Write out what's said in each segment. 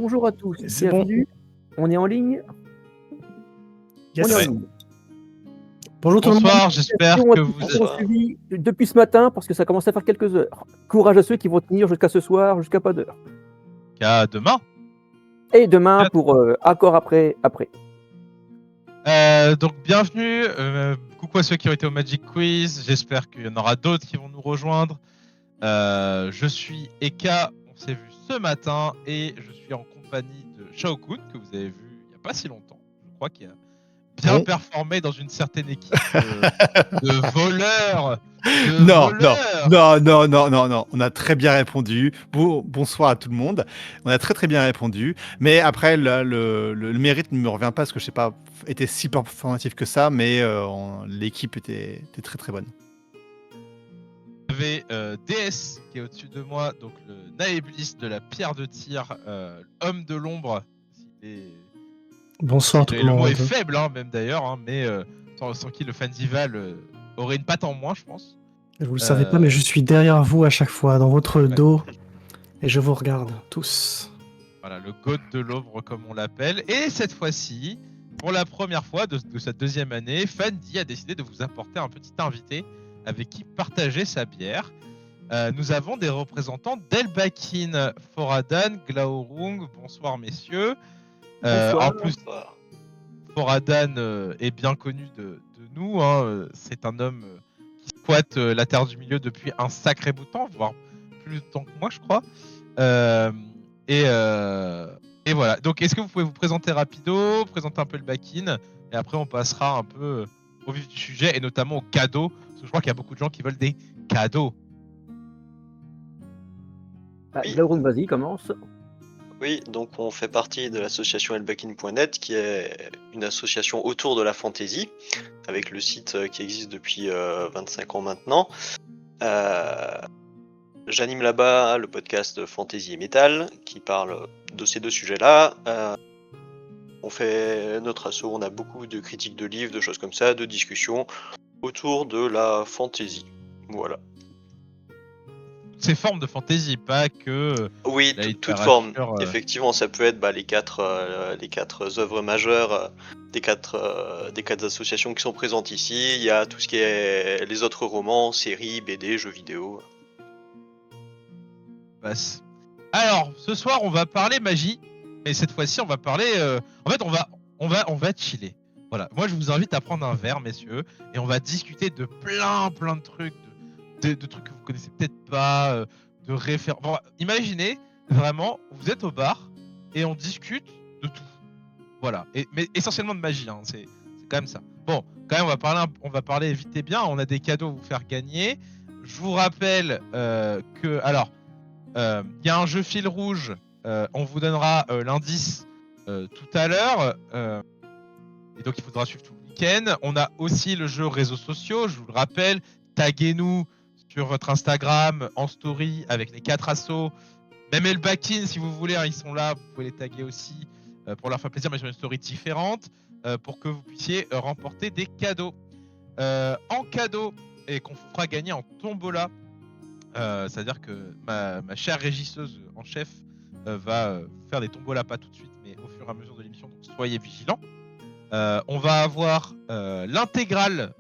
Bonjour à tous, C'est bon. bienvenue. On est en ligne. Yes. On est en Ouais. ligne. Bonjour tout le monde. Bonsoir, j'espère On que a vous tous êtes... suivi depuis ce matin parce que ça commence à faire quelques heures. Courage à ceux qui vont tenir jusqu'à ce soir, jusqu'à pas d'heure. À demain. Et demain pour accord après. Donc bienvenue, coucou à ceux qui ont été au Magic Quiz, j'espère qu'il y en aura d'autres qui vont nous rejoindre. Je suis Eka, on s'est vu ce matin et je suis en compagnie de Shao Kun que vous avez vu il n'y a pas si longtemps. Je crois qu'il a bien performé dans une certaine équipe de voleurs. Non, on a très bien répondu. Bonsoir à tout le monde. On a très bien répondu. Mais après, le mérite ne me revient pas parce que je n'ai pas été si performatif que ça, mais l'équipe était très bonne. Vous avez DS qui est au-dessus de moi, donc le Naeblis de la pierre de tir, homme de l'ombre. Bonsoir tout le Le mot monde. est faible, même d'ailleurs, mais sans qui le Fandival aurait une patte en moins, je pense. Vous le savez pas, mais je suis derrière vous à chaque fois, dans votre dos, et je vous regarde tous. Voilà, le God de l'ombre comme on l'appelle. Et cette fois-ci, pour la première fois de cette deuxième année, Fandi a décidé de vous apporter un petit invité avec qui partager sa bière. Nous avons des représentants d'Elbakin, Foradan, Glaurung. Bonsoir messieurs. Bonsoir. En plus, Foradan est bien connu de nous. C'est un homme qui squatte la Terre du Milieu depuis un sacré bout de temps, voire plus de temps que moi, je crois. Et voilà. Donc, est-ce que vous pouvez vous présenter rapido, présenter un peu le back-in, et après on passera un peu au vif du sujet, et notamment aux cadeaux, parce que je crois qu'il y a beaucoup de gens qui veulent des cadeaux. Laurent, vas-y, commence. Oui, donc on fait partie de l'association elbakin.net, qui est une association autour de la fantasy, avec le site qui existe depuis 25 ans maintenant. J'anime là-bas le podcast Fantasy et Metal, qui parle de ces deux sujets-là. On fait notre asso, on a beaucoup de critiques de livres, de choses comme ça, de discussions autour de la fantasy. Voilà. Ces formes de fantasy, pas que... Oui, toute forme. Effectivement, ça peut être les quatre œuvres majeures des quatre associations qui sont présentes ici. Il y a tout ce qui est les autres romans, séries, BD, jeux vidéo. Alors, ce soir, on va parler magie, mais cette fois-ci, on va parler... En fait, on va chiller. Voilà. Moi, je vous invite à prendre un verre, messieurs, et on va discuter de plein de trucs, de trucs que vous connaissez peut-être pas, de références. Bon, imaginez, vraiment, vous êtes au bar et on discute de tout. Voilà. Mais essentiellement de magie, c'est quand même ça. Bon, quand même, on va parler vite et bien. On a des cadeaux à vous faire gagner. Je vous rappelle que... Alors, il y a un jeu fil rouge. On vous donnera l'indice tout à l'heure. Et donc, il faudra suivre tout le week-end. On a aussi le jeu réseaux sociaux. Je vous le rappelle, taguez-nous sur votre Instagram en story avec les 4 assos. Même Elbakin, si vous voulez, ils sont là. Vous pouvez les taguer aussi pour leur faire plaisir, mais sur une story différente pour que vous puissiez remporter des cadeaux. En cadeau, et qu'on vous fera gagner en tombola. C'est-à-dire que ma chère régisseuse en chef va faire des tombolas, pas tout de suite, mais au fur et à mesure de l'émission, donc soyez vigilants. On va avoir l'intégrale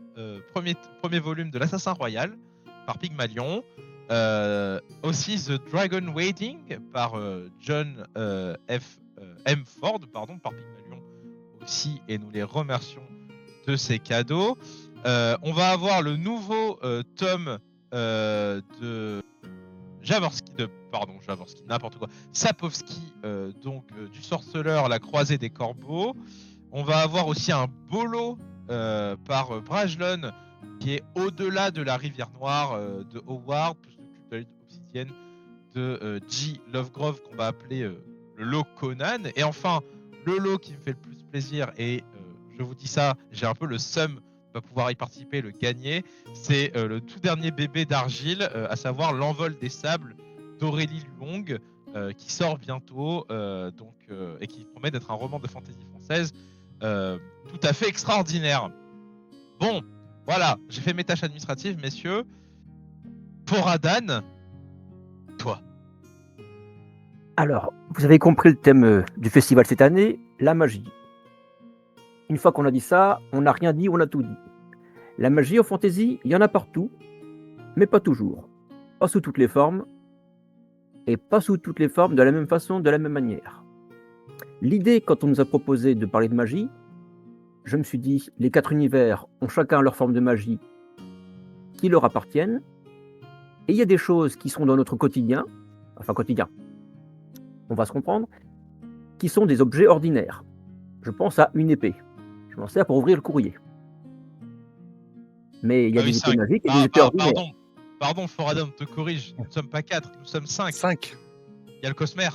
premier volume de l'Assassin Royal par Pygmalion, aussi The Dragon Waiting par John M. Ford, par Pygmalion aussi, et nous les remercions de ces cadeaux. On va avoir le nouveau tome de Sapkowski, du Sorceleur, la croisée des corbeaux. On va avoir aussi un bolo par Brajlon, qui est au-delà de la rivière noire de Howard, plus le culte de l'obsidienne de G. Lovegrove, qu'on va appeler le lot Conan. Et enfin, le lot qui me fait le plus plaisir, et je vous dis ça, j'ai un peu le seum va pouvoir y participer, le gagner, c'est le tout dernier bébé d'argile, à savoir L'envol des sables d'Aurélie Luong, qui sort bientôt, et qui promet d'être un roman de fantasy française tout à fait extraordinaire. Bon, voilà, j'ai fait mes tâches administratives, messieurs. Foradan, toi. Alors, vous avez compris le thème du festival cette année, la magie. Une fois qu'on a dit ça, on n'a rien dit, on a tout dit. La magie au fantasy, il y en a partout, mais pas toujours. Pas sous toutes les formes, et pas sous toutes les formes de la même façon, de la même manière. L'idée, quand on nous a proposé de parler de magie, je me suis dit, les 4 univers ont chacun leur forme de magie qui leur appartiennent, et il y a des choses qui sont dans notre quotidien, on va se comprendre, qui sont des objets ordinaires. Je pense à une épée. Je m'en sers pour ouvrir le courrier. Mais il y a Ah oui, des c'est épées vrai. magiques et des épées ordinaires. Pardon, Foradom, te corrige. Nous ne sommes pas 4, nous sommes 5. 5. Il y a le Cosmer.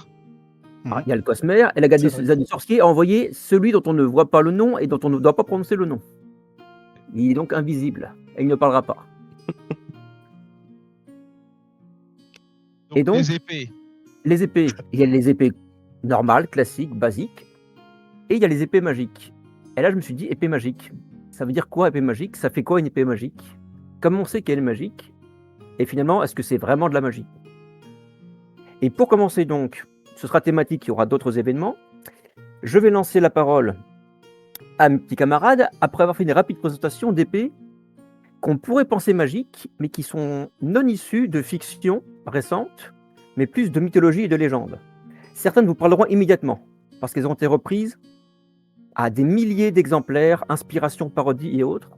Il y a le Cosmer, et la Garde C'est vrai. des sorciers a envoyé celui dont on ne voit pas le nom et dont on ne doit pas prononcer le nom. Il est donc invisible, et il ne parlera pas. Et donc, les épées. les épées, il y a les épées normales, classiques, basiques, et il y a les épées magiques. Et là, je me suis dit, épée magique, ça veut dire quoi épée magique? Ça fait quoi une épée magique? Comment on sait qu'elle est magique? Et finalement, est-ce que c'est vraiment de la magie? Et pour commencer donc, ce sera thématique, il y aura d'autres événements. Je vais lancer la parole à mes petits camarades après avoir fait une rapide présentation d'épées qu'on pourrait penser magiques, mais qui sont non issues de fiction récente, mais plus de mythologie et de légende. Certaines vous parleront immédiatement, parce qu'elles ont été reprises à des milliers d'exemplaires, inspirations, parodies et autres.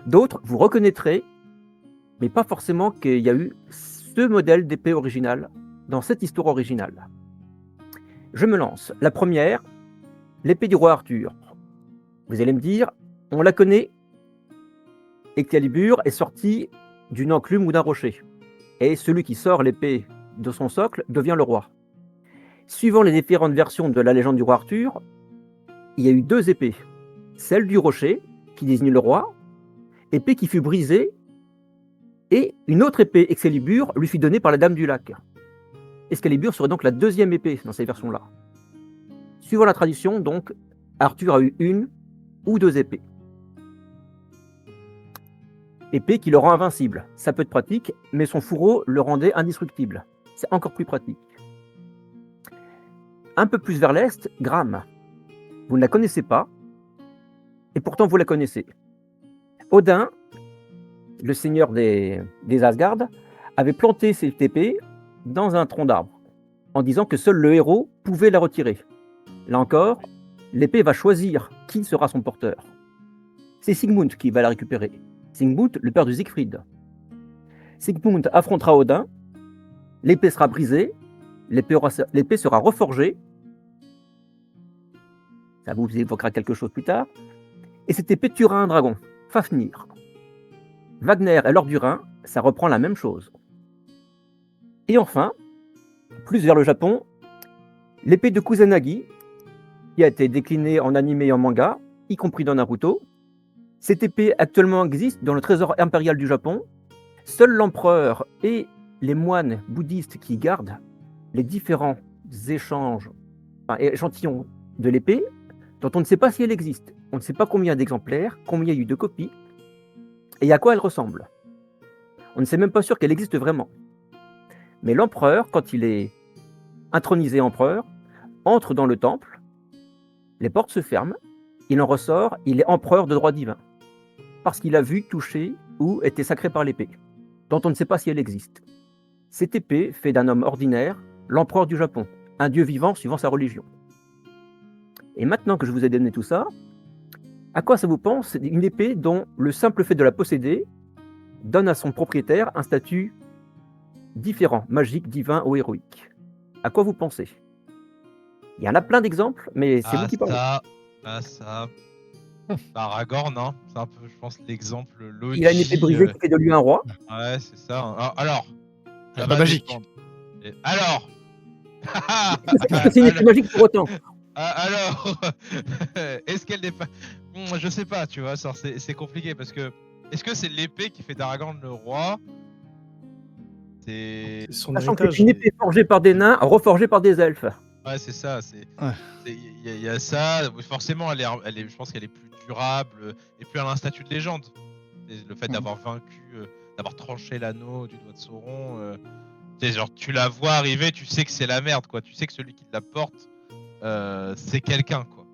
D'autres, vous reconnaîtrez, mais pas forcément qu'il y a eu ce modèle d'épée originale dans cette histoire originale. Je me lance. La première, l'épée du roi Arthur. Vous allez me dire, on la connaît, Excalibur est sorti d'une enclume ou d'un rocher. Et celui qui sort l'épée de son socle devient le roi. Suivant les différentes versions de la légende du roi Arthur, il y a eu 2 épées. Celle du rocher, qui désigne le roi, épée qui fut brisée, et une autre épée, Excalibur, lui fut donnée par la Dame du Lac. Excalibur serait donc la 2e épée dans cette version-là. Suivant la tradition, donc, Arthur a eu 1 ou 2 épées. Épée qui le rend invincible. Ça peut être pratique, mais son fourreau le rendait indestructible. C'est encore plus pratique. Un peu plus vers l'est, Gram. Vous ne la connaissez pas, et pourtant vous la connaissez. Odin, le seigneur des Asgard, avait planté cette épée dans un tronc d'arbre, en disant que seul le héros pouvait la retirer. Là encore, l'épée va choisir qui sera son porteur. C'est Sigmund qui va la récupérer. Sigmund, le père de Siegfried. Sigmund affrontera Odin, l'épée sera brisée, l'épée sera reforgée, ça vous évoquera quelque chose plus tard, et cette épée tuera un dragon, Fafnir. Wagner et l'or du Rhin, ça reprend la même chose. Et enfin, plus vers le Japon, l'épée de Kusanagi, qui a été déclinée en animé et en manga, y compris dans Naruto. Cette épée actuellement existe dans le trésor impérial du Japon. Seul l'empereur et les moines bouddhistes qui gardent les différents échantillons de l'épée, dont on ne sait pas si elle existe. On ne sait pas combien d'exemplaires, combien il y a eu de copies, et à quoi elle ressemble. On ne sait même pas sûr qu'elle existe vraiment. Mais l'empereur, quand il est intronisé empereur, entre dans le temple, les portes se ferment, il en ressort, il est empereur de droit divin, parce qu'il a vu, touché ou été sacré par l'épée, dont on ne sait pas si elle existe. Cette épée fait d'un homme ordinaire l'empereur du Japon, un dieu vivant suivant sa religion. Et maintenant que je vous ai donné tout ça, à quoi ça vous pense une épée dont le simple fait de la posséder donne à son propriétaire un statut différent, magique, divin ou héroïque? À quoi vous pensez? Il y en a plein d'exemples, mais c'est vous qui parlez. Ça. Aragorn, hein. C'est un peu, je pense, l'exemple logique. Il a une épée brisée qui fait de lui un roi. Ouais, c'est ça. Alors. C'est pas magique. Alors. Est-ce que c'est une épée magique pour autant? Alors, est-ce qu'elle n'est pas... je sais pas, tu vois, c'est compliqué parce que... Est-ce que c'est l'épée qui fait d'Aragorn le roi? C'est... Son Sachant que héritage. c'est une épée forgée par des nains, reforgée par des elfes. Ouais, c'est ça, Ouais. il y a ça, forcément, elle est, je pense qu'elle est plus durable et plus elle a un statut de légende. Et le fait d'avoir vaincu, d'avoir tranché l'anneau du doigt de Sauron, C'est genre, tu la vois arriver, tu sais que c'est la merde, quoi. Tu sais que celui qui la porte, c'est quelqu'un, quoi.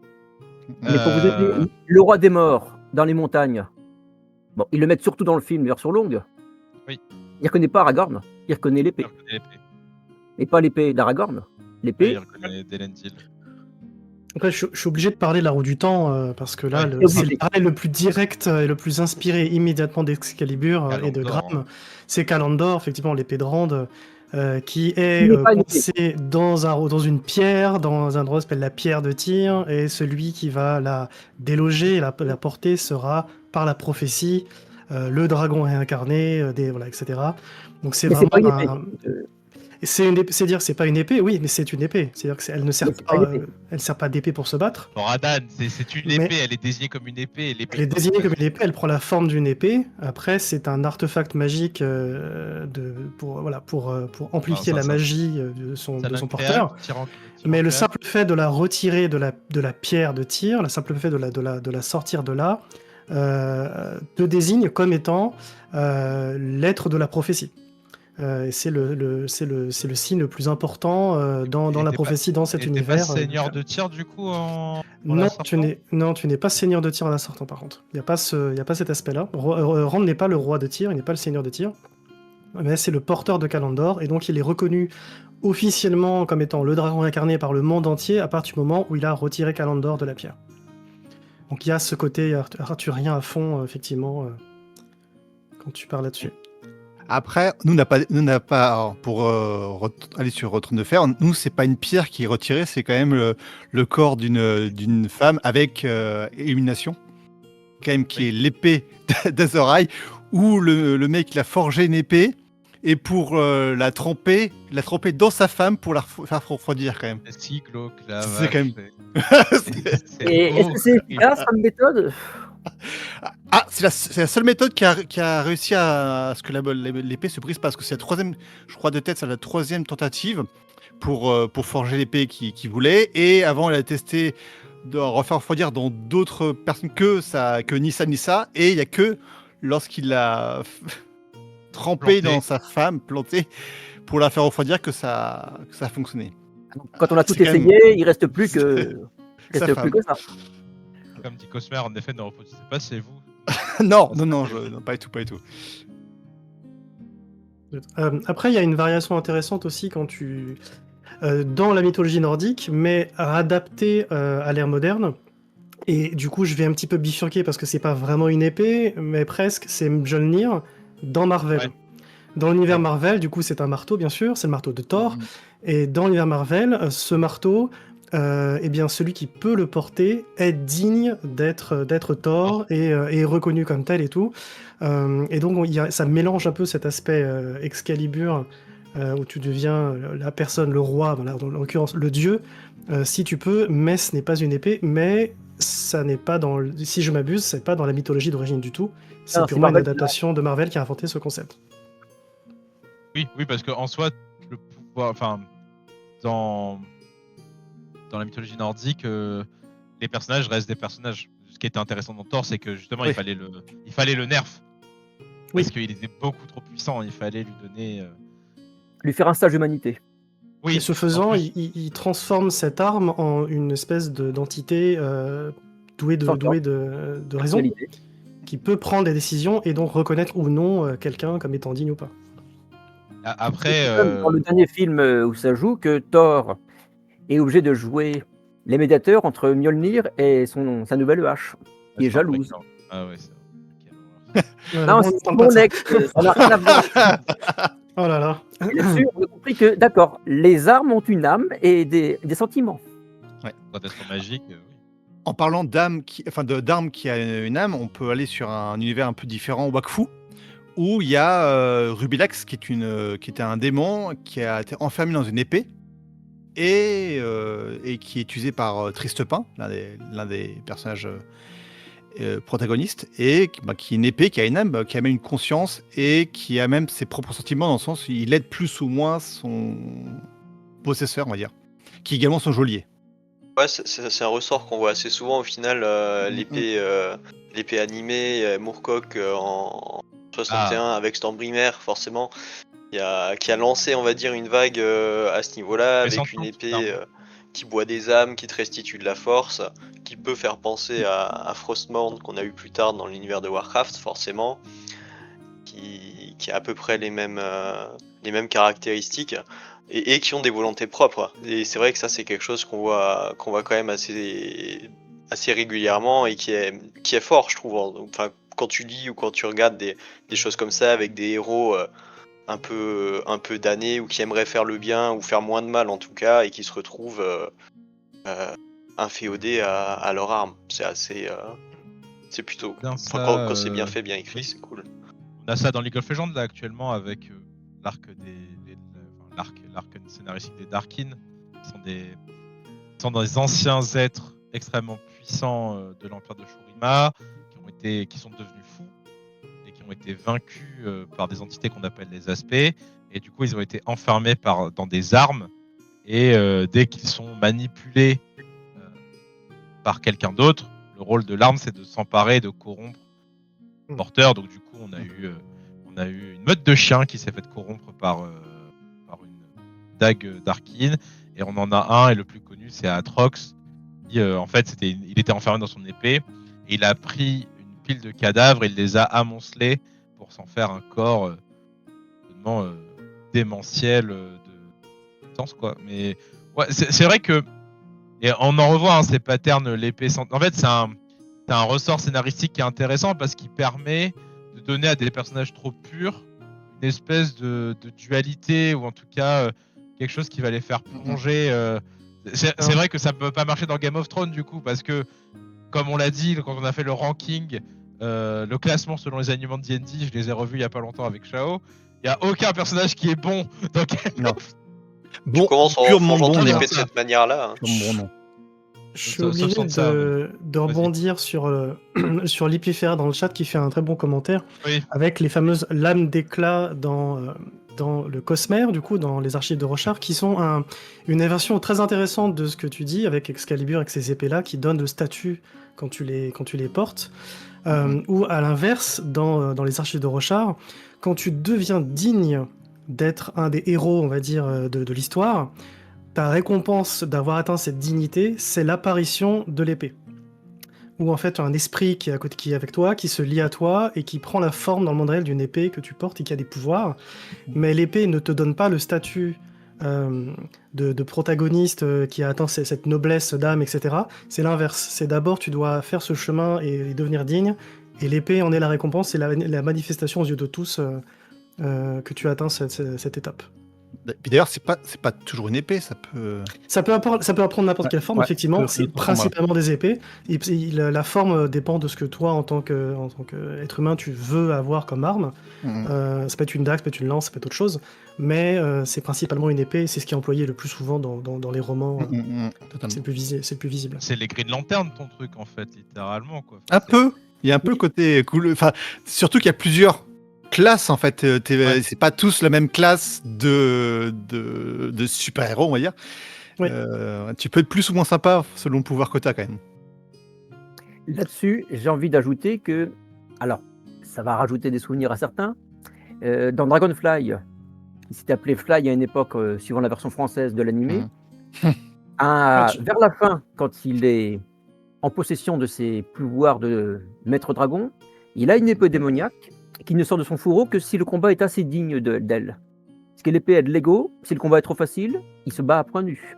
Mais pour vous aider, le roi des morts dans les montagnes. Bon, ils le mettent surtout dans le film Version longue. Oui. Il reconnaît pas Aragorn, il reconnaît l'épée. Il reconnaît l'épée. Et pas l'épée d'Aragorn. Oui, L'épée. il reconnaît d'Elendil. Après, je suis obligé de parler de la roue du temps parce que là, Ouais. c'est Obligé. le parallèle le plus direct et le plus inspiré immédiatement d'Excalibur et de Kalandor, Gram. C'est Kalandor, effectivement, l'épée de Rand, qui est n'est pas une épée. coincée dans une pierre, dans un endroit qui s'appelle la pierre de tir, et celui qui va la déloger et la porter sera, par la prophétie, le dragon réincarné, voilà, etc. Donc c'est Mais c'est vraiment pas une épée. c'est dire que c'est pas une épée, oui, mais c'est une épée. C'est-à-dire qu'elle ne sert Mais c'est pas pas, une épée. elle sert pas d'épée pour se battre. Bon, Radan, c'est une Mais- épée, elle est désignée comme une épée. Et l'épée Elle est désignée comme une épée, elle prend la forme d'une épée. Après, c'est un artefact magique pour amplifier ça, la ça- magie de son porteur. Mais le simple fait de la retirer de la pierre de tir, le simple fait de la sortir de là, te désigne comme étant l'être de la prophétie. Et c'est le signe le plus important dans la prophétie, dans cet T'es univers. pas seigneur de tir du coup en la Non, sortant tu n'es pas seigneur de tir en la sortant par contre. Il n'y a pas cet aspect-là. Rand n'est pas le roi de tir, il n'est pas le seigneur de tir. Mais c'est le porteur de Kalandor, et donc il est reconnu officiellement comme étant le dragon incarné par le monde entier à partir du moment où il a retiré Kalandor de la pierre. Donc il y a ce côté arthurien à fond, effectivement, quand tu parles là-dessus. Après, nous, on n'a pas alors, pour aller sur Trône de Fer, nous, c'est pas une pierre qui est retirée, c'est quand même le corps d'une femme avec illumination, quand même, qui est l'épée d'Azor Ahai, où le mec, il a forgé une épée, et pour la tremper dans sa femme pour la faire refroidir, quand même. Si glauque là. C'est quand même- Et est-ce que c'est efficace comme méthode? Ah, c'est la seule méthode qui a réussi à ce que l'épée se brise pas, parce que c'est la troisième, je crois de tête, c'est la troisième tentative pour forger l'épée qu'il voulait, et avant elle a testé de refaire refroidir dans d'autres personnes que Nissa, et il y a que lorsqu'il l'a trempé Planté. dans sa femme, planté, pour la faire refroidir que ça a fonctionné. Quand on a tout C'est quand même- essayé, il reste plus que Sa reste femme. plus que ça. Comme dit Cosmer, en effet, ne reproduisez pas, c'est vous. non, pas du tout. Après, il y a une variation intéressante aussi quand tu dans la mythologie nordique, mais adaptée à l'ère moderne. Et du coup, je vais un petit peu bifurquer parce que c'est pas vraiment une épée, mais presque, c'est Mjolnir dans Marvel. Ouais. Dans l'univers Marvel, du coup, c'est un marteau, bien sûr, c'est le marteau de Thor. Et dans l'univers Marvel, ce marteau, eh bien, celui qui peut le porter est digne d'être Thor et est reconnu comme tel et tout. Et donc, ça mélange un peu cet aspect Excalibur où tu deviens la personne, le roi, voilà, en l'occurrence le dieu, si tu peux, mais ce n'est pas une épée, mais ça n'est pas si je m'abuse, c'est pas dans la mythologie d'origine du tout. C'est Non, c'est purement une Marvel qui adaptation de Marvel qui a inventé ce concept. Oui, parce qu'en soi, le pouvoir, enfin, dans la mythologie nordique, les personnages restent des personnages. Ce qui était intéressant dans Thor, c'est que justement, Oui. il fallait le nerf. Oui. Parce qu'il était beaucoup trop puissant, il fallait lui donner. Lui faire un stage d'humanité. Oui. Et ce faisant, en plus. il transforme cette arme en une espèce d'entité douée Sans de raison, Personnalité. qui peut prendre des décisions et donc reconnaître ou non quelqu'un comme étant digne ou pas. Après, C'est comme dans le dernier film où ça joue que Thor est obligé de jouer les médiateurs entre Mjolnir et sa nouvelle hache, qui est jalouse. Ah ouais, c'est vrai. Quelle horreur. Non, Bon, c'est on parle pas mon de ça. ex, ça n'a rien à voir. Oh là là. Et là-dessus, on a compris que, d'accord, les armes ont une âme et des sentiments. Protection magique, oui. En parlant d'armes qui a une âme, on peut aller sur un univers un peu différent, Wakfu, où il y a Rubilax, qui était un démon qui a été enfermé dans une épée et qui est utilisé par Tristepin, l'un des personnages protagonistes, et qui est une épée, qui a une âme, qui a même une conscience et qui a même ses propres sentiments, dans le sens où il aide plus ou moins son possesseur, on va dire, qui est également son geôlier. Ouais, c'est un ressort qu'on voit assez souvent au final, l'épée animée, Moorcock en 61 avec Stormbreamer, forcément. qui a lancé, on va dire, une vague à ce niveau-là, avec une épée qui boit des âmes, qui te restitue de la force, qui peut faire penser à Frostmourne qu'on a eu plus tard dans l'univers de Warcraft, forcément, qui a à peu près les mêmes caractéristiques et qui ont des volontés propres. Et c'est vrai que ça, c'est quelque chose qu'on voit quand même assez régulièrement et qui est fort, je trouve. Enfin, quand tu lis ou quand tu regardes des choses comme ça avec des héros un peu damnés ou qui aimeraient faire le bien ou faire moins de mal en tout cas et qui se retrouvent inféodés à leur arme. C'est assez... c'est plutôt... Bien Enfin, ça, quand c'est bien fait, bien écrit, oui. c'est cool. On a ça dans League of Legends là actuellement avec l'arc scénaristique des Darkin, qui sont des anciens êtres extrêmement puissants de l'empire de Shurima, qui sont devenus fous et qui ont été vaincus par des entités qu'on appelle les aspects, et du coup ils ont été enfermés dans des armes, et dès qu'ils sont manipulés par quelqu'un d'autre, le rôle de l'arme c'est de s'emparer, de corrompre le porteur. Donc du coup on a eu une meute de chiens qui s'est fait corrompre par une dague d'Arkin, et on en a un, et le plus connu c'est Atrox, qui en fait il était enfermé dans son épée, et il a pris une pile de cadavres et il les a amoncelés pour s'en faire un corps démentiel de sens, quoi. Mais ouais, c'est vrai que, et on en revoit ces patterns, l'épée en fait c'est un ressort scénaristique qui est intéressant parce qu'il permet de donner à des personnages trop purs une espèce de dualité, ou en tout cas quelque chose qui va les faire plonger. C'est vrai que ça peut pas marcher dans Game of Thrones du coup, parce que comme on l'a dit quand on a fait le ranking, le classement selon les alignements de D&D, je les ai revus il y a pas longtemps avec Shao, il y a aucun personnage qui est bon dans Game of Bon, Tu commences en purement forgeant bon, ton non. épée de cette manière-là. Hein. Purement bon, non. Je suis Sauf obligé Sansa, de rebondir sur, sur Lipifera dans le chat qui fait un très bon commentaire Oui. avec les fameuses lames d'éclat dans le Cosmere, du coup, dans les archives de Rochard, qui sont une version très intéressante de ce que tu dis avec Excalibur, avec ces épées-là, qui donnent le statut quand tu les portes. Ou à l'inverse, dans les archives de Rochard, quand tu deviens digne d'être un des héros, on va dire, de l'histoire, ta récompense d'avoir atteint cette dignité, c'est l'apparition de l'épée. Où en fait, tu as un esprit qui est avec toi, qui se lie à toi et qui prend la forme dans le monde réel d'une épée que tu portes et qui a des pouvoirs. Mais l'épée ne te donne pas le statut de protagoniste qui a atteint cette noblesse d'âme, etc. C'est l'inverse. C'est d'abord, tu dois faire ce chemin et devenir digne. Et l'épée en est la récompense, c'est la manifestation aux yeux de tous que tu as atteint cette étape. Puis d'ailleurs, c'est pas toujours une épée, ça peut. Ça peut prendre n'importe quelle forme, effectivement. C'est principalement des épées. La forme dépend de ce que toi, en tant qu'être humain, tu veux avoir comme arme. Ça peut être une dague, ça peut être une lance, ça peut être autre chose. Mais c'est principalement une épée. C'est ce qui est employé le plus souvent dans les romans. C'est le plus visible. C'est les Green Lantern ton truc, en fait, littéralement, quoi. Un peu. Il y a un peu le côté cool. Enfin, surtout qu'il y a plusieurs classes, en fait. C'est pas tous la même classe de super-héros, on va dire. Oui. Tu peux être plus ou moins sympa selon le pouvoir que tu as, quand même. Là-dessus, j'ai envie d'ajouter que, alors, ça va rajouter des souvenirs à certains. Dans Dragonfly, il s'était appelé Fly à une époque, suivant la version française de l'animé. Vers la fin, quand il est en possession de ses pouvoirs de maître dragon, il a une épée démoniaque qui ne sort de son fourreau que si le combat est assez digne d'elle. Parce que l'épée est de l'ego, si le combat est trop facile, il se bat à point nu.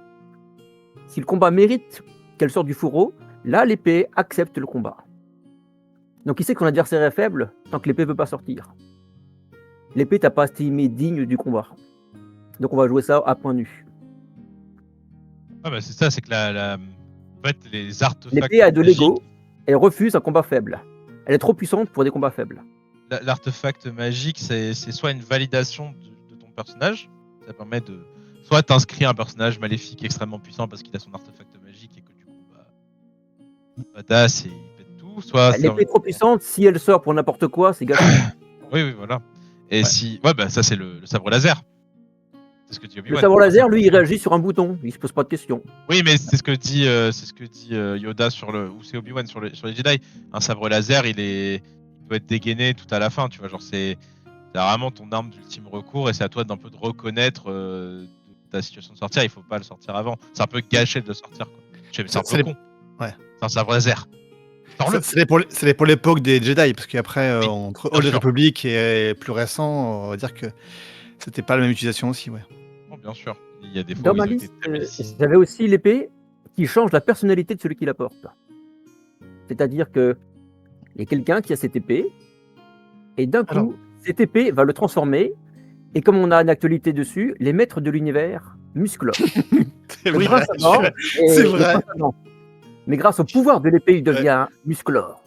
Si le combat mérite qu'elle sorte du fourreau, là l'épée accepte le combat. Donc il sait que son adversaire est faible tant que l'épée ne veut pas sortir. L'épée t'a pas estimé digne du combat. Donc on va jouer ça à point nu. Ah bah c'est ça, c'est que en fait, les artefacts. L'épée a de l'ego et refuse un combat faible. Elle est trop puissante pour des combats faibles. L'artefact magique, c'est soit une validation de ton personnage, ça permet de. Soit t'inscris un personnage maléfique extrêmement puissant parce qu'il a son artefact magique et que du coup, badass et il pète tout. Soit l'épée est trop puissante, si elle sort pour n'importe quoi, c'est gâché. Oui, voilà. Et si. Ouais, bah ça, c'est le sabre laser. C'est ce que dit Obi-Wan. Le sabre laser, lui, il réagit sur un bouton, il se pose pas de questions. Oui, mais c'est ce que dit Yoda ou c'est Obi-Wan sur les Jedi. Un sabre laser, il peut être dégainé tout à la fin, tu vois. Genre, C'est vraiment ton arme d'ultime recours et c'est à toi d'un peu de reconnaître ta situation de sortir. Il faut pas le sortir avant. C'est un peu gâché de le sortir. Quoi. C'est un C'est peu les- con. Ouais. C'est un sabre laser. Sors-le. C'est pour l'époque des Jedi, parce qu'après, Oui, entre bien Old sûr. Republic et plus récent, on va dire que c'était pas la même utilisation aussi, ouais. Bon, bien sûr. Il y a des fois Dans où ma ils ont été liste, très précis. j'avais aussi l'épée qui change la personnalité de celui qui la porte. C'est-à-dire que il y a quelqu'un qui a cette épée, et d'un Alors. coup, cette épée va le transformer, et comme on a une actualité dessus, les maîtres de l'univers musclent. C'est Le vrai, prince Adam c'est est vrai. le prince Adam. Mais grâce au pouvoir de l'épée, il devient musclore.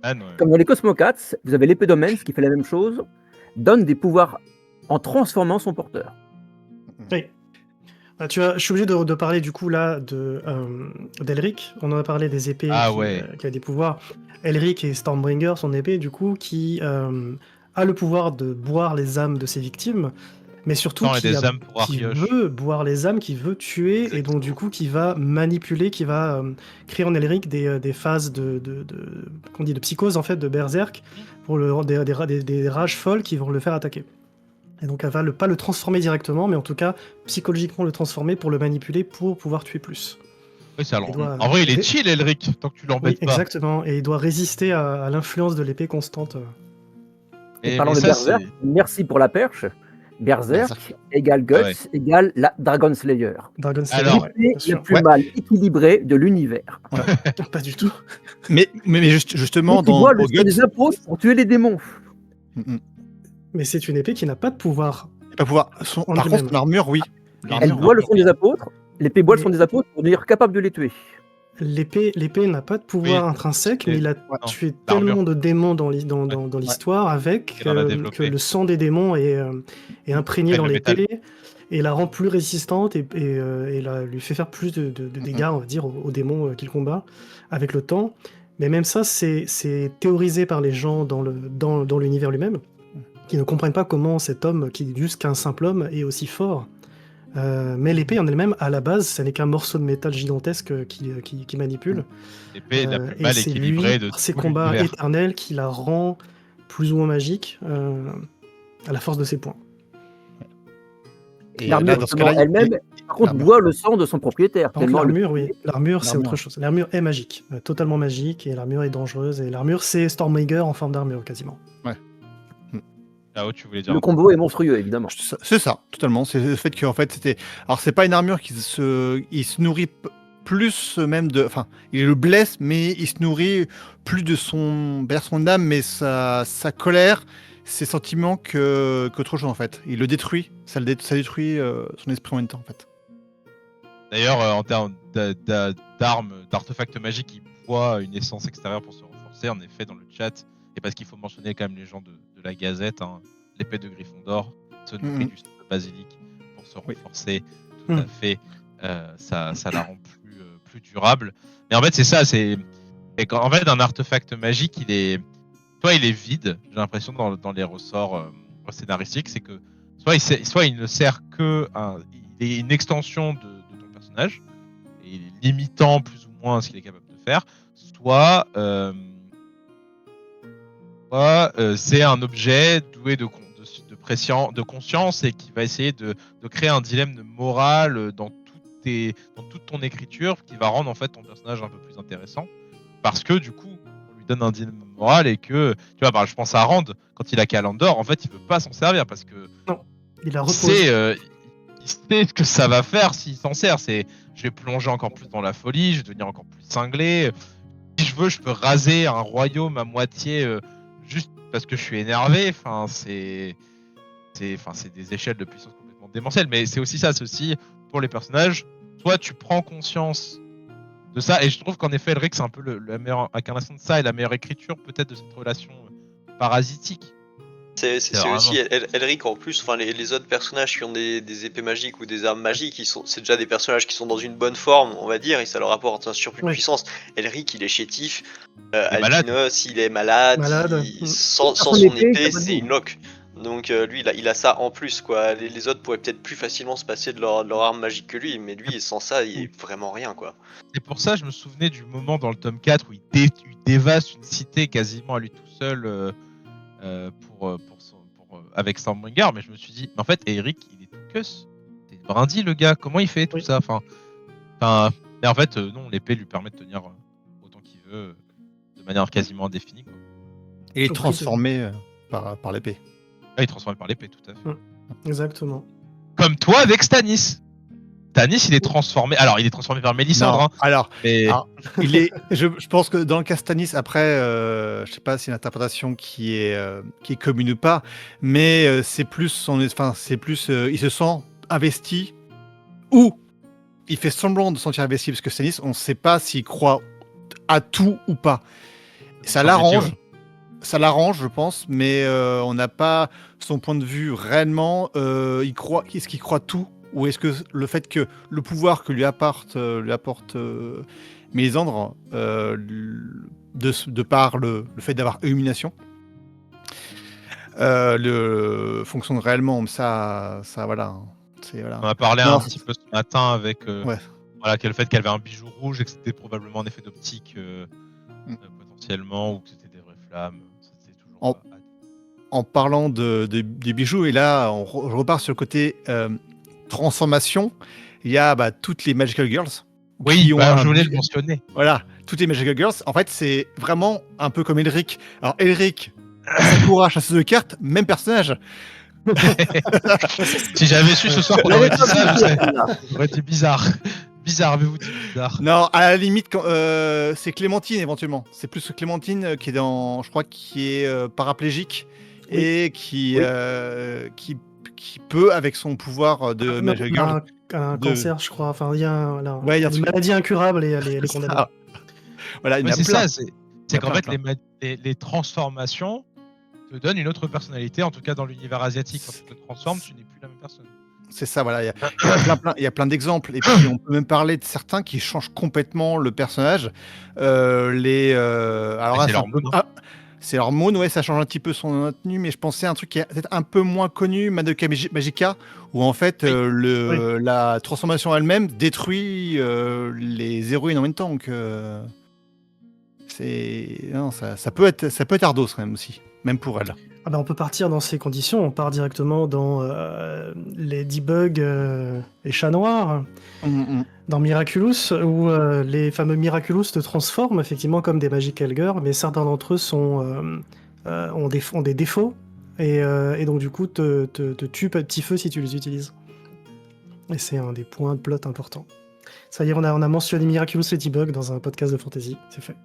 Ah, non, Comme dans les Cosmocats, vous avez l'épée d'Omens qui fait la même chose, donne des pouvoirs en transformant son porteur. Oui. Ah, je suis obligé de parler du coup là d'Elric. On en a parlé des épées Ah, qui, ouais. qui a des pouvoirs. Elric est Stormbringer, son épée du coup, qui a le pouvoir de boire les âmes de ses victimes, mais surtout Tant et des âmes pour qui Arioche. veut boire les âmes, qui veut tuer, et donc du coup qui va manipuler, qui va créer en Elric des phases qu'on dit de psychose en fait, de berserk, pour des rages folles qui vont le faire attaquer. Et donc elle va pas le transformer directement, mais en tout cas psychologiquement le transformer pour le manipuler pour pouvoir tuer plus. Oui, c'est Il doit- En vrai, il est chill, Elric, tant que tu Oui, l'embêtes pas. exactement, et il doit résister à l'influence de l'épée constante. Et parlant mais de ça, Berserk, c'est. merci pour la perche. Berserk égale Guts Ah ouais. égale la Dragon Slayer. Dragon Slayer, Alors, ouais, L'épée bien sûr. le plus mal équilibré de l'univers. Pas du tout. Mais justement, Mais qui dans boit le au sang des Guts, apôtres pour tuer les démons. Mais c'est une épée qui n'a pas de pouvoir. pas pouvoir. En Par lui-même. contre, l'armure, oui. Elle L'armure, boit le oui. sang des apôtres. L'épée boit le Mais- sang des apôtres pour devenir capable de les tuer. L'épée n'a pas de pouvoir Oui, intrinsèque, et- mais il a non, tué l'armure. tellement de démons dans l'histoire avec Il en a développé. que le sang des démons est imprégné Prenne dans le métal. l'épée et la rend plus résistante et lui fait faire plus de dégâts, on va dire, aux démons qu'il combat avec le temps. Mais même ça, c'est théorisé par les gens dans l'univers lui-même, qui ne comprennent pas comment cet homme, qui est juste qu'un simple homme, est aussi fort. Mais l'épée en elle-même, à la base, ce n'est qu'un morceau de métal gigantesque qui manipule. L'épée la plus Et mal c'est équilibrée lui, de par ses tout combats l'univers. éternels, qui la rend plus ou moins magique à la force de ses points. Et L'armure, là, dans ce cas-là, elle-même, par contre, l'armure. boit le sang de son propriétaire. Par contre, tellement le- l'armure, oui. L'armure, c'est L'armure. autre chose. L'armure est magique, totalement magique, et l'armure est dangereuse. Et l'armure, c'est Stormbringer en forme d'armure, quasiment. Là-haut, tu voulais dire. Le combo est monstrueux, évidemment. C'est ça, totalement. C'est le fait qu'en fait, c'était. Alors, c'est pas une armure il se nourrit plus même de. Enfin, il le blesse, mais il se nourrit plus de son âme, mais sa colère, ses sentiments qu'autre chose en fait. Il le détruit. Ça détruit son esprit en même temps en fait. D'ailleurs, en termes d'armes, d'artefacts magiques, il boit une essence extérieure pour se renforcer, en effet, dans le chat. Et parce qu'il faut mentionner quand même les gens de la Gazette, hein, l'épée de Gryffondor se nourrit du sang de basilic pour se renforcer. Tout à fait. Ça la rend plus durable. Mais en fait, c'est ça. En fait, un artefact magique, il est vide. J'ai l'impression dans les ressorts scénaristiques, c'est que soit il ne sert que il est une extension de ton personnage et il est limitant plus ou moins ce qu'il est capable de faire, soit c'est un objet doué de conscience et qui va essayer de créer un dilemme moral dans toute ton écriture qui va rendre en fait ton personnage un peu plus intéressant parce que du coup on lui donne un dilemme moral et que tu vois, je pense à Rand quand il a Kalandor, en fait il veut pas s'en servir parce que Il a il reposé. sait ce que ça va faire s'il s'en sert. Je vais plonger encore plus dans la folie, je vais devenir encore plus cinglé. Si je veux, je peux raser un royaume à moitié juste parce que je suis énervé. Enfin, c'est des échelles de puissance complètement démentielles. Mais c'est aussi ça, c'est aussi pour les personnages. Soit tu prends conscience de ça, et je trouve qu'en effet, Elric, c'est un peu la meilleure incarnation de ça et la meilleure écriture peut-être de cette relation parasitique. C'est vraiment- aussi Elric en plus, enfin les autres personnages qui ont des épées magiques ou des armes magiques, c'est déjà des personnages qui sont dans une bonne forme, on va dire, et ça leur apporte un surplus de Oui. puissance. Elric, il est chétif, Il est malade. Albinos, il est malade, Malade. sans Son son épée, il a épée, pas de c'est goût. une loque. Donc lui, il a ça en plus, quoi. Les autres pourraient peut-être plus facilement se passer de leur arme magique que lui, mais lui, sans ça, il est vraiment rien, quoi. C'est pour ça que je me souvenais du moment dans le tome 4 où il dévaste une cité quasiment à lui tout seul pour avec Stormbringer, mais je me suis dit, en fait, Eric, il est tout cuss. C'est brindille, le gars. Comment il fait tout ça mais en fait, non, l'épée lui permet de tenir autant qu'il veut, de manière quasiment indéfinie, quoi. Et il est Au prix de- transformé par l'épée. Ah, il est transformé par l'épée, tout à fait. Exactement. Comme toi avec Stannis. Stannis, il est transformé. Alors, il est transformé par Mélisandre, Non, hein, alors, mais il est. Je pense que dans le cas Stanis, après, je sais pas si c'est une interprétation qui est commune ou pas, mais c'est plus il se sent investi ou il fait semblant de se sentir investi parce que Stanis, on ne sait pas s'il croit à tout ou pas. Ça l'arrange. Ça l'arrange, je pense, mais on n'a pas son point de vue réellement. Est-ce qu'il croit tout, ou est-ce que le fait que le pouvoir que lui apporte Mélisandre, de par le fait d'avoir illumination, fonctionne réellement. Ça, voilà. Voilà. on a parlé Non, un petit peu ce matin avec Ouais. voilà, le fait qu'elle avait un bijou rouge et que c'était probablement un effet d'optique potentiellement, ou que c'était des vraies flammes. C'était toujours En parlant des bijoux, et là, je repars sur le côté transformation. Il y a toutes les Magical Girls. Oui, qui ont je voulais le mentionner. Voilà, toutes les Magical Girls. En fait, c'est vraiment un peu comme Elric. Alors, Elric, Sakura, chasseuse de cartes, même personnage. Si j'avais su ce soir qu'on aurait dit ça, ça aurait été bizarre. Bizarre, avez-vous dit bizarre? Non, à la limite, c'est Clémentine éventuellement. C'est plus Clémentine qui est je crois, qui est paraplégique et qui peut, avec son pouvoir de Magical Girl, un cancer, je crois. Enfin, il y a Ouais, il y a un une truc. maladie incurable et elle est condamnée. Ah. Voilà, il y en Mais a c'est plein. ça, Il y c'est a qu'en plein, fait, les transformations te donnent une autre personnalité, en tout cas dans l'univers asiatique. Quand tu te transformes, tu n'es plus la même personne. C'est ça, voilà. Il y a plein d'exemples. Et puis, on peut même parler de certains qui changent complètement le personnage. Alors, c'est leur mode, hein. C'est l'hormone, ouais, ça change un petit peu son tenue, mais je pensais à un truc qui est peut-être un peu moins connu, Madoka Magica, où en fait, la transformation elle-même détruit les héroïnes en même temps. Donc, ça peut être ardos quand même aussi, même pour elle. Ah bah on peut partir dans ces conditions, on part directement dans les debugs et chats noirs, dans Miraculous, où les fameux Miraculous te transforment effectivement comme des Magical Girls, mais certains d'entre eux ont des défauts, et donc du coup te tuent petit feu si tu les utilises. Et c'est un des points de plot importants. Ça y est, on a mentionné Miraculous et Debug dans un podcast de fantasy, c'est fait.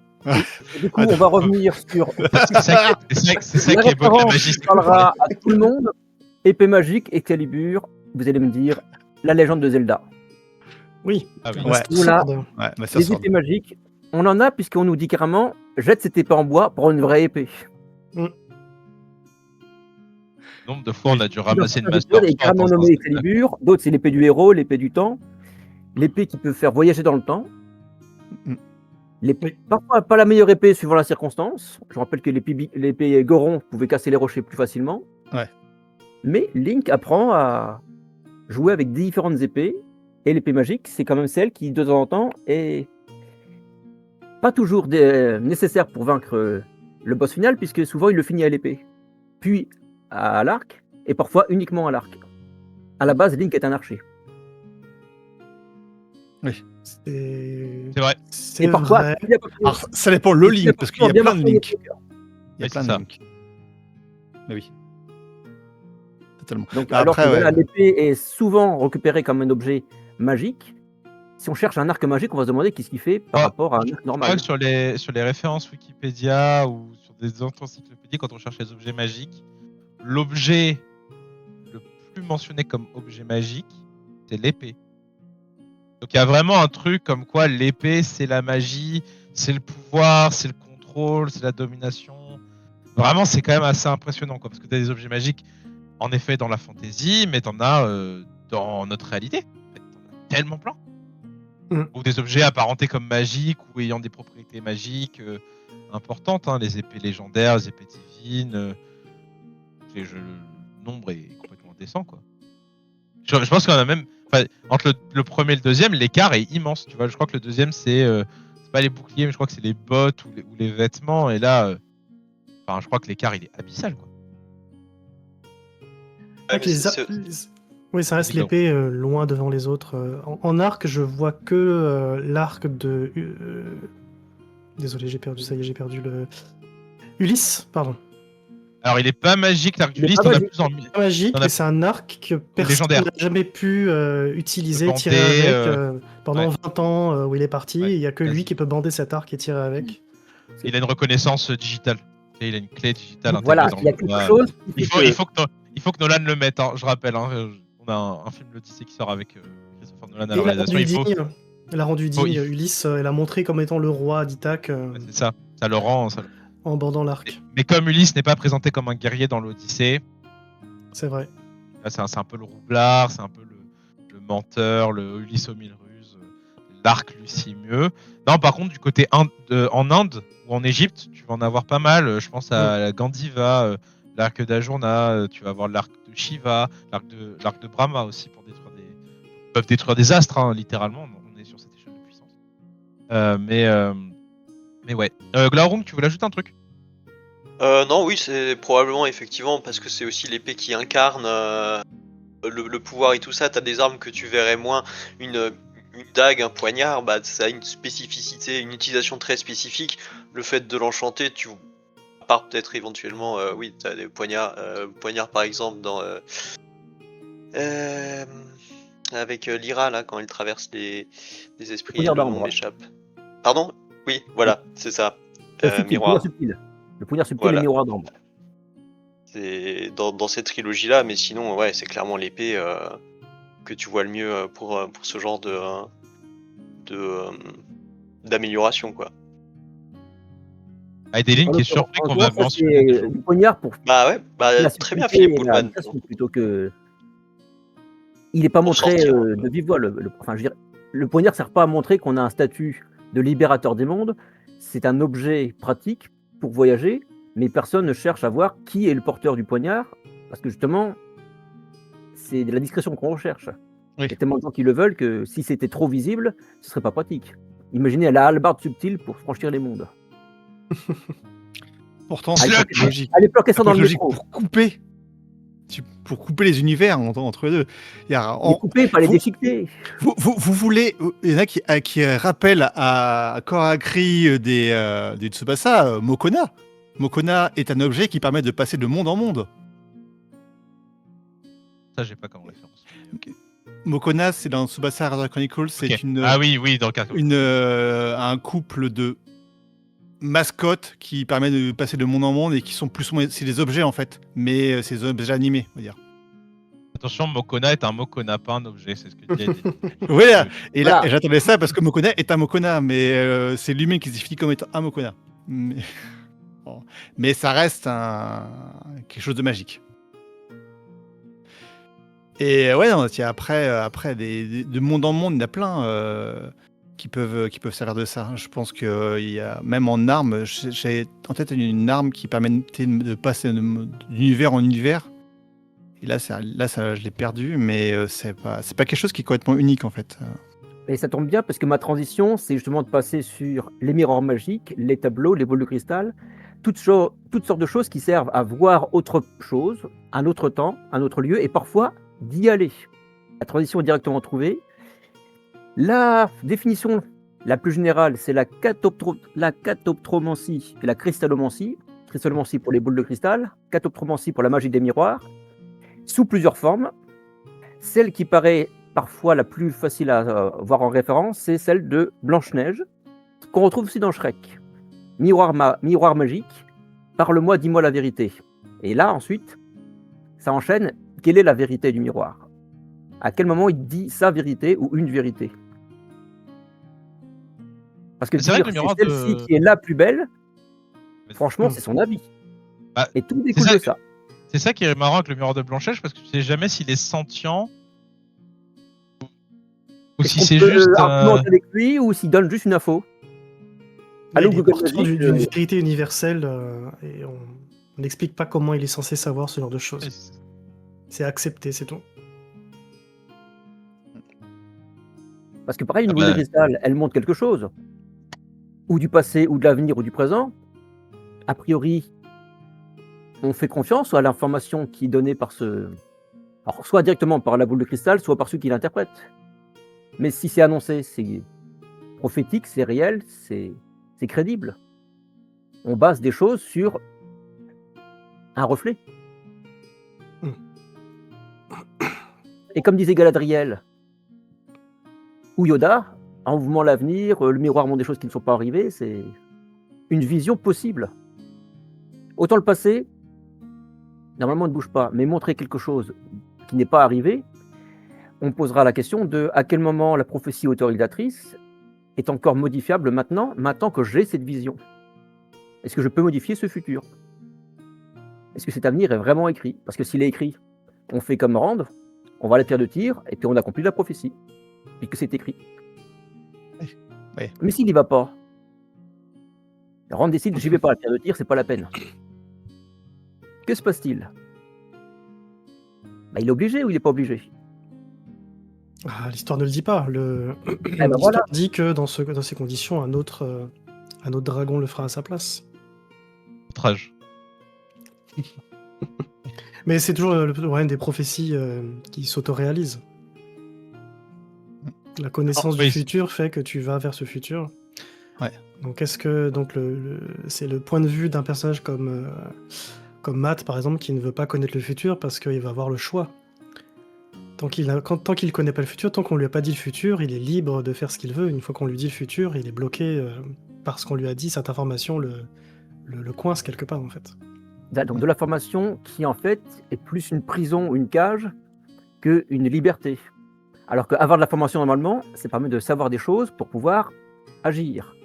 Du coup, on va revenir sur C'est ça qui est beau de la magie. on parlera à tout le monde. Épée magique, Excalibur, vous allez me dire la légende de Zelda. Oui, Ah oui. Master Ouais. Sword. Ouais, mais ça Les sort. épées magiques, on en a puisqu'on nous dit carrément jette cette épée en bois pour une vraie épée. Nombre de fois on a dû ramasser une Master Sword est Sword carrément dans un nommé set. Excalibur, d'autres c'est l'épée du héros, l'épée du temps, l'épée qui peut faire voyager dans le temps. Parfois pas la meilleure épée suivant la circonstance. Je rappelle que l'épée Goron pouvait casser les rochers plus facilement. Ouais. Mais Link apprend à jouer avec différentes épées. Et l'épée magique, c'est quand même celle qui, de temps en temps, est pas toujours nécessaire pour vaincre le boss final, puisque souvent il le finit à l'épée, puis à l'arc, et parfois uniquement à l'arc. À la base, Link est un archer. C'est C'est vrai. c'est Et parfois, vrai. Alors, ça dépend le Link, parce qu'il y a plein de Link. Il y a Oui, plein c'est de ça. Link. Mais oui. Totalement. Donc, Bah, alors après, que voilà, ouais. l'épée est souvent récupérée comme un objet magique. Si on cherche un arc magique, on va se demander qu'est-ce qu'il fait par Ah, rapport à un arc Je crois normal. que sur les références Wikipédia ou sur des encyclopédies, quand on cherche les objets magiques, l'objet le plus mentionné comme objet magique, c'est l'épée. Donc il y a vraiment un truc comme quoi l'épée c'est la magie, c'est le pouvoir, c'est le contrôle, c'est la domination. Vraiment c'est quand même assez impressionnant quoi, parce que tu as des objets magiques en effet dans la fantasy, mais t'en as dans notre réalité. En fait, t'en as tellement plein. Ou des objets apparentés comme magiques ou ayant des propriétés magiques importantes, hein, les épées légendaires, les épées divines. Le nombre est complètement indécent quoi. Je pense qu'on a même entre le premier et le deuxième, l'écart est immense. Tu vois, je crois que le deuxième c'est pas les boucliers, mais je crois que c'est les bottes ou les vêtements. Et là, je crois que l'écart il est abyssal quoi. Avec mais les ar- Oui, ça reste l'épée loin devant les autres. En arc, je vois que l'arc de. Désolé, j'ai perdu. Ça y est, j'ai perdu le. Ulysse, pardon. Alors, il est pas magique, l'arc Il est d'Ulysse, pas t'en as magique. plus en. Pas magique, T'en as mais c'est un arc que personne légendaire. n'a jamais pu utiliser, Bander, tirer avec pendant ouais. 20 ans où il est parti. Ouais, Il n'y a que vas-y. lui qui peut bander cet arc et tirer avec. Il a une reconnaissance digitale. Et il a une clé digitale intégrée Voilà, dans il y a le quelque doigt. chose qui Il fait faut, que- il faut que Nolan le mette, hein, je rappelle. Hein, on a un film l'Odyssée qui sort avec Christopher Nolan à Et la il l'a réalisation. rendu Il faut, digne. Elle a rendu faut- digne. il faut- Ulysse, elle a montré comme étant le roi d'Ithaque ouais, c'est ça. Ça le rend. en bandant l'arc. Mais comme Ulysse n'est pas présenté comme un guerrier dans l'Odyssée, C'est vrai. là, c'est un peu le roublard, c'est un peu le menteur, le Ulysse aux mille ruses, l'arc Lucie mieux. Non, par contre, du côté en Inde ou en Égypte, tu vas en avoir pas mal. Je pense à la Gandiva, l'arc d'Ajurna, tu vas avoir l'arc de Shiva, l'arc de Brahma aussi pour détruire ils peuvent détruire des astres, hein, littéralement. On est sur cette échelle de puissance. Mais ouais. Glaurung, tu voulais ajouter un truc? Non, oui, c'est probablement effectivement parce que c'est aussi l'épée qui incarne le pouvoir et tout ça. T'as des armes que tu verrais moins. Une dague, un poignard, bah ça a une spécificité, une utilisation très spécifique. Le fait de l'enchanter, à part peut-être éventuellement, oui, t'as des poignards, par exemple dans avec Lyra là quand elle traverse les esprits, Poignard le nom d'ambre. m'échappe. Pardon? Oui, voilà, c'est ça. subtil, Miroir. poignard subtil. Le poignard subtil Voilà. et miroir d'ambre. C'est dans cette trilogie-là, mais sinon, ouais, c'est clairement l'épée que tu vois le mieux pour ce genre d'amélioration, quoi. Aideline qui est surpris qu'on a mentionné. Du poignard pour Bah ouais, la très bien subtilité Philippe et la Pullman. habitation, plutôt que. Il n'est pas Pour montré sortir, de vive voix. Enfin, je veux dire, le poignard ne sert pas à montrer qu'on a un statut de libérateur des mondes. C'est un objet pratique pour voyager, mais personne ne cherche à voir qui est le porteur du poignard, parce que justement, c'est de la discrétion qu'on recherche. Oui. Il y a tellement de gens qui le veulent que si c'était trop visible, ce serait pas pratique. Imaginez la hallebarde subtile pour franchir les mondes. Pourtant, C'est c'est le- logique. Allez planquer ça dans le logique métro. pour couper les univers entre les deux. Il y a- Les couper, pas les vous- déchiqueter. vous voulez, il y en a qui rappellent à corps à cri des Tsubasa, Mokona. Mokona est un objet qui permet de passer de monde en monde. Ça, j'ai pas comme référence. Mokona, c'est dans Tsubasa Razor Chronicles, c'est Ok. Ah oui, dans le cas. un couple de mascottes qui permet de passer de monde en monde et qui sont plus ou moins, c'est des objets en fait, mais c'est des objets animés, on va dire. Attention, Mokona est un Mokona, pas un objet, c'est ce que dit Aideline. Voilà. Et là, Voilà. j'attendais ça parce que Mokona est un Mokona, mais c'est lui-même qui se définit comme étant un Mokona. Mais, bon. Mais ça reste quelque chose de magique. Et ouais, non, tiens, après de monde en monde, il y en a plein qui peuvent servir de ça. Je pense qu'il y a, même en armes, j'ai en tête une arme qui permettait de passer d'univers en univers. Et là, je l'ai perdu, mais c'est pas quelque chose qui est complètement unique en fait. Et ça tombe bien parce que ma transition, c'est justement de passer sur les miroirs magiques, les tableaux, les boules de cristal, toutes sortes de choses qui servent à voir autre chose, un autre temps, un autre lieu, et parfois d'y aller. La transition est directement trouvée. La définition la plus générale, c'est la catoptromancie et la cristallomancie. Cristallomancie pour les boules de cristal, catoptromancie pour la magie des miroirs, sous plusieurs formes. Celle qui paraît parfois la plus facile à voir en référence, c'est celle de Blanche-Neige, qu'on retrouve aussi dans Shrek. Miroir magique, parle-moi, dis-moi la vérité. Et là, ensuite, ça enchaîne. Quelle est la vérité du miroir? À quel moment il dit sa vérité ou une vérité? Parce que C'est vrai dire que le c'est miroir celle-ci de- qui est la plus belle, franchement, c'est son avis. Bah, Et tout découle ça de que- ça. C'est ça qui est marrant avec le miroir de Blanche-Neige, parce que tu sais jamais s'il est sentient ou si Est-ce c'est qu'on peut juste. argumenter avec lui ou s'il donne juste une info? Allô, Il est Google porteur Magic, d'une vérité universelle et on n'explique pas comment il est censé savoir ce genre de choses. C'est accepté, c'est tout. Parce que pareil, une Ah boule bah. de cristal, elle montre quelque chose. Ou du passé, ou de l'avenir, ou du présent. A priori, on fait confiance à l'information qui est donnée par ce Alors, soit directement par la boule de cristal, soit par ceux qui l'interprètent. Mais si c'est annoncé, c'est prophétique, c'est réel, c'est crédible. On base des choses sur un reflet. Et comme disait Galadriel ou Yoda, en mouvement l'avenir, le miroir montre des choses qui ne sont pas arrivées, c'est une vision possible. Autant le passé, normalement, ne bouge pas, mais montrer quelque chose qui n'est pas arrivé, on posera la question de à quel moment la prophétie autorisatrice est encore modifiable maintenant que j'ai cette vision. Est-ce que je peux modifier ce futur? Est-ce que cet avenir est vraiment écrit? Parce que s'il est écrit, on fait comme Rand, on va à la pierre de tir, et puis on accomplit la prophétie, puisque c'est écrit. Oui. Mais s'il n'y va pas, Rand décide, j'y vais pas à la pierre de tir, c'est pas la peine. Que se passe-t-il? Il est obligé ou il n'est pas obligé? L'histoire ne le dit pas. Voilà. L'histoire dit que dans ces conditions, un autre dragon le fera à sa place. Outrage. Mais c'est toujours le problème des prophéties qui s'autoréalisent. La connaissance du futur fait que tu vas vers ce futur. Ouais. Donc est-ce que c'est le point de vue d'un personnage comme Matt par exemple qui ne veut pas connaître le futur parce qu'il va avoir le choix. Tant qu'il ne connaît pas le futur, tant qu'on lui a pas dit le futur, il est libre de faire ce qu'il veut. Une fois qu'on lui dit le futur, il est bloqué parce qu'on lui a dit cette information le coince quelque part en fait. Donc de l'information qui en fait est plus une prison, une cage, qu'une liberté. Alors qu'avoir de l'information normalement, ça permet de savoir des choses pour pouvoir agir.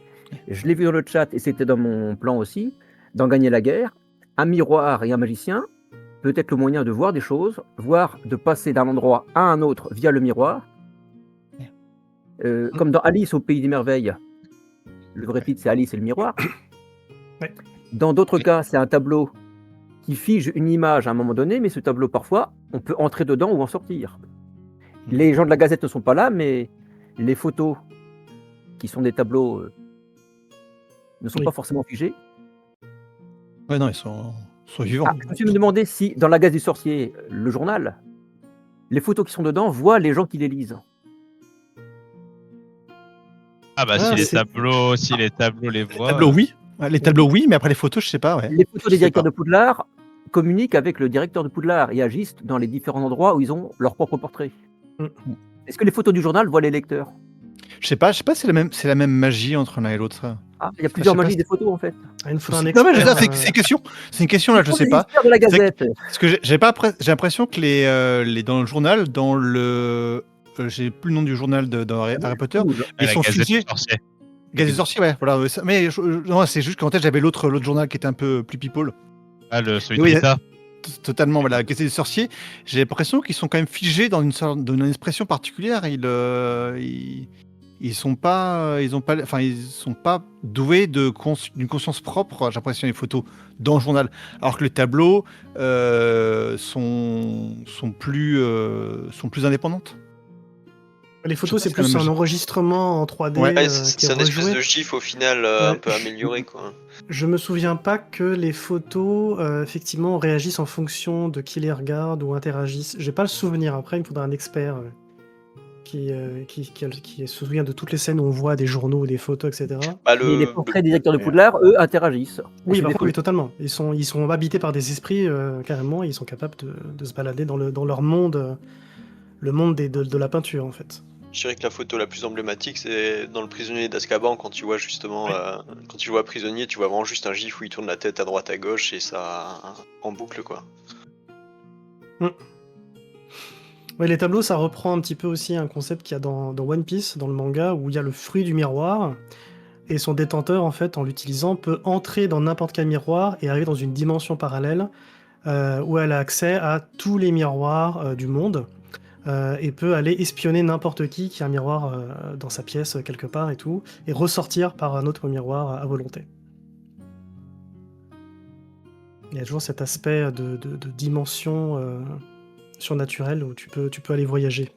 Je l'ai vu dans le chat et c'était dans mon plan aussi, dans Gagner la guerre, un miroir et un magicien peut être le moyen de voir des choses, voire de passer d'un endroit à un autre via le miroir. Comme dans Alice au pays des merveilles, le vrai titre c'est Alice et le miroir. Ouais. Dans d'autres cas, c'est un tableau qui fige une image à un moment donné, mais ce tableau, parfois, on peut entrer dedans ou en sortir. Les gens de la Gazette ne sont pas là, mais les photos, qui sont des tableaux, ne sont pas forcément figés. Ouais, non, ils sont vivants. Je me suis demandé si, dans la Gazette du Sorcier, le journal, les photos qui sont dedans voient les gens qui les lisent. Si les tableaux les voient. Les tableaux, oui. Les tableaux, oui, mais après les photos, je sais pas. Ouais. Les photos des directeurs de Poudlard communiquent avec le directeur de Poudlard et agissent dans les différents endroits où ils ont leur propre portrait. Est-ce que les photos du journal voient les lecteurs? Je sais pas si c'est la même magie entre l'un et l'autre. Il y a plusieurs magies des photos en fait. Il faut un Non, expert. mais c'est une question. C'est une question là, je sais pas. De la Gazette. Parce que j'ai l'impression que les dans le journal, dans le j'ai plus le nom du journal dans Harry Potter, ils sont figés. Gazette du Sorcier, ouais, voilà. Mais non, c'est juste qu'en tête j'avais l'autre journal qui était un peu plus people. Celui de Rita. Totalement, voilà. Gazette du Sorcier, j'ai l'impression qu'ils sont quand même figés dans une expression particulière. Ils sont pas doués d'une conscience propre. J'ai l'impression les photos dans le journal, alors que les tableaux sont plus indépendantes. Les photos, c'est plus un enregistrement en 3D. Ouais, c'est un espèce de gif au final un peu amélioré, quoi. Je me souviens pas que les photos, effectivement, réagissent en fonction de qui les regarde ou interagissent. J'ai pas le souvenir. Après, il me faudra un expert qui se souvient de toutes les scènes où on voit des journaux ou des photos, etc. Les portraits des directeurs de Poudlard, eux, interagissent. Oui, oui, totalement. Ils sont habités par des esprits, carrément. Ils sont capables de se balader dans leur monde, le monde de la peinture, en fait. Je dirais que la photo la plus emblématique, c'est dans Le Prisonnier d'Azkaban, quand tu vois justement, quand tu vois prisonnier, tu vois vraiment juste un gif où il tourne la tête à droite à gauche et ça en boucle, quoi. Ouais, les tableaux, ça reprend un petit peu aussi un concept qu'il y a dans One Piece, dans le manga, où il y a le fruit du miroir, et son détenteur, en fait, en l'utilisant, peut entrer dans n'importe quel miroir et arriver dans une dimension parallèle, où elle a accès à tous les miroirs du monde. Et peut aller espionner n'importe qui a un miroir dans sa pièce quelque part et tout, et ressortir par un autre miroir à volonté. Il y a toujours cet aspect de dimension surnaturelle où tu peux aller voyager.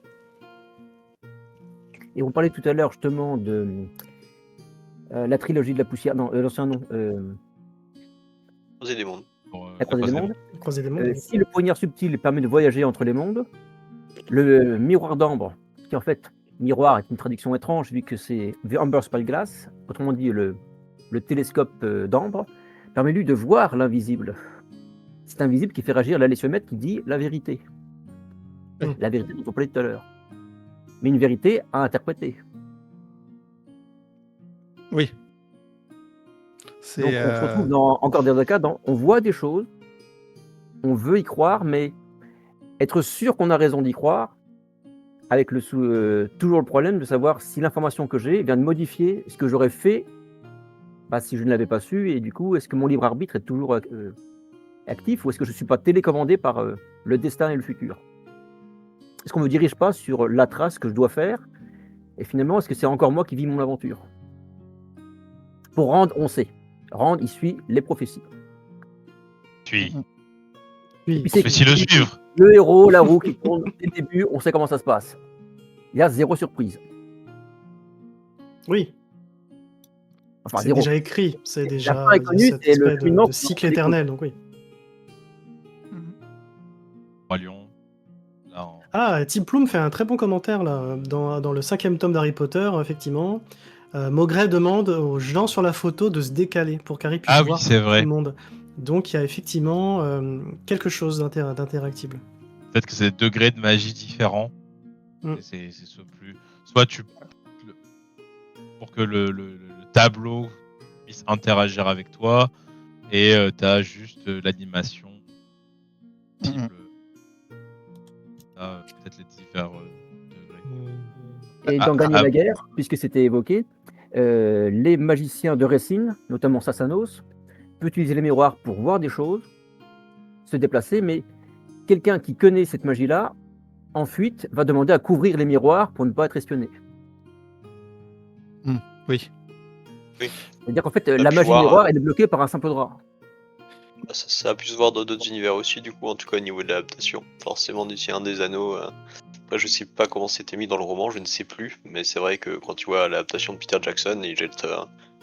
Et on parlait tout à l'heure justement de la trilogie de la poussière, non, l'ancien nom. Rosée des mondes. La croisée des mondes. Croisée des mondes. Si le poignard subtil permet de voyager entre les mondes, le miroir d'ambre, qui en fait, miroir est une traduction étrange vu que c'est The Amber Spyglass, autrement dit le télescope d'ambre, permet lui de voir l'invisible. C'est invisible qui fait réagir l'alessiomètre qui dit la vérité. La vérité dont on parlait tout à l'heure. Mais une vérité à interpréter. Oui. Donc on se retrouve encore dans un cas, on voit des choses, on veut y croire, mais être sûr qu'on a raison d'y croire, avec toujours le problème de savoir si l'information que j'ai vient de modifier ce que j'aurais fait si je ne l'avais pas su, et du coup, est-ce que mon libre arbitre est toujours actif, ou est-ce que je ne suis pas télécommandé par le destin et le futur? Est-ce qu'on ne me dirige pas sur la trace que je dois faire, et finalement, est-ce que c'est encore moi qui vis mon aventure? Pour Rand, on sait. Rand, il suit les prophéties. Puis, Oui. prophétie le suivre. Le héros, la roue qui tourne dès le début, on sait comment ça se passe. Il y a zéro surprise. Oui, Enfin, c'est zéro. déjà écrit. C'est La déjà fin est connue, cette c'est le espèce cheminement de qui cycle découle. éternel. Donc oui. Roi Lion. Là, en- Ah, Tim Plume fait un très bon commentaire là, dans le 5e tome d'Harry Potter, effectivement. Maugret demande aux gens sur la photo de se décaler pour qu'Harry puisse Ah oui, voir c'est tout vrai. le monde. Donc il y a effectivement quelque chose d'interactible. Peut-être que c'est des degrés de magie différents. Mm. C'est plus. Soit tu. Pour que le tableau puisse interagir avec toi, et t'as juste l'animation. Cible. Peut-être les divers degrés. Et dans Gagner la guerre, puisque c'était évoqué, les magiciens de Récine, notamment Sassanos, peut utiliser les miroirs pour voir des choses, se déplacer, mais quelqu'un qui connaît cette magie-là, en fuite, va demander à couvrir les miroirs pour ne pas être espionné. Oui. C'est-à-dire qu'en fait, Ça la pu magie voir, miroir, elle est bloquée par un simple drap. Ça a pu se voir dans d'autres univers aussi, du coup, en tout cas au niveau de l'adaptation. Forcément, d'ici un des anneaux. Après, je sais pas comment c'était mis dans le roman, je ne sais plus. Mais c'est vrai que quand tu vois l'adaptation de Peter Jackson, il jette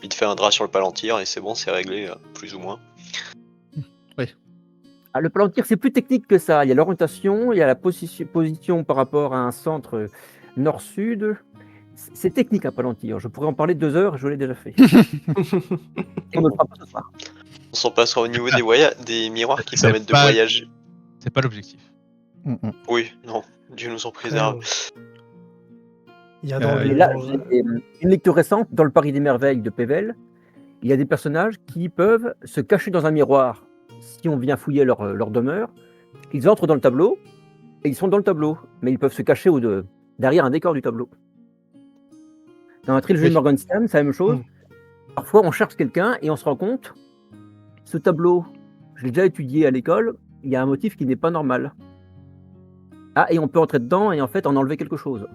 vite fait un drap sur le palantir et c'est bon, c'est réglé, plus ou moins. Ah, le palantir, c'est plus technique que ça. Il y a l'orientation, il y a la position par rapport à un centre nord-sud. C'est technique un palantir. Je pourrais en parler 2 heures, je l'ai déjà fait. On ne le fera pas ce soir. On s'en passera au niveau des miroirs qui C'est permettent de pas- voyager. C'est pas l'objectif. Oui, non, Dieu nous en préserve. Il y a dans Et le- là, dans- j'ai une lecture récente dans le Paris des Merveilles de Pével. Il y a des personnages qui peuvent se cacher dans un miroir si on vient fouiller leur demeure. Ils entrent dans le tableau et ils sont dans le tableau, mais ils peuvent se cacher derrière un décor du tableau. Dans la trilogie de Morgenstern, c'est la même chose. Parfois, on cherche quelqu'un et on se rend compte, ce tableau, je l'ai déjà étudié à l'école, il y a un motif qui n'est pas normal. Ah, et on peut entrer dedans et en fait en enlever quelque chose.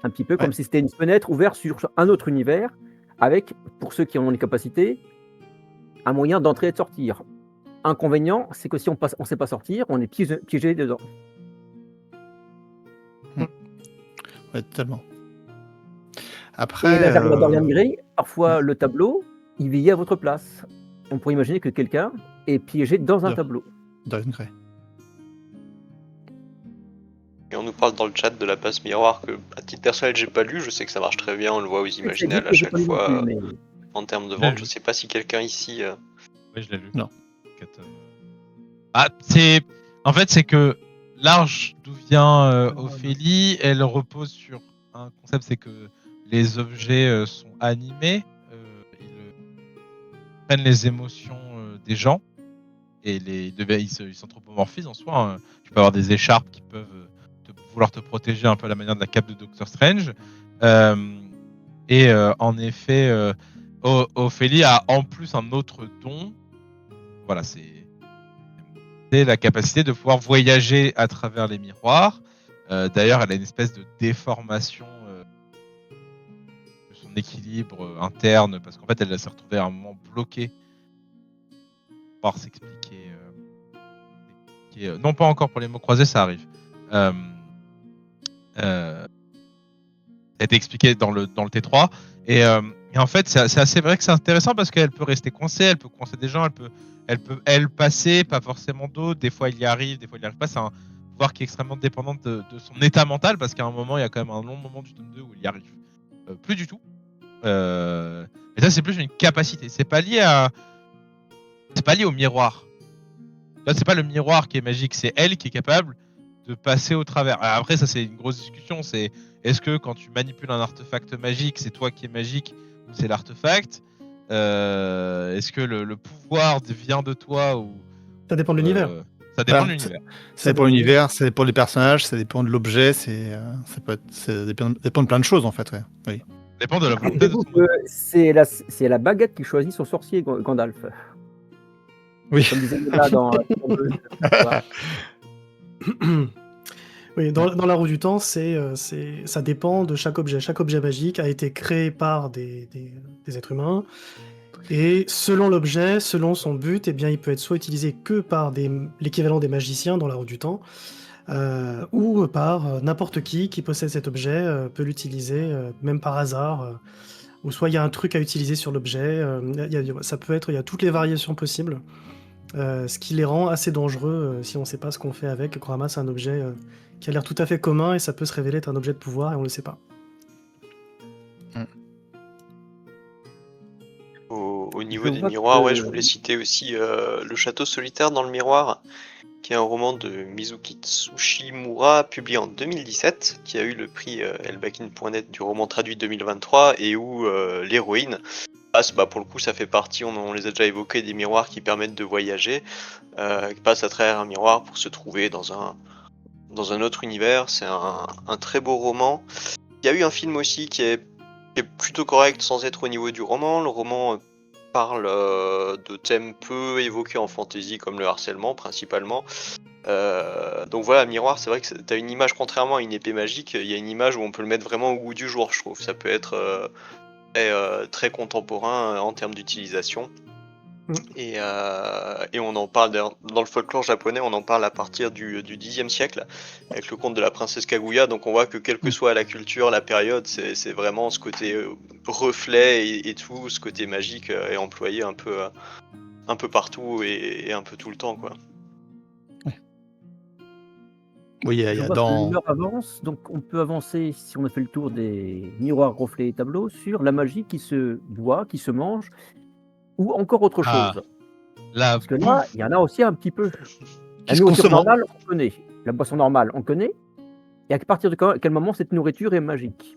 Un petit peu comme si c'était une fenêtre ouverte sur un autre univers, avec, pour ceux qui en ont les capacités, un moyen d'entrer et de sortir. Inconvénient, c'est que si on ne sait pas sortir, on est piégé dedans. Ouais, totalement. Et Après, là, j'arrive à Dorian Gray, parfois le tableau, il veillait à votre place. On pourrait imaginer que quelqu'un est piégé dans un tableau. Dorian Gray. Et on nous parle dans le chat de la passe miroir que, à titre personnel, j'ai pas lu. Je sais que ça marche très bien, on le voit aux Imaginales à chaque fois. En termes de vente, je sais pas si quelqu'un ici. Oui, je l'ai lu. Non. Ah, c'est. En fait, c'est que l'arche d'où vient Ophélie, elle repose sur un concept, c'est que les objets sont animés, ils prennent les émotions des gens et ils s'anthropomorphisent en soi. Hein. Tu peux avoir des écharpes qui peuvent vouloir te protéger un peu à la manière de la cape de Doctor Strange. En effet, Ophélie a en plus un autre don. Voilà, c'est la capacité de pouvoir voyager à travers les miroirs. D'ailleurs, elle a une espèce de déformation de son équilibre interne, parce qu'en fait, elle s'est retrouvée à un moment bloquée pour s'expliquer. Non, pas encore pour les mots croisés, ça arrive. Ça a été expliqué dans le T3. Et Et en fait, c'est assez vrai que c'est intéressant parce qu'elle peut rester coincée, elle peut coincer des gens, elle passer, pas forcément d'autres. Des fois, il y arrive, des fois, il n'y arrive pas. C'est un pouvoir qui est extrêmement dépendant de son état mental parce qu'à un moment, il y a quand même un long moment du tome 2 où il y arrive plus du tout. Et ça, c'est plus une capacité. C'est pas lié au miroir. Là, c'est pas le miroir qui est magique, c'est elle qui est capable de passer au travers. Alors après, ça, c'est une grosse discussion. C'est est-ce que quand tu manipules un artefact magique, c'est toi qui es magique ou c'est l'artefact? Est-ce que le pouvoir vient de toi ou Ça dépend de l'univers. ça dépend de Voilà, l'univers. Ça dépend de l'univers, ça dépend des personnages, ça dépend de l'objet, ça dépend de plein de choses en fait. Ouais. Oui. Ça dépend de la volonté de Rappelez-vous ton que c'est la baguette qui choisit son sorcier, Gandalf. Oui. Comme disait là dans voilà. Oui, dans la roue du temps, ça dépend de chaque objet. Chaque objet magique a été créé par des êtres humains. Et selon l'objet, selon son but, eh bien, il peut être soit utilisé que par l'équivalent des magiciens dans la roue du temps, ou par n'importe qui possède cet objet peut l'utiliser, même par hasard. Ou soit il y a un truc à utiliser sur l'objet. Ça peut être, il y a toutes les variations possibles. Ce qui les rend assez dangereux si on ne sait pas ce qu'on fait avec, qu'on ramasse un objet qui a l'air tout à fait commun et ça peut se révéler être un objet de pouvoir et on ne le sait pas. Au niveau Je des vois miroirs, que- ouais, je voulais citer aussi Le Château solitaire dans le miroir, qui est un roman de Mizuki Tsushimura publié en 2017, qui a eu le prix Elbakin.net du roman traduit 2023 et où l'héroïne passe, pour le coup ça fait partie, on les a déjà évoqués, des miroirs qui permettent de voyager, qui passe à travers un miroir pour se trouver dans un autre univers. C'est un très beau roman. Il y a eu un film aussi qui est plutôt correct sans être au niveau du roman. Le roman parle de thèmes peu évoqués en fantasy comme le harcèlement principalement. Donc voilà, miroir, c'est vrai que t'as une image, contrairement à une épée magique, il y a une image où on peut le mettre vraiment au goût du jour, je trouve. Ça peut être très contemporain en termes d'utilisation. Et on en parle dans le folklore japonais, on en parle à partir du Xe siècle avec le conte de la princesse Kaguya. Donc on voit que quelle que soit la culture, la période, c'est vraiment ce côté reflet et tout, ce côté magique est employé un peu partout et un peu tout le temps, quoi. Oui, il y Je a vois que dans. l'heure avance, donc on peut avancer, si on a fait le tour des miroirs, reflets et tableaux, sur la magie qui se boit, qui se mange, ou encore autre Ah, chose. la Parce que là, bouffe. il y en a aussi un petit peu. La Qui se nourriture consomme. normale, on connaît. La boisson normale, on connaît. Et à partir de quel moment cette nourriture est magique?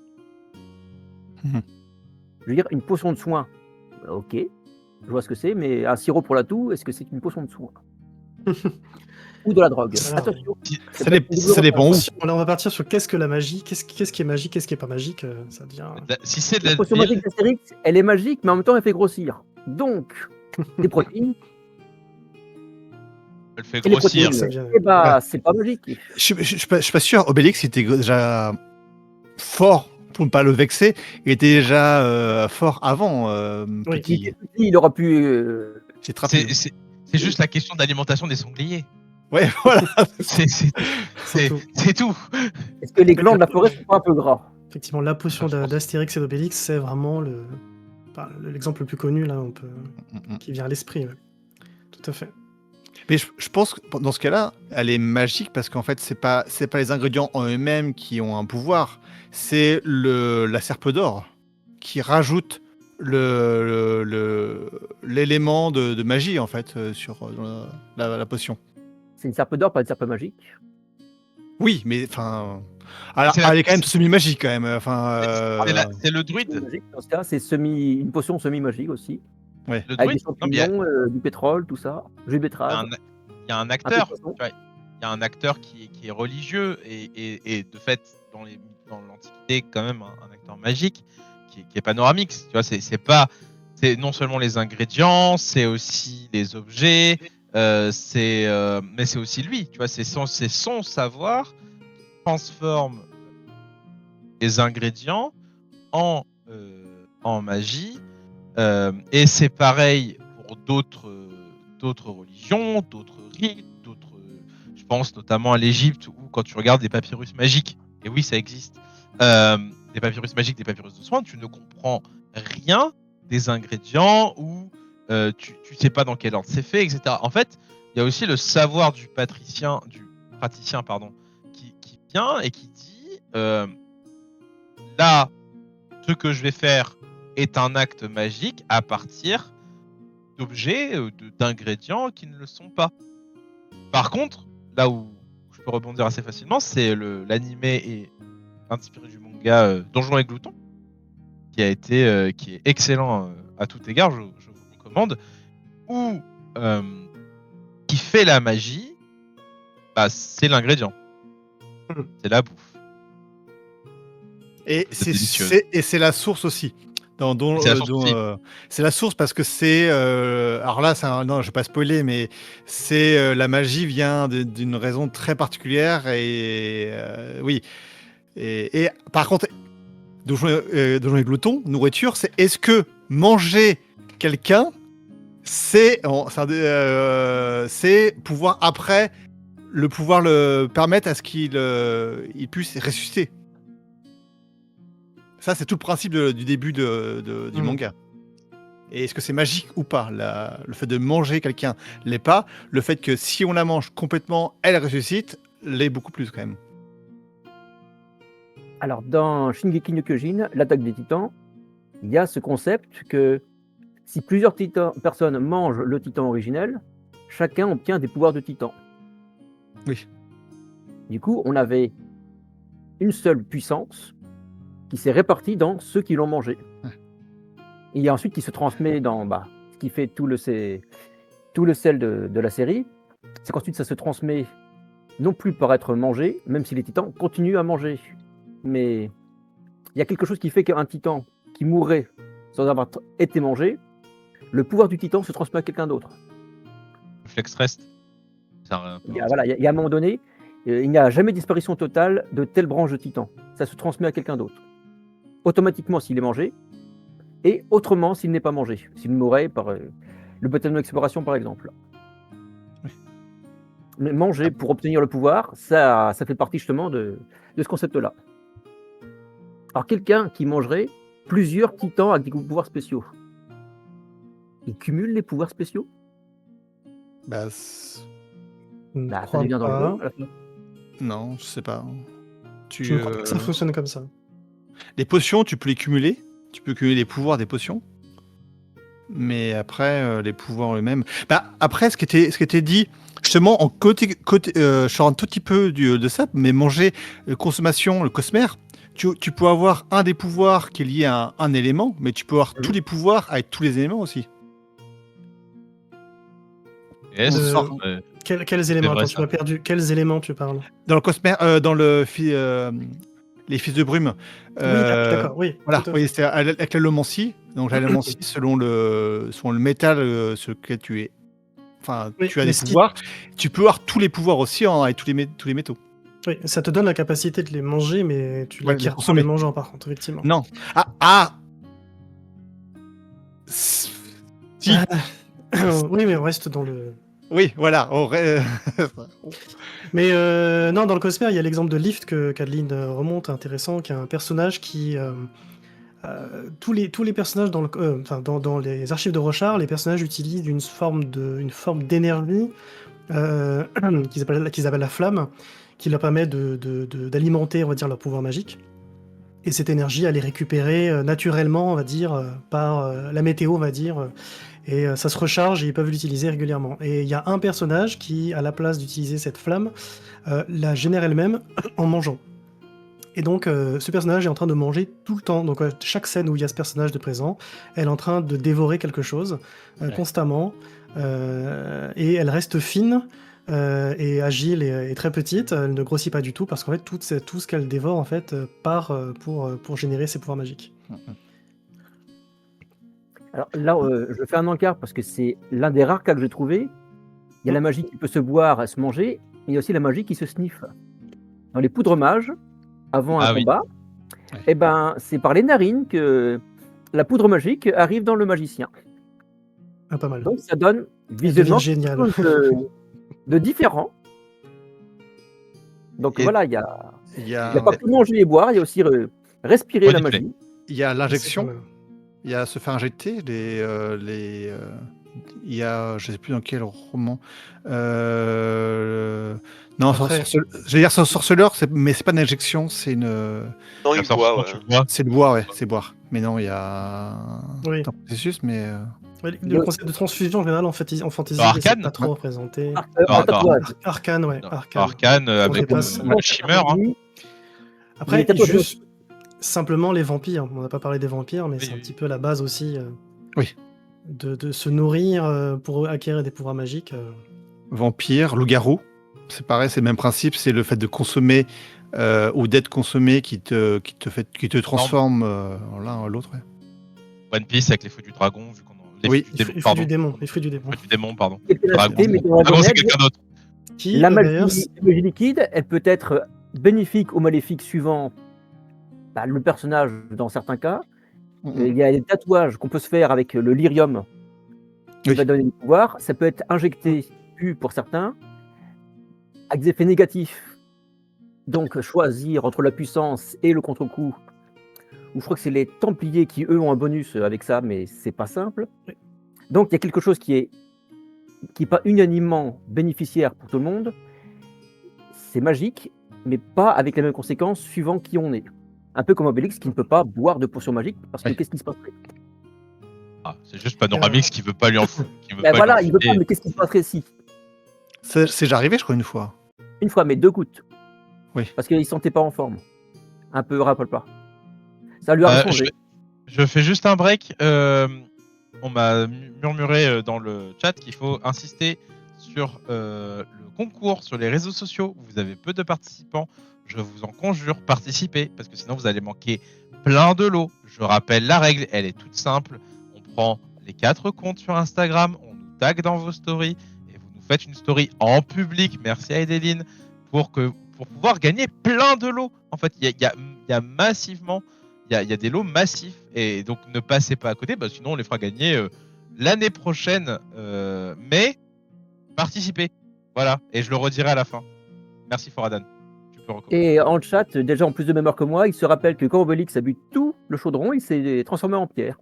Mhm. Je veux dire, une potion de soin, ok, je vois ce que c'est, mais un sirop pour la toux, est-ce que c'est une potion de soin? Ou de la drogue? Ça- Attention, Ça, peut être une double ça dépend où. réponse. Là, on va partir sur qu'est-ce que la magie, qu'est-ce qui est magique, qu'est-ce qui est pas magique, ça devient... Si c'est de La la potion ville, magique d'Astérix, elle est magique, mais en même temps, elle fait grossir. Donc, les protéines, elle fait et les grossir. protéines, Ça vient- eh bah, Ouais. c'est pas magique. Je suis pas sûr. Obélix était déjà fort, pour ne pas le vexer. Il était déjà fort avant. Oui. Il Petit. était petit, il aura pu. C'est trapu. C'est juste la question d'alimentation des sangliers. Ouais, voilà. C'est tout. Est-ce que les glands de la forêt sont pas un peu gras? Effectivement, la potion Je pense. d'Astérix et d'Obélix, c'est vraiment l'exemple le plus connu, là, qui vient à l'esprit. Ouais. Tout à fait. Mais je pense que dans ce cas-là, elle est magique parce qu'en fait, c'est pas les ingrédients en eux-mêmes qui ont un pouvoir, c'est la serpe d'or qui rajoute l'élément de magie en fait sur la potion. C'est une serpe d'or, pas une serpe magique. Oui, mais enfin, alors, C'est elle est quand même semi-magique quand même. Enfin, C'est le C'est druide. magique, dans ce cas, c'est une potion semi-magique aussi. Le Avec des druide. Non, mais champignons, du pétrole, tout ça. Jus de il y a betterave. il y a un un peu de acteur. poisson. Tu vois, il y a un acteur qui est religieux et de fait dans l'Antiquité quand même un acteur magique qui est panoramix. Tu vois, c'est non seulement les ingrédients, c'est aussi les objets, mais c'est aussi lui. Tu vois, c'est son savoir qui transforme les ingrédients en magie. Et c'est pareil pour d'autres religions, d'autres rites, je pense notamment à l'Égypte où quand tu regardes des papyrus magiques, et oui ça existe, des papyrus magiques, des papyrus de soins, tu ne comprends rien des ingrédients ou tu sais pas dans quel ordre c'est fait, etc. En fait, il y a aussi le savoir du praticien, qui vient et qui dit là, ce que je vais faire est un acte magique à partir d'objets, d'ingrédients qui ne le sont pas. Par contre, là où je peux rebondir assez facilement, c'est l'animé est inspiré du manga Donjons et Gloutons, qui est excellent à tout égard, je vous le recommande, où qui fait la magie, bah, c'est l'ingrédient, c'est la bouffe. Et C'est délicieux. c'est la source aussi. C'est la source aussi. C'est la source parce que c'est. Alors là, non, je vais pas spoiler, mais c'est la magie vient d'une raison très particulière et oui. Et par contre, Donjons et Gloutons, nourriture, c'est est-ce que manger quelqu'un, c'est pouvoir après pouvoir le permettre à ce qu'il il puisse ressusciter. Ça, c'est tout le principe du début du manga. Et est-ce que c'est magique ou pas le fait de manger quelqu'un l'est pas. Le fait que si on la mange complètement, elle ressuscite, l'est beaucoup plus quand même. Alors, dans Shingeki no Kyojin, l'attaque des titans, il y a ce concept que si plusieurs personnes mangent le titan originel, chacun obtient des pouvoirs de titan. Oui. Du coup, on avait une seule puissance qui s'est répartie dans ceux qui l'ont mangé. Ouais. Et ensuite qui se transmet dans ce qui fait tout le sel de la série, c'est qu'ensuite ça se transmet non plus par être mangé, même si les titans continuent à manger. Mais il y a quelque chose qui fait qu'un titan qui mourrait sans avoir été mangé, le pouvoir du titan se transmet à quelqu'un d'autre. Flex reste. Il y a un moment donné, il n'y a jamais disparition totale de telle branche de titan. Ça se transmet à quelqu'un d'autre. Automatiquement s'il est mangé, et autrement s'il n'est pas mangé. S'il mourrait par le baptême d'exploration, par exemple. Oui. Mais manger pour obtenir le pouvoir, ça fait partie justement de ce concept-là. Alors quelqu'un qui mangerait plusieurs titans avec des pouvoirs spéciaux, il cumule les pouvoirs spéciaux? Ça devient dangereux à la fin. Non, je sais pas. Je ne crois pas que ça fonctionne comme ça. Les potions, tu peux les cumuler. Tu peux cumuler les pouvoirs des potions. Mais après, les pouvoirs eux-mêmes. Après, ce qui était dit, justement, en côté je sors un tout petit peu de ça, mais manger, consommation, le cosmère, tu peux avoir un des pouvoirs qui est lié à un élément, mais tu peux avoir tous les pouvoirs avec tous les éléments aussi. Yes, quels éléments? Attends, tu m'as perdu. Quels éléments tu parles? Dans le cosmère, dans les fils de brume. Oui, d'accord, oui. Voilà, oui, c'est avec l'allomancie. Donc l'allomancie, selon le métal sur lequel tu es. Enfin, oui, tu as des pouvoirs. Tu peux avoir tous les pouvoirs aussi avec tous les métaux. Oui, ça te donne la capacité de les manger, mais tu l'acquiers en les mangeant, par contre, effectivement. Non. Si. Oui, mais on reste dans le... Oui, voilà. Mais non, dans le cosmère, il y a l'exemple de Lift que Kadeline remonte, intéressant, qui est un personnage qui... tous les personnages dans les archives de Rochard, les personnages utilisent une forme d'énergie qu'ils appellent la flamme, qui leur permet d'alimenter, on va dire, leur pouvoir magique. Et cette énergie, elle est récupérée naturellement, on va dire, par la météo, on va dire, et ça se recharge et ils peuvent l'utiliser régulièrement. Et il y a un personnage qui, à la place d'utiliser cette flamme, la génère elle-même en mangeant. Et donc, ce personnage est en train de manger tout le temps. Donc, chaque scène où il y a ce personnage de présent, elle est en train de dévorer quelque chose constamment. Et elle reste fine et agile et très petite. Elle ne grossit pas du tout parce qu'en fait, tout ce qu'elle dévore en fait, part pour générer ses pouvoirs magiques. Alors là, je fais un encart parce que c'est l'un des rares cas que j'ai trouvé. Il y a la magie qui peut se boire et se manger, mais il y a aussi la magie qui se sniffe. Dans les poudres mages, avant un combat, et c'est par les narines que la poudre magique arrive dans le magicien. Ah, pas mal. Donc ça donne visuellement génial. quelque chose de différent. Donc voilà, il y a pas que manger et boire, il y a aussi respirer la magie. Il y a l'injection. Il y a se faire injecter il y a, je sais plus dans quel roman. Non, Après- j'allais dire sorceleur, mais c'est pas une injection, c'est une, Non, il boit, ouais. Tu le vois. c'est le boire, ouais, c'est boire. Mais non, il y a Oui. un processus, mais Ouais, le concept de transfusion en général en fantasy, Dans c'est Arcane pas trop représenté. Non, tatouage. Arcane, ouais, Non, Arcane. Arcane avec dépasse. Shimmer. Hein. Après, Les tatouages. juste simplement les vampires. On n'a pas parlé des vampires, mais Oui, c'est un oui. petit peu la base aussi Oui. de se nourrir pour acquérir des pouvoirs magiques. vampire, loup-garou, c'est pareil, c'est le même principe, c'est le fait de consommer ou d'être consommé qui te transforme l'un à l'autre. Ouais. One Piece avec les feux du dragon, vu qu'on en... Oui. fruits Les fruits pardon. du démon. Les fruits du démon. Fruits du démon, pardon. Et la Dragon, cité, mais dans Dragon, c'est Dragon Age, quelqu'un d'autre. Qui, la d'ailleurs, magie liquide, elle peut être bénéfique ou maléfique suivant le personnage dans certains cas. Il y a des tatouages qu'on peut se faire avec le lyrium qui Oui. va donner des pouvoirs. Ça peut être injecté, pu pour certains, avec des effets négatifs. Donc choisir entre la puissance et le contre-coup. Ou je crois que c'est les Templiers qui, eux, ont un bonus avec ça, mais c'est pas simple. Donc il y a quelque chose qui est pas unanimement bénéficiaire pour tout le monde. C'est magique, mais pas avec les mêmes conséquences suivant qui on est. Un peu comme Obélix qui ne peut pas boire de potions magiques parce que Oui. qu'est-ce qui se passerait? Ah, c'est juste Panoramix qui veut pas lui en foutre. Voilà, il veut pas, mais qu'est-ce qui se passerait si? C'est déjà arrivé, je crois, une fois. Une fois, mais 2 gouttes. Oui. Parce qu'il ne se sentait pas en forme. Un peu rappelle-pas. Ça lui a changé. Je fais juste un break. On m'a murmuré dans le chat qu'il faut insister sur le concours sur les réseaux sociaux. Vous avez peu de participants. Je vous en conjure, participez, parce que sinon vous allez manquer plein de lots. Je rappelle la règle, elle est toute simple. On prend les 4 comptes sur Instagram, on nous tag dans vos stories, et vous nous faites une story en public, merci à Edeline, pour pouvoir gagner plein de lots. En fait, il y a massivement, il y a des lots massifs, et donc ne passez pas à côté, sinon on les fera gagner l'année prochaine. Mais participez, voilà, et je le redirai à la fin. Merci Foradan. Et en chat, déjà en plus de mémoire que moi, il se rappelle que quand Obélix a bu tout le chaudron, il s'est transformé en pierre.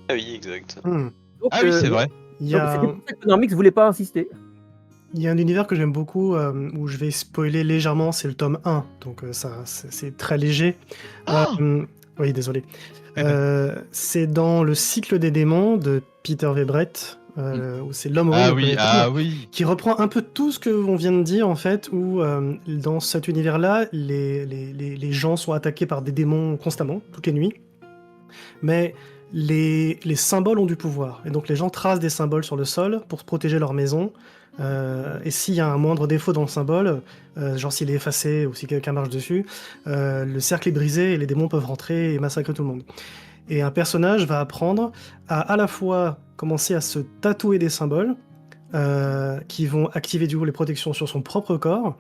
Ah oui, exact. Donc, Ah oui, c'est vrai. Il y Donc a, c'était pour ça que Normix voulait pas insister. il y a un univers que j'aime beaucoup où je vais spoiler légèrement, c'est le tome 1. Donc ça, c'est très léger. Oui, désolé. C'est dans le cycle des démons de Peter Webrett. Où c'est l'homme horrible qui reprend un peu tout ce qu'on vient de dire en fait, où dans cet univers-là, les gens sont attaqués par des démons constamment, toutes les nuits, mais les symboles ont du pouvoir, et donc les gens tracent des symboles sur le sol pour protéger leur maison, et s'il y a un moindre défaut dans le symbole, genre s'il est effacé ou si quelqu'un marche dessus, le cercle est brisé et les démons peuvent rentrer et massacrer tout le monde. Et un personnage va apprendre à la fois commencer à se tatouer des symboles qui vont activer du coup les protections sur son propre corps,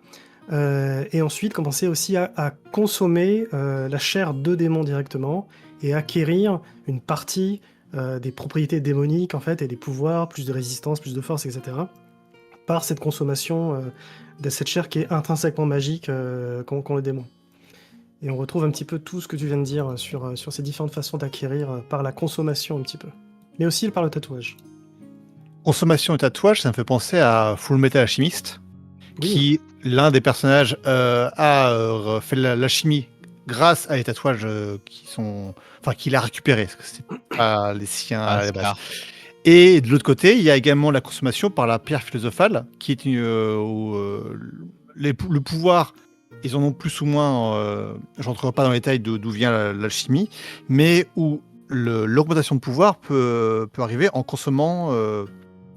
et ensuite commencer aussi à consommer la chair de démons directement et acquérir une partie des propriétés démoniques en fait et des pouvoirs, plus de résistance, plus de force, etc. par cette consommation de cette chair qui est intrinsèquement magique qu'ont les démons. Et on retrouve un petit peu tout ce que tu viens de dire sur ces différentes façons d'acquérir par la consommation un petit peu. Mais aussi par le tatouage. Consommation et tatouage, ça me fait penser à Full Metal Alchemist, qui, l'un des personnages, a fait l'alchimie grâce à des tatouages qu'il a récupérés, parce que c'est pas les siens à la base. Et de l'autre côté, il y a également la consommation par la pierre philosophale, qui est le pouvoir. Ils en ont plus ou moins, j'entrerai pas dans les détails d'où vient l'alchimie, mais où l'augmentation de pouvoir peut arriver en consommant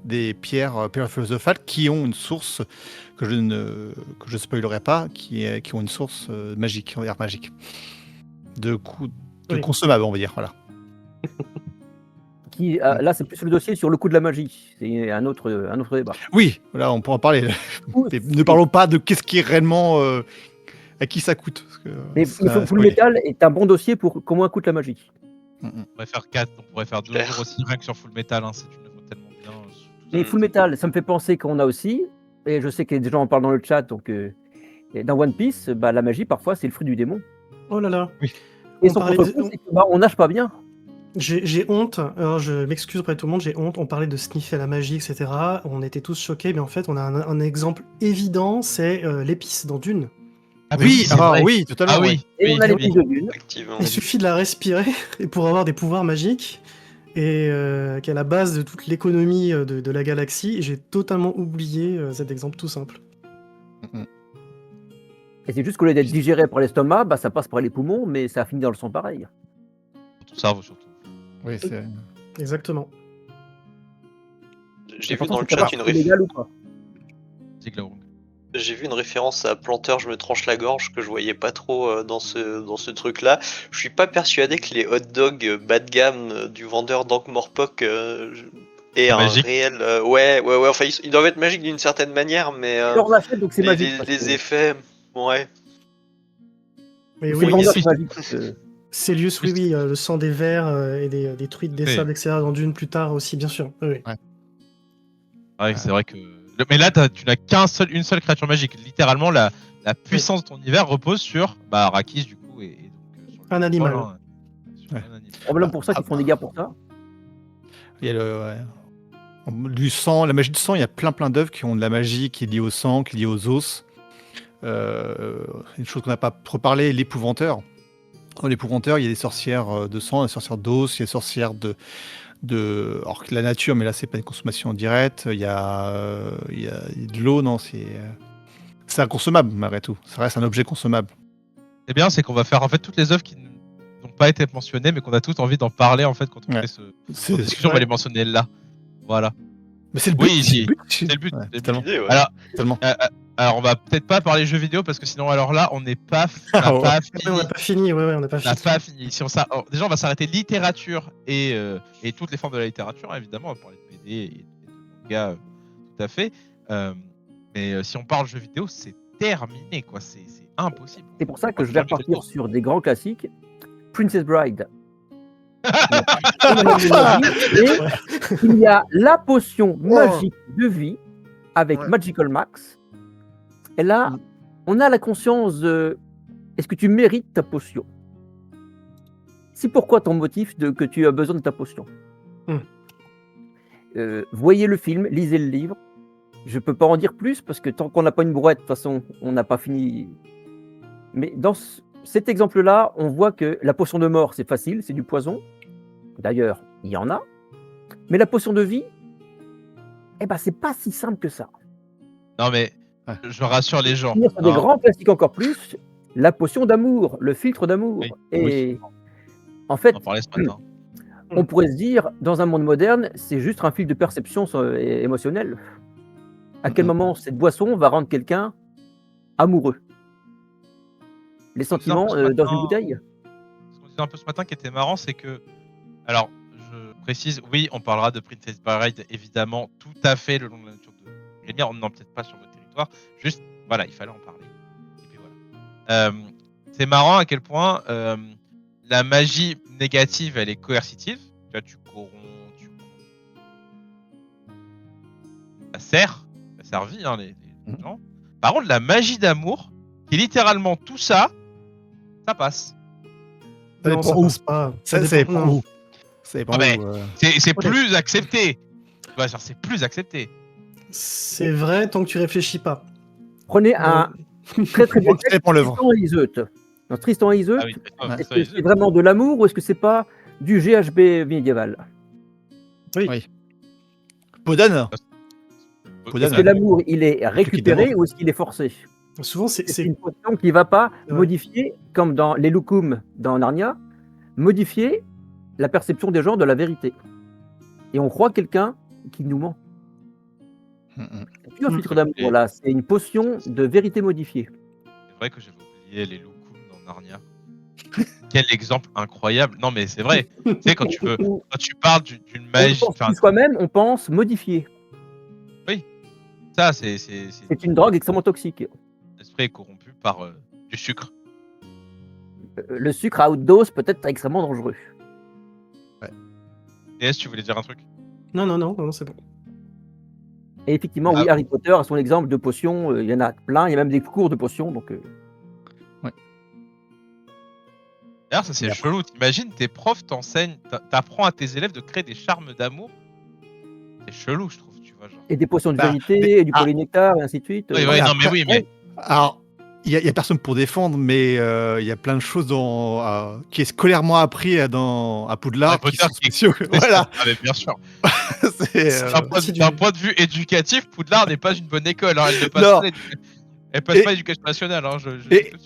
des pierres philosophales qui ont une source que je spoilerai pas, qui ont une source magique, on va dire magique, de consommable, on va dire, voilà. Là, c'est plus le dossier sur le coût de la magie. C'est un autre débat. Oui, là, on pourra en parler. Mais ne parlons pas de qu'est-ce qui est réellement... à qui ça coûte. Mais Full Metal est un bon dossier pour comment coûte la magie. On pourrait faire 4, on pourrait faire 2 jours aussi, rien que sur Full Metal, c'est une œuvre tellement bien. Mais Full Metal, ça me fait penser qu'on a aussi, et je sais que des gens en parlent dans le chat, donc dans One Piece, la magie, parfois, c'est le fruit du démon. Oh là là. Oui. Et son contre-coup, c'est qu'on nage pas bien. J'ai honte, alors je m'excuse auprès de tout le monde, j'ai honte, on parlait de sniffer la magie, etc. On était tous choqués, mais en fait, on a un exemple évident, c'est l'épice dans Dune. Ah Oui, c'est vrai. oui, totalement. Ah oui. oui, Et oui, on a les oui. piges de Dune. Effectivement. Il suffit de la respirer et pour avoir des pouvoirs magiques, et qui est la base de toute l'économie de la galaxie. Et j'ai totalement oublié cet exemple tout simple. Et c'est juste qu'au lieu d'être digéré par l'estomac, bah, ça passe par les poumons, mais ça finit dans le sang pareil. Ton cerveau surtout. Oui, c'est... Exactement. J'ai vu L'important, dans le c'est de savoir chat si c'est légal ou pas. C'est Glaurung. J'ai vu une référence à Planteur, je me tranche la gorge que je voyais pas trop dans ce truc-là. Je suis pas persuadé que les hot dogs bas de gamme du vendeur d'Ankh-Morpork aient un Magique. réel. Ouais. Enfin, ils doivent être magiques d'une certaine manière, mais Je leur achète, donc c'est magique. parce les que effets, ouais. Mais c'est oui, vendeur, si. c'est magique. Célius, oui, le sang des vers et des truites, des Oui. sables, etc. dans Dune plus tard aussi, bien sûr. Oui. Ouais, c'est vrai que. Mais là, tu n'as une seule créature magique. Littéralement, la puissance de ton univers repose sur Arrakis, du coup, et donc sur Un le animal. troll, hein, sur Ouais. un animal. Probablement pour ça qu'ils font des guerres pour ça. Il y a du sang, la magie du sang, il y a plein d'œuvres qui ont de la magie qui est liée au sang, qui est liée aux os. Une chose qu'on n'a pas trop parlé, l'épouvanteur. Dans l'épouvanteur, il y a des sorcières de sang, des sorcières d'os, il y a des sorcières alors que la nature, mais là c'est pas une consommation directe. Il y a de l'eau, non, c'est inconsommable malgré tout. Ça reste un objet consommable. C'est bien, c'est qu'on va faire en fait toutes les œuvres qui n'ont pas été mentionnées, mais qu'on a toutes envie d'en parler en fait quand on Ouais. fait cette C'est discussion. On va les mentionner là. Voilà. mais c'est le but. Oui, si. C'est C'est le but. Ouais, c'est le but. totalement. L'idée, ouais. Alors, alors, on va peut-être pas parler jeux vidéo parce que sinon, alors là, on n'est pas, Ah ouais. pas Ouais, on n'a fini. pas fini, on n'a pas On n'a fini. pas fini. Si alors, déjà, on va s'arrêter littérature et toutes les formes de la littérature, hein, évidemment. On va parler de BD et de manga, tout à fait. Mais si on parle jeux vidéo, c'est terminé, quoi. C'est impossible. C'est pour ça que Moi, je vais jamais fait repartir le tour. sur des grands classiques. Princess Bride. Et il y a la potion magique de vie avec Ouais. Magical Max. Et là, on a la conscience de est-ce que tu mérites ta potion? C'est pourquoi ton motif que tu as besoin de ta potion. Voyez le film, lisez le livre. Je peux pas en dire plus parce que tant qu'on n'a pas une brouette, de toute façon, on n'a pas fini. Mais dans cet exemple-là, on voit que la potion de mort, c'est facile, c'est du poison. D'ailleurs, il y en a. Mais la potion de vie, eh ben, c'est pas si simple que ça. Non, mais Ouais. je rassure les gens. Sur des hein. grands classiques encore plus, la potion d'amour, le filtre d'amour. Oui, Et en fait, On en parlait ce matin. on pourrait se dire, dans un monde moderne, c'est juste un fil de perception émotionnelle. À quel moment cette boisson va rendre quelqu'un amoureux? Les sentiments ce dans une matin, bouteille? Ce qu'on disait un peu ce matin qui était marrant, c'est que. Alors, je précise, oui, on parlera de Princess Bride, évidemment, tout à fait le long de la nature de Rémi. On n'en peut-être pas sur votre territoire. Juste, voilà, il fallait en parler. Et puis voilà. C'est marrant à quel point la magie négative, elle est coercitive. Tu vois, tu corromps, ça sert, ça servit les gens. Par contre, la magie d'amour, qui est littéralement tout ça, ça passe. Ça Non, dépend ça où. passe pas. Ça dépend- dépend non. où. Ça dépend Ah, mais- où. C'est Ouais. plus accepté. Tu vois, genre, c'est plus accepté. C'est vrai tant que tu réfléchis pas. Prenez un très très bon Ça dépend l'œuvre. Tristan et Iseut. Dans Tristan et Iseut, Ah oui, Ouais. est-ce que c'est vraiment de l'amour ou est-ce que c'est pas du GHB médiéval? Podane. Est-ce que l'amour, il est récupéré d'amour. ou est-ce qu'il est forcé? Souvent, C'est c'est une potion qui ne va pas Ouais. modifier, comme dans les Lukum dans Narnia, modifier la perception des gens de la vérité. Et on croit quelqu'un qui nous ment. C'est plus un filtre d'amour, là, c'est une potion de vérité modifiée. C'est vrai que j'avais oublié les Lukum dans Narnia. Quel exemple incroyable. Non, mais c'est vrai. Tu sais, quand tu parles d'une On magie. pense plus soi-même, on pense modifié. Ça, c'est C'est une drogue extrêmement toxique. l'esprit est corrompu par du sucre. Le sucre à haute dose peut être extrêmement dangereux. DS, tu voulais dire un truc? Non, c'est bon. Et effectivement, oui, Harry Potter a son exemple de potions. Il y en a plein, il y a même des cours de potions. Donc, D'ailleurs, ça c'est chelou. T'imagines, tes profs t'apprends à tes élèves de créer des charmes d'amour. C'est chelou, je trouve, tu vois. Genre. Et des potions de Bah, vérité, mais- et du polynectar, et ainsi de suite. Oui, Ouais, non, mais après- oui, mais. Alors, il y a personne pour défendre, mais il y a plein de choses qui est scolairement appris à Poudlard Harry qui Potter sont spéciaux. C'est Voilà. ça. Ah, mais bien sûr. C'est, D'un point de vue éducatif, Poudlard n'est pas une bonne école. Hein. Elle ne passe Non. pas elle passe Et- pas l'éducation nationale. Hein.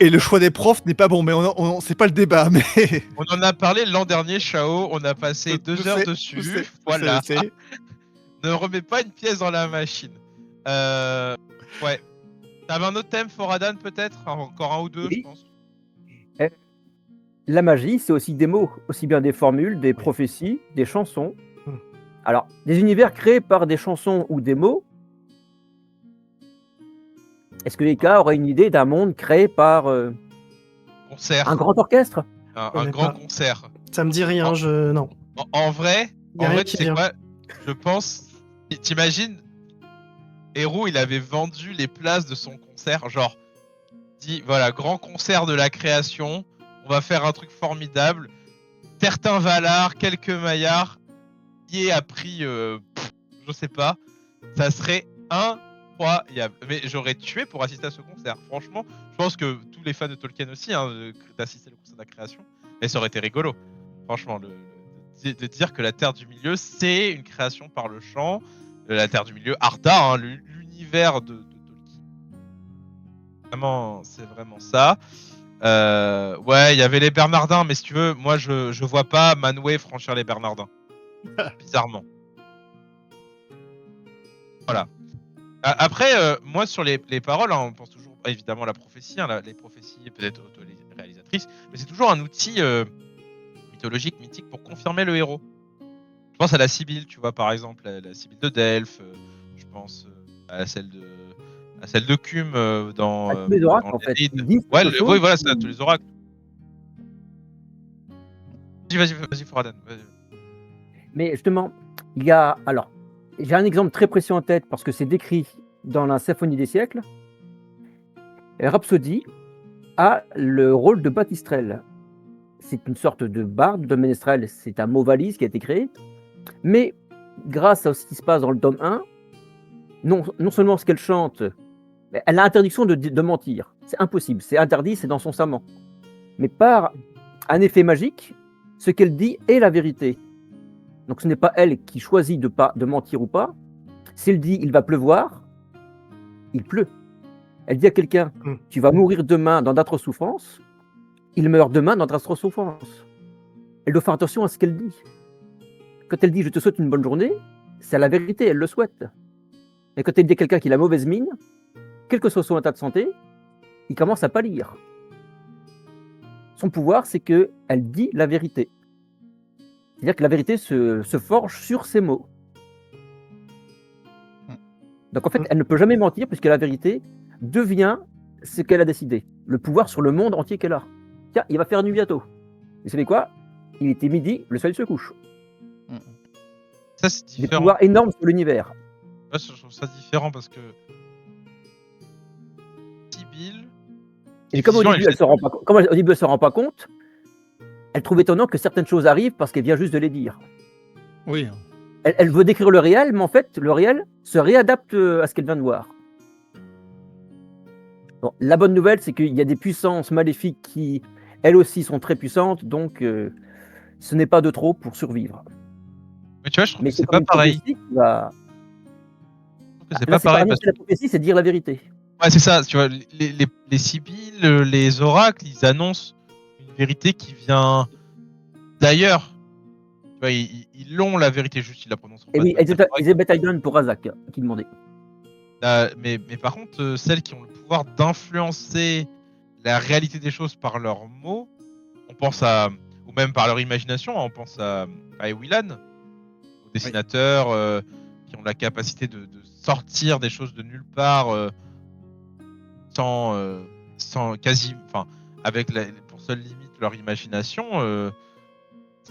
Et le choix des profs n'est pas bon, mais c'est pas le débat. Mais On en a parlé l'an dernier, Chao. On a passé Je 2 sais, heures je dessus. sais, Voilà. je sais. Ne remets pas une pièce dans la machine. Ouais. T'avais un autre thème, Foradan, peut-être? Encore un ou deux, Oui. je pense. La magie, c'est aussi des mots, aussi bien des formules, des prophéties, des chansons. Alors, des univers créés par des chansons ou des mots. Est-ce que Eka aurait une idée d'un monde créé par Concert. un grand orchestre? Un connais grand pas. concert. Ça me dit rien, Oh. non. En vrai, Y a rien tu qui sais vient. quoi? Je pense. T'imagines, Héroux, il avait vendu les places de son concert. Genre, dit voilà, grand concert de la création. On va faire un truc formidable. Certains Valar, quelques Maillards. Qui a pris, je sais pas. Ça serait incroyable. Mais j'aurais tué pour assister à ce concert. Franchement, je pense que tous les fans de Tolkien aussi, d'assister au concert de la création. Et ça aurait été rigolo. Franchement, de dire que la Terre du Milieu, c'est une création par le chant. La Terre du Milieu, Arda, hein, l'univers de Tolkien. Vraiment, c'est vraiment ça. Ouais, il y avait les Bernardins, mais si tu veux, moi je vois pas Manwë franchir les Bernardins. Bizarrement. Voilà. Après, moi sur les paroles, hein, on pense toujours évidemment à la prophétie, hein, les prophéties peut-être auto-réalisatrices, mais c'est toujours un outil mythologique, mythique pour confirmer le héros. Je pense à la Sibylle, tu vois, par exemple, la Sibylle de Delphes. Je pense à celle de Cume dans. À tous les oracles, dans en fait. l'Énéide. Ils disent Ouais, quelque chose oui, voilà, c'est qui- tous les oracles. Vas-y, Foradan. Vas-y. Mais justement, il y a. Alors, j'ai un exemple très précis en tête parce que c'est décrit dans la Symphonie des siècles. Rhapsody a le rôle de Battistrel. C'est une sorte de barde, de ménestrel. C'est un mot valise qui a été créé. Mais grâce à ce qui se passe dans le tome 1, non seulement ce qu'elle chante, mais elle a l'interdiction de mentir. C'est impossible. C'est interdit, c'est dans son serment. Mais par un effet magique, ce qu'elle dit est la vérité. Donc ce n'est pas elle qui choisit de mentir ou pas. Si elle dit il va pleuvoir, il pleut. Elle dit à quelqu'un tu vas mourir demain dans d'atroces souffrances, il meurt demain dans d'atroces souffrances. Elle doit faire attention à ce qu'elle dit. Quand elle dit je te souhaite une bonne journée, c'est la vérité, elle le souhaite. Et quand elle dit à quelqu'un qui a la mauvaise mine, quel que soit son état de santé, il commence à pâlir. Son pouvoir, c'est qu'elle dit la vérité. C'est-à-dire que la vérité se forge sur ses mots. Donc en fait, elle ne peut jamais mentir puisque la vérité devient ce qu'elle a décidé. Le pouvoir sur le monde entier qu'elle a. Tiens, il va faire nuit bientôt. Vous savez quoi? Il était midi, le soleil se couche. Ça, c'est Des différent. pouvoirs énormes sur l'univers. Ouais, je trouve ça différent parce que Sibylle. Et comme au Vision, début, elle elle se rend pas, comme au début, elle se rend pas compte, elle trouve étonnant que certaines choses arrivent parce qu'elle vient juste de les dire. Oui. Elle veut décrire le réel, mais en fait, le réel se réadapte à ce qu'elle vient de voir. Bon, la bonne nouvelle, c'est qu'il y a des puissances maléfiques qui, elles aussi, sont très puissantes, donc ce n'est pas de trop pour survivre. Mais tu vois, je trouve Mais que c'est comme pas une pareil. prophétie qui va- C'est Là, pas pareil pareil, parce que la prophétie, c'est dire la vérité. ouais, c'est ça. Tu vois, les Sibylles, les oracles, ils annoncent une vérité qui vient d'ailleurs. Tu vois, ils ont la vérité juste, ils la prononcent Et pas. oui, de manière correcte. Elisabeth Hayden pour Razak, qui demandait. Mais par contre, celles qui ont le pouvoir d'influencer la réalité des choses par leurs mots, on pense à, ou même par leur imagination, hein, on pense à Ewilan, aux dessinateurs qui ont la capacité de sortir des choses de nulle part sans quasi, enfin, avec pour seule limite leur imagination.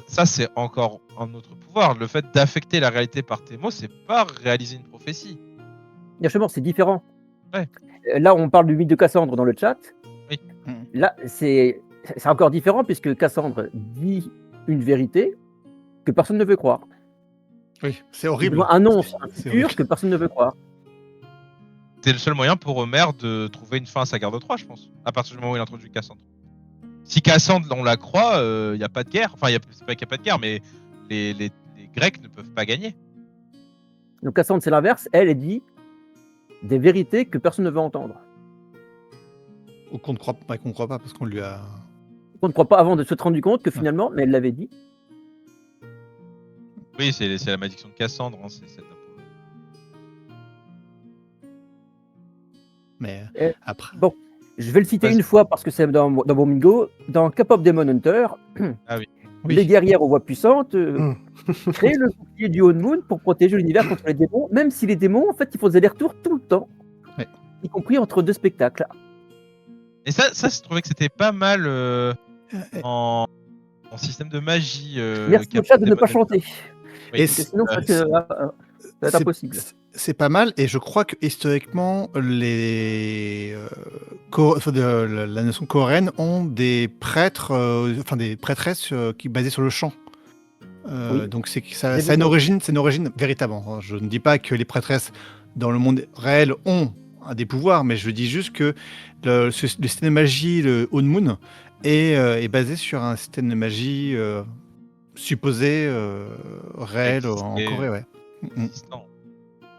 Ça, c'est encore un autre pouvoir. Le fait d'affecter la réalité par tes mots, c'est pas réaliser une prophétie. Justement, c'est différent. Ouais. Là, on parle du mythe de Cassandre dans le chat. Oui. Là, c'est c'est encore différent puisque Cassandre dit une vérité que personne ne veut croire. Oui, c'est Il horrible. annonce un C'est futur horrible. que personne ne veut croire. C'est le seul moyen pour Homer de trouver une fin à sa guerre de Troie, je pense. À partir du moment où il introduit Cassandre. Si Cassandre, on la croit, il n'y a pas de guerre. Enfin, c'est pas qu'il n'y a pas de guerre, mais les Grecs ne peuvent pas gagner. Donc Cassandre, c'est l'inverse. Elle dit des vérités que personne ne veut entendre. Ou qu'on ne croit pas parce qu'on lui a. On ne croit pas avant de se rendre compte que finalement, mais elle l'avait dit. Oui, c'est la malédiction de Cassandre. Hein, c'est celle d'Apollon. Mais Eh, après. bon, je vais le citer Vas-y. une fois parce que c'est dans Bomingo. Dans K-pop Demon Hunter, Ah oui. Oui. les guerrières aux voix puissantes Hmm. créent le bouclier du Old Moon pour protéger l'univers contre les démons, même si les démons, en fait, ils font des allers-retours tout le temps, Ouais. y compris entre deux spectacles. Et ça, je trouvais que c'était pas mal en système de magie. Merci au chat de ne pas chanter. Oui. Et Parce que sinon, ça va être c'est- impossible. C'est pas mal, et je crois que historiquement, les la nation coréenne ont des prêtres, enfin des prêtresses qui basées sur le chant. Oui. Donc ça Des a une vétérans. origine véritable. Hein. Je ne dis pas que les prêtresses dans le monde réel ont des pouvoirs, mais je dis juste que le système de magie, le Old Moon, est basé sur un système de magie supposé réel en Existait, Corée, ouais. existant.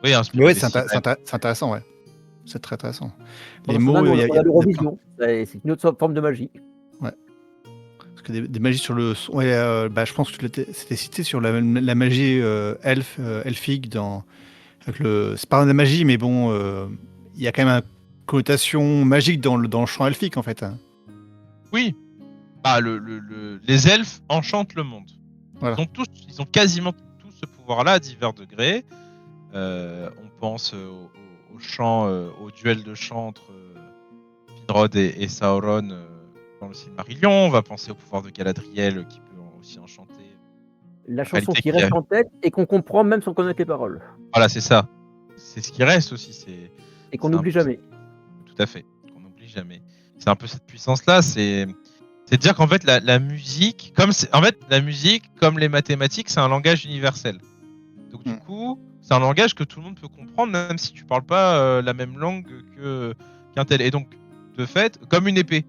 Oui, inspiré Mais ouais, des c'est sirènes. intéressant, ouais. C'est très intéressant. Dans Les ce mots, moment, il y a on a plein. l'Eurovision. C'est une autre forme de magie. Parce que des magies sur le son. Ouais, je pense que c'était cité sur la magie elfique avec c'est pas de la magie, mais bon, il y a quand même une connotation magique dans le chant elfique en fait. Hein. Oui. Ah, les elfes enchantent le monde. Voilà. Ils ont quasiment tous ce pouvoir-là à divers degrés. On pense au chant, au duel de chant entre Finrod et Sauron dans le Silmarillion. On va penser au pouvoir de Galadriel qui peut aussi enchanter. La chanson réalité qui reste en tête et qu'on comprend même sans connaître les paroles. Voilà, c'est ça. C'est ce qui reste aussi. Et qu'on c'est un n'oublie peu- jamais. Tout à fait. Qu'on n'oublie jamais. C'est un peu cette puissance-là. C'est de dire qu'en fait, la musique, la musique, comme les mathématiques, c'est un langage universel. Donc du coup, c'est un langage que tout le monde peut comprendre, même si tu parles pas la même langue qu'un tel. Et donc, de fait, comme une épée.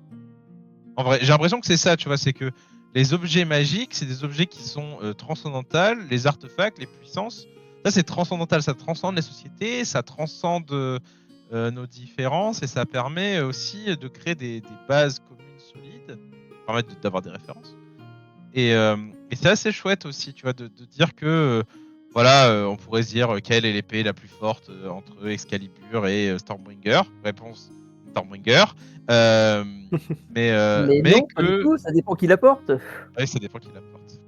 En vrai, j'ai l'impression que c'est ça, tu vois, c'est que les objets magiques, c'est des objets qui sont transcendantales, les artefacts, les puissances. Ça, c'est transcendantal, ça transcende les sociétés, ça transcende nos différences et ça permet aussi de créer des bases communes solides, permettre d'avoir des références. Et c'est assez chouette aussi, tu vois, de dire que voilà, on pourrait se dire quelle est l'épée la plus forte entre Excalibur et Stormbringer. Réponse Stormbringer. Mais non, pas du que tout, ça dépend qui la porte. ouais, ça dépend qui la porte.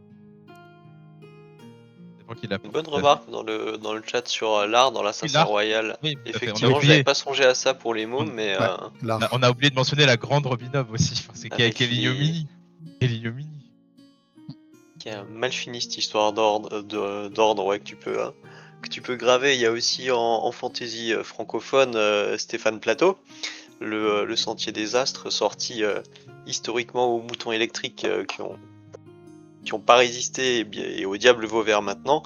Ça dépend qui la Une porte. bonne tout à fait. remarque dans le chat sur l'art dans l'Assassin l'art. Royal. Oui, tout à fait. Effectivement, On a je n'avais oublié, pas songé à ça pour les mots, On- mais Ouais. L'art. on a oublié de mentionner la grande Robin Hood aussi. Enfin, c'est Avec quelle les- ignominie. Quelle ignominie. qui a mal fini cette histoire d'ordre, ouais, que tu peux graver. Il y a aussi en fantasy francophone Stéphane Plateau, le Sentier des Astres, sorti historiquement aux moutons électriques qui ont pas résisté et au diable Vauvert maintenant,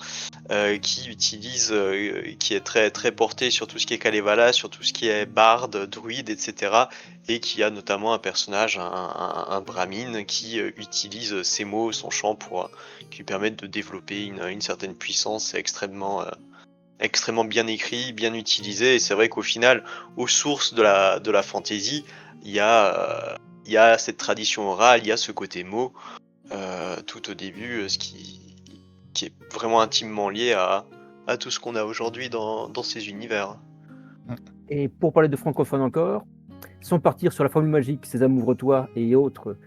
qui est très très porté sur tout ce qui est Kalevala, sur tout ce qui est barde, druide, etc. Et qui a notamment un personnage, un brahmine, qui utilise ses mots, son chant qui lui permettent de développer une certaine puissance extrêmement bien écrit, bien utilisé. Et c'est vrai qu'au final, aux sources de la fantasy, il y a cette tradition orale, il y a ce côté mot. Tout au début, ce qui est vraiment intimement lié à tout ce qu'on a aujourd'hui dans ces univers. Et pour parler de francophone encore, sans partir sur la formule magique, ces amouvre-toi et autres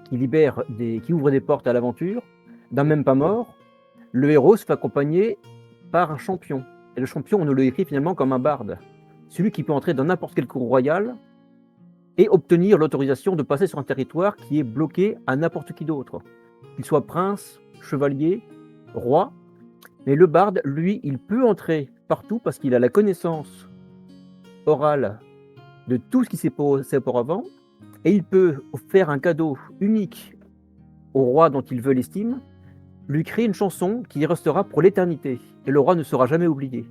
qui ouvrent des portes à l'aventure, d'un même pas mort, le héros se fait accompagner par un champion. Et le champion, on nous le écrit finalement comme un barde. Celui qui peut entrer dans n'importe quelle cour royale et obtenir l'autorisation de passer sur un territoire qui est bloqué à n'importe qui d'autre. Qu'il soit prince, chevalier, roi. Mais le barde, lui, il peut entrer partout parce qu'il a la connaissance orale de tout ce qui s'est passé auparavant et il peut faire un cadeau unique au roi dont il veut l'estime, lui créer une chanson qui restera pour l'éternité, et le roi ne sera jamais oublié.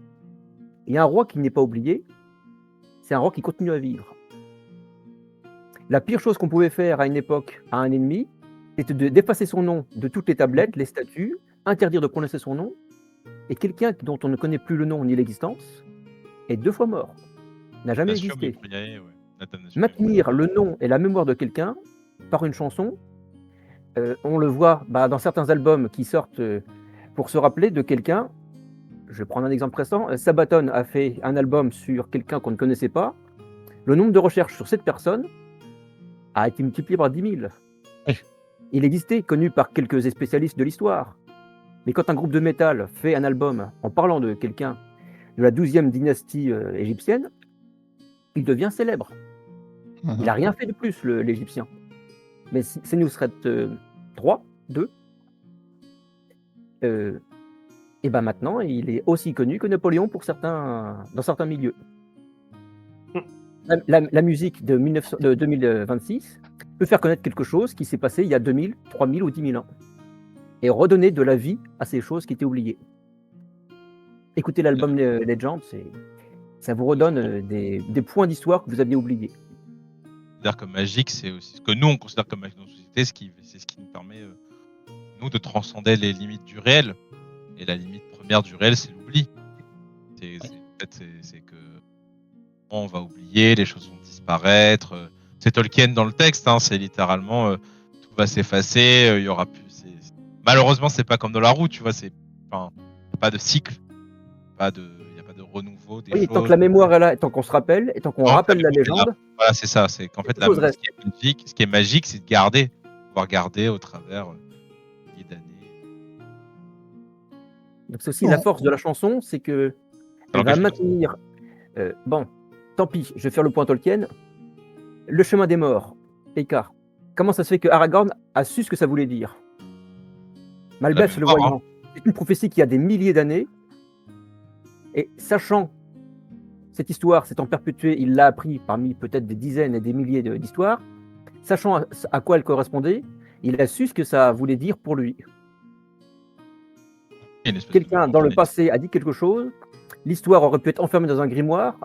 Et un roi qui n'est pas oublié, c'est un roi qui continue à vivre. La pire chose qu'on pouvait faire à une époque à un ennemi, c'était d'effacer son nom de toutes les tablettes, les statues, interdire de prononcer son nom, et quelqu'un dont on ne connaît plus le nom ni l'existence est 2 fois mort, n'a jamais Nathan existé. Mestrier, ouais. Nathan Mestrier. Maintenir le nom et la mémoire de quelqu'un par une chanson, on le voit dans certains albums qui sortent pour se rappeler de quelqu'un. Je vais prendre un exemple récent. Sabaton a fait un album sur quelqu'un qu'on ne connaissait pas. Le nombre de recherches sur cette personne a été multiplié par 10 000. Oui. Il existait, connu par quelques spécialistes de l'histoire. Mais quand un groupe de métal fait un album en parlant de quelqu'un de la 12e dynastie égyptienne, il devient célèbre. Il n'a rien fait de plus, l'Égyptien. Mais c'est Nusret 3, 2. Et maintenant, il est aussi connu que Napoléon dans certains milieux. La musique de 2026 peut faire connaître quelque chose qui s'est passé il y a 2000, 3000 ou 10 000 ans. Et redonner de la vie à ces choses qui étaient oubliées. Écoutez l'album Legend, ça vous redonne des points d'histoire que vous aviez oubliés. C'est-à-dire que magique, c'est aussi ce que nous on considère comme magique dans la société, c'est ce qui nous permet nous de transcender les limites du réel. Et la limite première du réel, c'est l'oubli. C'est que on va oublier, les choses vont disparaître. C'est Tolkien dans le texte, hein, c'est littéralement tout va s'effacer, il y aura plus. Malheureusement, c'est pas comme dans la roue, tu vois, pas de cycle, il y a pas de renouveau des choses. Tant que la mémoire est là, et tant qu'on se rappelle, et tant qu'on rappelle la légende. Voilà, c'est ça. C'est qu'en fait, ce qui est magique, c'est de pouvoir garder au travers d'années. Donc c'est aussi la force de la chanson, c'est que elle va maintenir. Tant pis, je vais faire le point Tolkien. Le chemin des morts, Eka. Comment ça se fait que Aragorn a su ce que ça voulait dire? Malbeth le voyant. C'est une prophétie qui a des milliers d'années. Et sachant cette histoire s'étant perpétuée, il l'a appris parmi peut-être des dizaines et des milliers d'histoires. Sachant à quoi elle correspondait, il a su ce que ça voulait dire pour lui. Quelqu'un dans le passé a dit quelque chose. L'histoire aurait pu être enfermée dans un grimoire,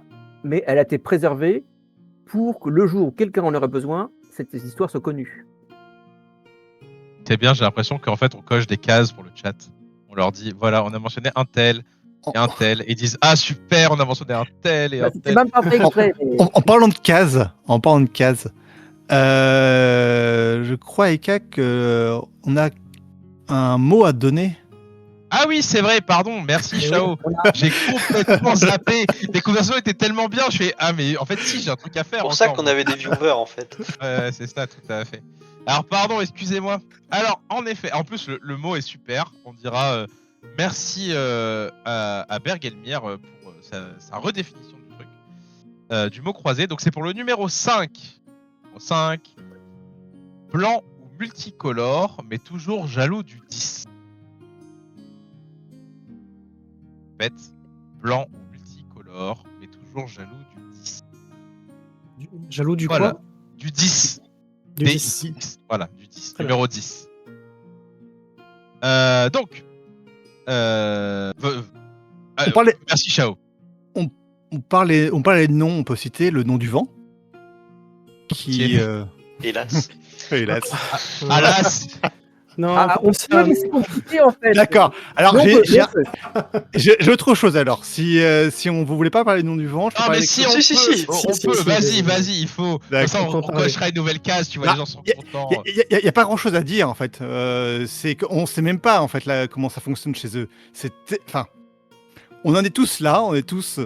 mais elle a été préservée pour que le jour où quelqu'un en aurait besoin, cette histoire soit connue. C'est bien, j'ai l'impression qu'en fait, on coche des cases pour le chat. On leur dit, voilà, on a mentionné un tel et un tel. Et ils disent, ah super, on a mentionné un tel et un tel. C'est même pas fait exprès. En parlant de cases, je crois, Eka, qu'on a un mot à donner. Ah oui, c'est vrai, pardon, merci Chao. J'ai complètement zappé. Les conversations étaient tellement bien, je fais, ah mais en fait si, j'ai un truc à faire. C'est pour ça qu'on avait des viewers en fait. Ouais, c'est ça, tout à fait. Alors pardon, excusez-moi. Alors en effet, en plus le mot est super. On dira merci à Bergelmir pour sa redéfinition du truc, du mot croisé. Donc c'est pour le numéro 5. 5. Blanc ou multicolore, mais toujours jaloux du 10. Blanc ou multicolore, mais toujours jaloux du 10. Jaloux du voilà. quoi? Du 10. Du 10. Voilà, du 10. Très numéro bien. 10. Donc. Merci, Chao. On parlait de nom, on peut citer le nom du vent. Qui. Hélas. Hélas. Hélas. Non, c'est compliqué en fait. D'accord. Alors, Non, j'ai autre chose alors. Si on vous voulez pas parler du nom du vent, je peux non, mais parler si, on peut. Vas-y, il faut. Comme ça, on parler. cochera une nouvelle case, tu vois, les gens sont contents. Il y a pas grand chose à dire en fait. C'est qu'on sait même pas en fait là comment ça fonctionne chez eux. Enfin, on en est tous là, on est tous.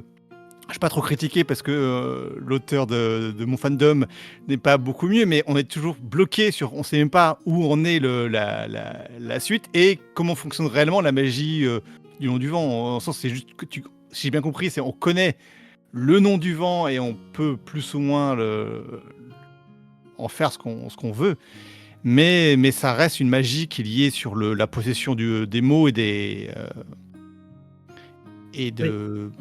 Je ne vais pas trop critiquer parce que l'auteur de mon fandom n'est pas beaucoup mieux, mais on est toujours bloqué sur. On ne sait même pas où en est la suite et comment fonctionne réellement la magie du nom du vent. En sens, c'est juste que si j'ai bien compris, on connaît le nom du vent et on peut plus ou moins en faire ce qu'on veut. Mais ça reste une magie qui est liée sur la possession des mots et des. Et du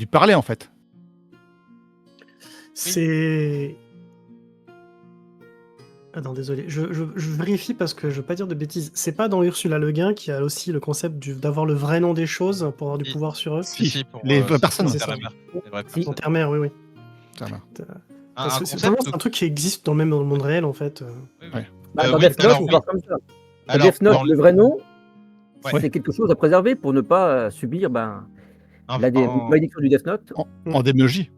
parler en fait. C'est Attends, désolé, je vérifie parce que je veux pas dire de bêtises. C'est pas dans Ursula Le Guin qui a aussi le concept d'avoir le vrai nom des choses pour avoir du Si. pouvoir sur eux? Si, pour les vraies personnes. pour C'est terre ça. et mer, les vraies Si. personnes. Terre-Mère, oui, oui. Voilà. Parce Un que c'est concept vraiment un truc qui existe dans le monde réel, en fait. Oui, Ouais. Bah, dans oui, Death Note, alors c'est oui. genre comme ça. Dans Alors, Death Note, dans le vrai nom, Ouais. c'est quelque chose à préserver pour ne pas subir un- la en- malédiction du Death Note. En démonologie.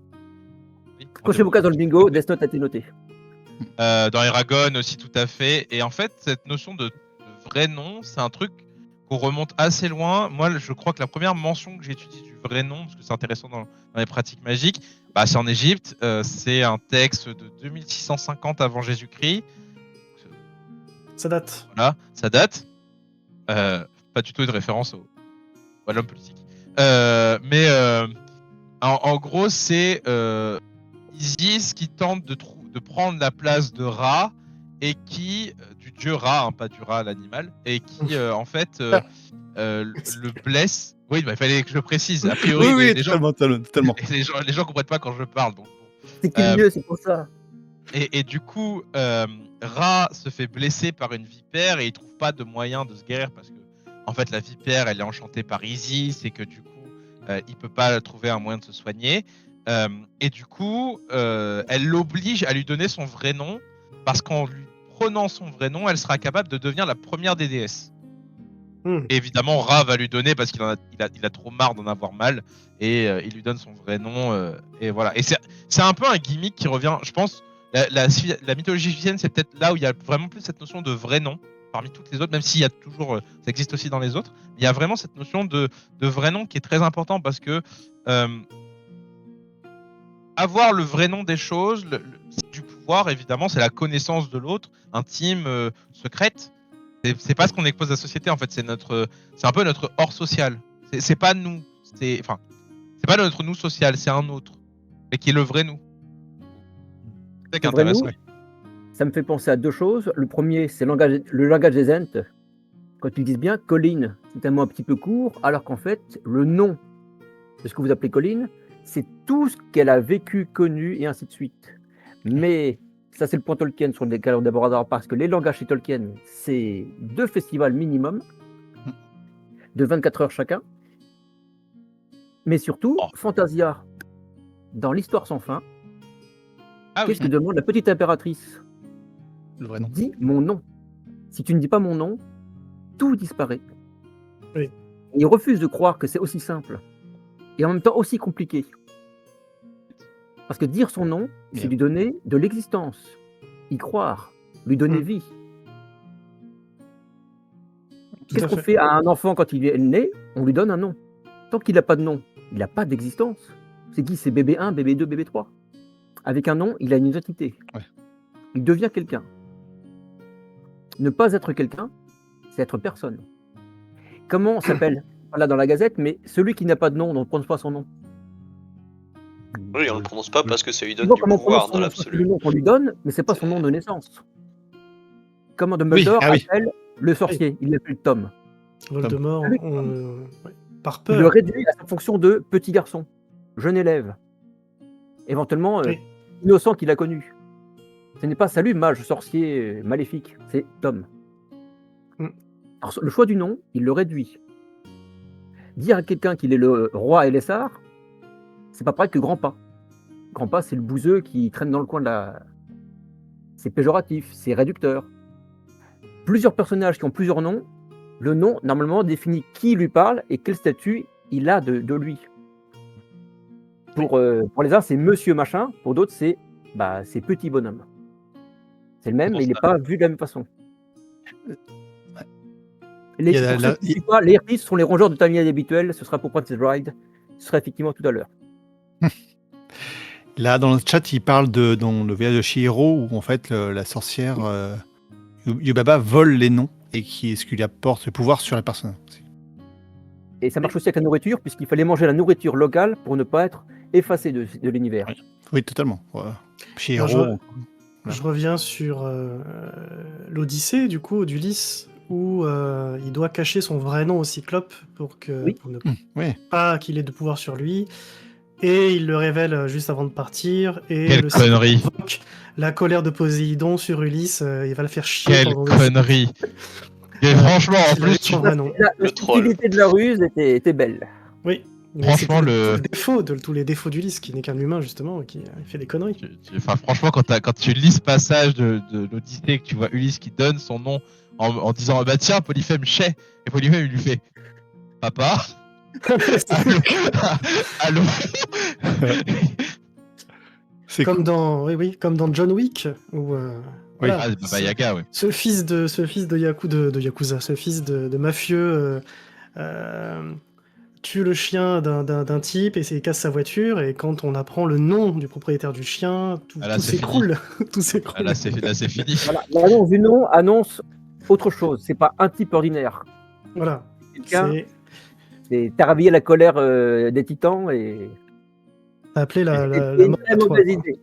oui, en Cochez vos cases dans le bingo, Death Note a été noté. Dans Eragon aussi, tout à fait. Et en fait, cette notion de vrai nom, c'est un truc qu'on remonte assez loin. Moi, je crois que la première mention que j'ai étudiée du vrai nom, parce que c'est intéressant dans les pratiques magiques, bah, c'est en Égypte. C'est un texte de 2650 avant Jésus-Christ. Ça date. Voilà, ça date. Pas du tout une référence à l'homme politique. En gros, c'est Isis qui tente de prendre la place de Ra et qui, du dieu Ra, hein, pas du Ra l'animal, et qui en fait le blesse. Oui, bah, il fallait que je précise. A priori, Oui, les gens, totalement. les gens comprennent pas quand je parle. Donc, bon. C'est qui le mieux, c'est pour ça. Et du coup, Ra se fait blesser par une vipère et il trouve pas de moyen de se guérir parce que, en fait, la vipère, elle est enchantée par Isis et que du coup, il peut pas trouver un moyen de se soigner. Et du coup, elle l'oblige à lui donner son vrai nom parce qu'en lui prenant son vrai nom, elle sera capable de devenir la première des déesses. Et évidemment, Ra va lui donner parce qu'il a trop marre d'en avoir mal et il lui donne son vrai nom. Et voilà. Et c'est un peu un gimmick qui revient, je pense. La mythologie égyptienne, c'est peut-être là où il y a vraiment plus cette notion de vrai nom parmi toutes les autres, même s'il y a toujours, ça existe aussi dans les autres. Il y a vraiment cette notion de vrai nom qui est très important parce que avoir le vrai nom des choses, c'est du pouvoir, évidemment, c'est la connaissance de l'autre, intime, secrète. C'est pas ce qu'on expose à la société, en fait. C'est un peu notre hors social. C'est pas nous. C'est pas notre nous social, c'est un autre, mais qui est le vrai nous. C'est ça qui est Le vrai nous, intéressant. ça me fait penser à deux choses. Le premier, c'est le langage des Ents. Quand ils disent bien Colline, c'est un mot un petit peu court, alors qu'en fait, le nom de ce que vous appelez Colline, c'est tout ce qu'elle a vécu, connu, et ainsi de suite. Mais ça, c'est le point Tolkien sur lequel on abordera, parce que les langages chez Tolkien, c'est 2 festivals minimum, de 24 heures chacun. Mais surtout, Fantasia, dans l'Histoire sans fin, qu'est-ce que demande la petite impératrice? Le vrai nom. Dis mon nom. Si tu ne dis pas mon nom, tout disparaît. Oui. Il refuse de croire que c'est aussi simple et en même temps aussi compliqué. Parce que dire son nom, c'est lui donner de l'existence, y croire, lui donner vie. Qu'est-ce qu'on fait à un enfant quand il est né? On lui donne un nom. Tant qu'il n'a pas de nom, il n'a pas d'existence. C'est qui? C'est bébé 1, bébé 2, bébé 3. Avec un nom, il a une identité. Ouais. Il devient quelqu'un. Ne pas être quelqu'un, c'est être personne. Comment on s'appelle? Pas là dans la Gazette, mais celui qui n'a pas de nom, on ne prononce pas son nom. Oui, on ne le prononce pas parce que ça lui donne Souvent, du comment on pouvoir prononce dans son nom? C'est l'absolu. le nom qu'on lui donne, mais c'est pas son nom de naissance. Comment Dumbledore appelle le sorcier? Il l'appelle Tom. Voldemort, par Il le peur. réduit à sa fonction de petit garçon, jeune élève, éventuellement innocent qu'il a connu. Ce n'est pas salut, mage, sorcier, maléfique, c'est Tom. Alors, le choix du nom, il le réduit. Dire à quelqu'un qu'il est le roi Elessar, c'est pas pareil que Grand-Pa. Grand-Pa, c'est le bouseux qui traîne dans le coin de la... C'est péjoratif, c'est réducteur. Plusieurs personnages qui ont plusieurs noms, le nom, normalement, définit qui lui parle et quel statut il a de lui. Pour les uns, c'est monsieur machin, pour d'autres, c'est petit bonhomme. C'est le même, mais il n'est pas vu de la même façon. Les RP sont les rongeurs de Timeline habituels, ce sera pour Princess Bride, ce sera effectivement tout à l'heure. Là, dans le chat, il parle dans le voyage de Chihiro, où en fait, la sorcière Yubaba vole les noms et ce qui lui apporte le pouvoir sur la personne. Et ça marche aussi avec la nourriture, puisqu'il fallait manger la nourriture locale pour ne pas être effacé de l'univers. Oui, totalement. Chihiro. Je reviens sur l'Odyssée, du coup, d'Ulysse, où il doit cacher son vrai nom au Cyclope pour ne pas qu'il ait de pouvoir sur lui. Et il le révèle juste avant de partir. Et Quelle le connerie. invoque la colère de Poséidon sur Ulysse. Il va le faire chier Quelle pendant connerie. Et Ouais, franchement, en qu'il avait plus, tu... son vrai nom. La Le troll. subtilité de la ruse était belle. Oui. Mais Franchement, c'est tous les défauts d'Ulysse, qui n'est qu'un humain, justement, et qui il fait des conneries. Enfin, franchement, quand tu lis ce passage de l'Odyssée et que tu vois Ulysse qui donne son nom en disant bah tiens, Polyphème chais, et Polyphème il lui fait papa, allô, allô. C'est Comme dans, comme dans John Wick, où Oui. Ah, c'est Baba Yaga, ouais. ce fils de Yakuza, ce fils de mafieux tue le chien d'un type et casse sa voiture, et quand on apprend le nom du propriétaire du chien, tout Ah, là, c'est s'écroule. Tout Ah, s'écroule. là, c'est fini. Voilà. L'annonce du nom annonce autre chose. C'est pas un type ordinaire. Voilà. Quelqu'un, C'est t'as réveillé la colère des titans et appelé la c'est une mort très à toi, mauvaise quoi. idée.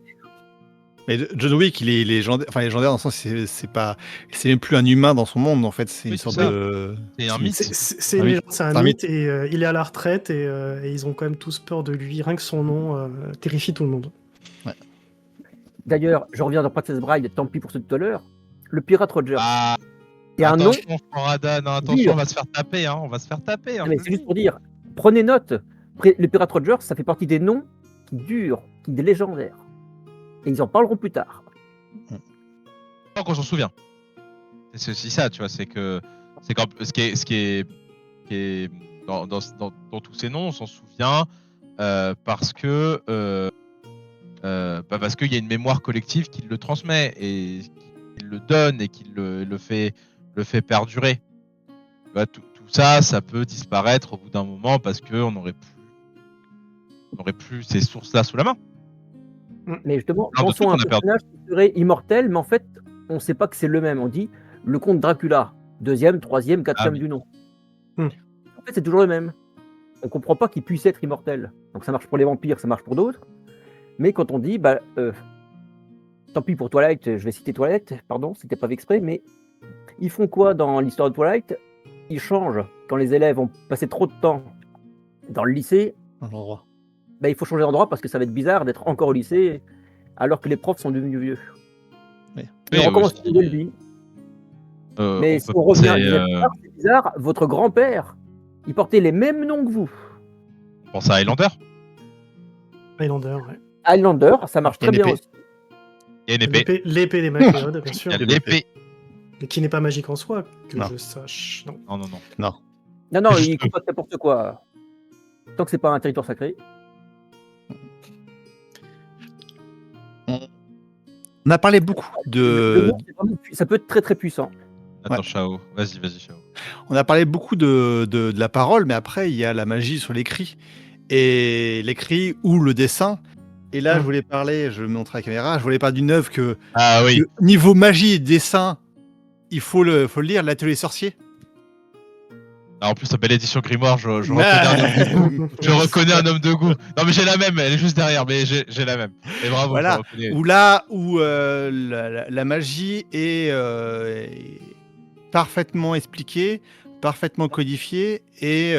Mais John Wick, il est légendaire, enfin légendaire dans le sens c'est même plus un humain dans son monde en fait, c'est Oui, une c'est sorte ça. de. C'est un mythe. C'est Un une mythe. légende, c'est un Un mythe, et il est à la retraite, et ils ont quand même tous peur de lui. Rien que son nom terrifie tout le monde. D'ailleurs, je reviens dans Princess Bride, tant pis pour ce tout à l'heure. Le pirate Roger. Ah, C'est un nom. attention, Florada, non, attention, dur. on va se faire taper, hein. On va se faire taper. Hein, Mais c'est juste pour dire, prenez note. Le pirate Roger, ça fait partie des noms qui durent, qui des légendaires. Et ils en parleront plus tard. Tant qu'on s'en souvient. C'est aussi ça, tu vois, c'est que ce qui est dans tous ces noms, on s'en souvient parce que parce qu'il y a une mémoire collective qui le transmet et qui le donne et qui le fait perdurer. Tu vois, tout ça peut disparaître au bout d'un moment parce que on n'aurait plus ces sources-là sous la main. Mais justement, Plein de pensons à un trucs qu'on a personnage qui serait immortel, mais en fait, on ne sait pas que c'est le même. On dit le comte Dracula, 2e, 3e, 4e oui. du nom. Hmm. En fait, c'est toujours le même. On ne comprend pas qu'il puisse être immortel. Donc ça marche pour les vampires, ça marche pour d'autres. Mais quand on dit, tant pis pour Twilight, je vais citer Twilight, pardon, c'était pas fait exprès, mais ils font quoi dans l'histoire de Twilight? Ils changent. Quand les élèves ont passé trop de temps dans le lycée, Dans l'endroit. il faut changer d'endroit parce que ça va être bizarre d'être encore au lycée alors que les profs sont devenus vieux. Oui. Et on recommence une nouvelle vie. Mais si on revient à c'est bizarre, votre grand-père, il portait les mêmes noms que vous. On pense à Highlander. Highlander, ouais. Highlander, ça marche très bien épée. aussi. Il y a une épée. L'épée des MacLeod, bien sûr. Il y a l'épée. Mais qui n'est pas magique en soi, que Non. je sache. Non. Non. Non, Juste il coupe pas n'importe quoi. Tant que c'est pas un territoire sacré. On a parlé beaucoup Le nom, c'est vraiment ça peut être très très puissant. Attends, Ouais. Chao. Vas-y, Chao. On a parlé beaucoup de la parole, mais après, il y a la magie sur l'écrit. Et l'écrit ou le dessin. Et là, je voulais parler, je vais montrer à la caméra, je voulais parler d'une œuvre que, Ah oui. niveau magie et dessin, il faut le lire, l'Atelier sorcier. Ah, en plus, la belle édition Grimoire, je Ouais. reconnais un homme de goût. Non, mais j'ai la même, elle est juste derrière, mais j'ai la même. Et bravo, Voilà. je reconnais. Où là, où la magie est parfaitement expliquée, parfaitement codifiée et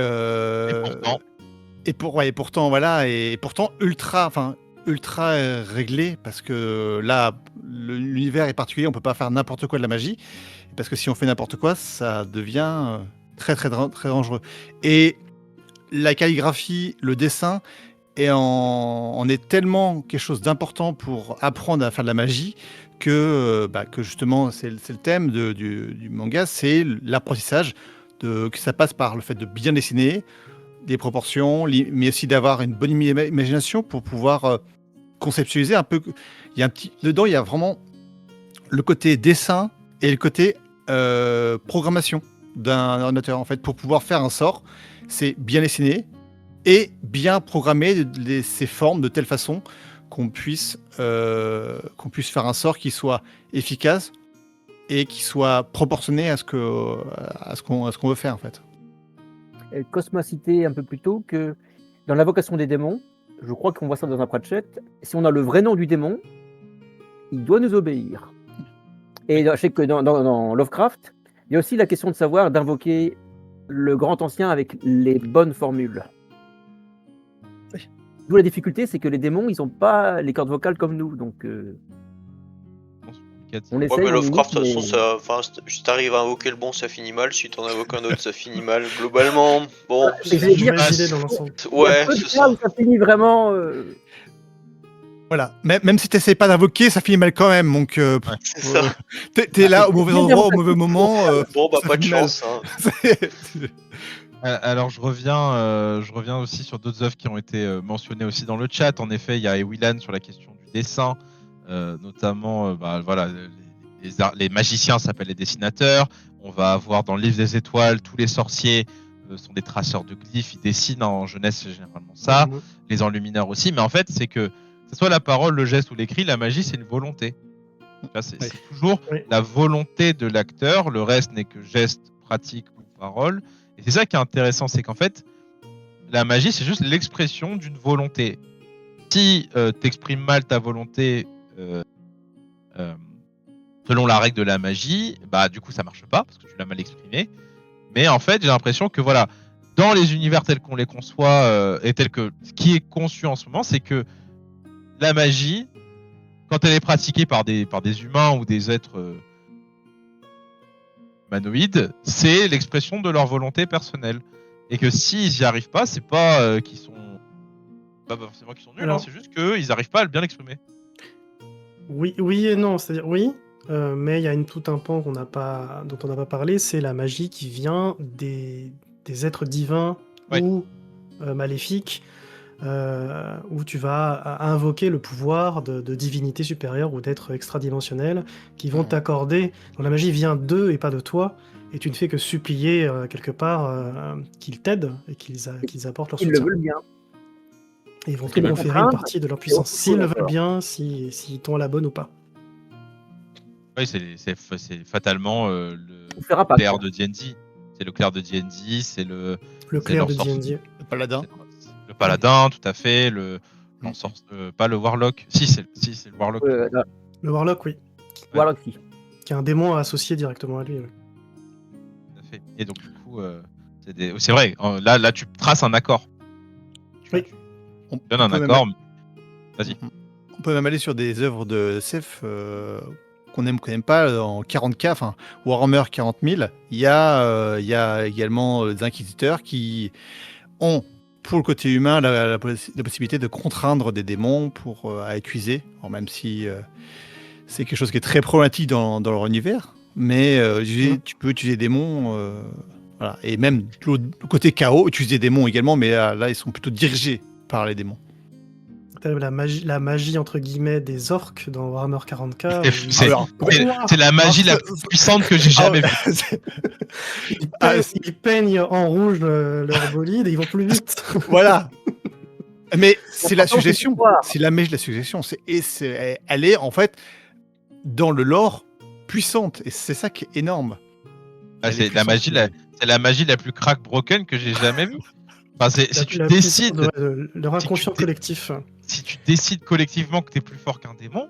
pourtant voilà, et pourtant ultra réglé, parce que là l'univers est particulier, on peut pas faire n'importe quoi de la magie, parce que si on fait n'importe quoi, ça devient très très très dangereux. Et la calligraphie, le dessin en est tellement quelque chose d'important pour apprendre à faire de la magie que justement c'est le thème du manga, c'est l'apprentissage, que ça passe par le fait de bien dessiner, des proportions, mais aussi d'avoir une bonne imagination pour pouvoir conceptualiser un peu. Dedans, il y a vraiment le côté dessin et le côté programmation d'un ordinateur, en fait, pour pouvoir faire un sort. C'est bien dessiner et bien programmer ces formes de telle façon qu'on puisse faire un sort qui soit efficace et qui soit proportionné à ce qu'on veut faire, en fait. Cosmo a cité un peu plus tôt que dans l'invocation des démons, je crois qu'on voit ça dans un Pratchett, si on a le vrai nom du démon, il doit nous obéir. Et je sais que dans Lovecraft, il y a aussi la question de savoir d'invoquer le grand ancien avec les bonnes formules. D'où la difficulté, c'est que les démons, ils ont pas les cordes vocales comme nous, donc on Ouais, essaye, mais on Lovecraft, de toute imite, façon, ça, enfin, si t'arrives à invoquer le bon, ça finit mal. Si t'en invoques un autre, ça finit mal. Globalement, bon, mais j'allais dire, Mauvaise idée c'est- dans l'ensemble. il y a ouais, peu de c'est cas ça. où ça finit vraiment. Voilà. Même si tu n'essayes pas d'invoquer, ça finit mal quand même. Donc, Ouais. C'est ça. t'es là au mauvais bien endroit, au d'invocation mauvais moment. Bon, bah, ça pas de finit mal. chance. Hein. Alors je reviens aussi sur d'autres œuvres qui ont été mentionnées aussi dans le chat. En effet, il y a Ewilan sur la question du dessin, notamment voilà, les magiciens s'appellent les dessinateurs. On va avoir dans le livre des étoiles, tous les sorciers sont des traceurs de glyphes, ils dessinent en jeunesse, c'est généralement ça. Mhm. Les enlumineurs aussi, mais en fait c'est que ce soit la parole, le geste ou l'écrit, la magie c'est une volonté. Là, c'est Oui. toujours Oui. la volonté de l'acteur, le reste n'est que geste, pratique ou parole. Et c'est ça qui est intéressant, c'est qu'en fait, la magie, c'est juste l'expression d'une volonté. Si t'exprimes mal ta volonté euh, selon la règle de la magie, bah du coup ça marche pas parce que tu l'as mal exprimé. Mais en fait, j'ai l'impression que voilà, dans les univers tels qu'on les conçoit et tel que ce qui est conçu en ce moment, c'est que la magie, quand elle est pratiquée par des humains ou des êtres humanoïdes, c'est l'expression de leur volonté personnelle. Et que s'ils n'y arrivent pas, c'est pas qu'ils sont pas forcément qu'ils sont nuls, Alors- c'est juste qu'ils n'arrivent pas à le bien l'exprimer. Oui et non, c'est-à-dire oui, mais il y a tout un pan dont on n'a pas parlé, c'est la magie qui vient des êtres divins Ouais. ou maléfiques, où tu vas invoquer le pouvoir de divinités supérieures ou d'êtres extradimensionnels qui vont t'accorder. Donc la magie vient d'eux et pas de toi, et tu ne fais que supplier quelque part qu'ils t'aident et qu'ils apportent leur Ils le soutien. veulent bien. Et ils vont Parce te qu'ils conférer une contraindre, partie de leur c'est puissance, autre s'ils chose le veulent encore. bien, s'ils t'ont à la bonne ou pas. Oui, c'est fatalement On fera pas. clair de D&D. C'est le clair de D&D, c'est Le c'est clair leur de sorce- D&D. Le paladin. le paladin, tout à fait, pas le warlock. Si, c'est le warlock. Là, Le Warlock, oui. voilà aussi. Qui est un démon associé directement à lui. Oui. Tout à fait. Et donc, du coup, c'est vrai, là, tu traces un accord. Oui. On Tu donnes un peut même- accord. Vas-y. On peut même aller sur des œuvres de SF qu'on aime pas, en 40K, enfin Warhammer 40 000. Il y a également des inquisiteurs qui ont, pour le côté humain, la possibilité de contraindre des démons à utiliser, même si c'est quelque chose qui est très problématique dans leur univers. Mais tu peux utiliser des démons, voilà. Et même le côté chaos, utiliser des démons également, mais là ils sont plutôt dirigés par les démons. T'as la magie entre guillemets des orques dans Warhammer 40K. C'est la magie la plus puissante que j'ai jamais vue. Ils peignent en rouge leur bolide et ils vont plus vite. Voilà. Mais c'est la Pourtant, c'est suggestion. l'histoire. C'est la magie de la suggestion. Elle est en fait dans le lore puissante. Et c'est ça qui est énorme. Ah, Elle est c'est la puissante. c'est la magie la plus crack broken que j'ai jamais vue. Enfin, si tu La décides, puissance de leur inconscient si tu dé- collectif. si tu décides collectivement que t'es plus fort qu'un démon,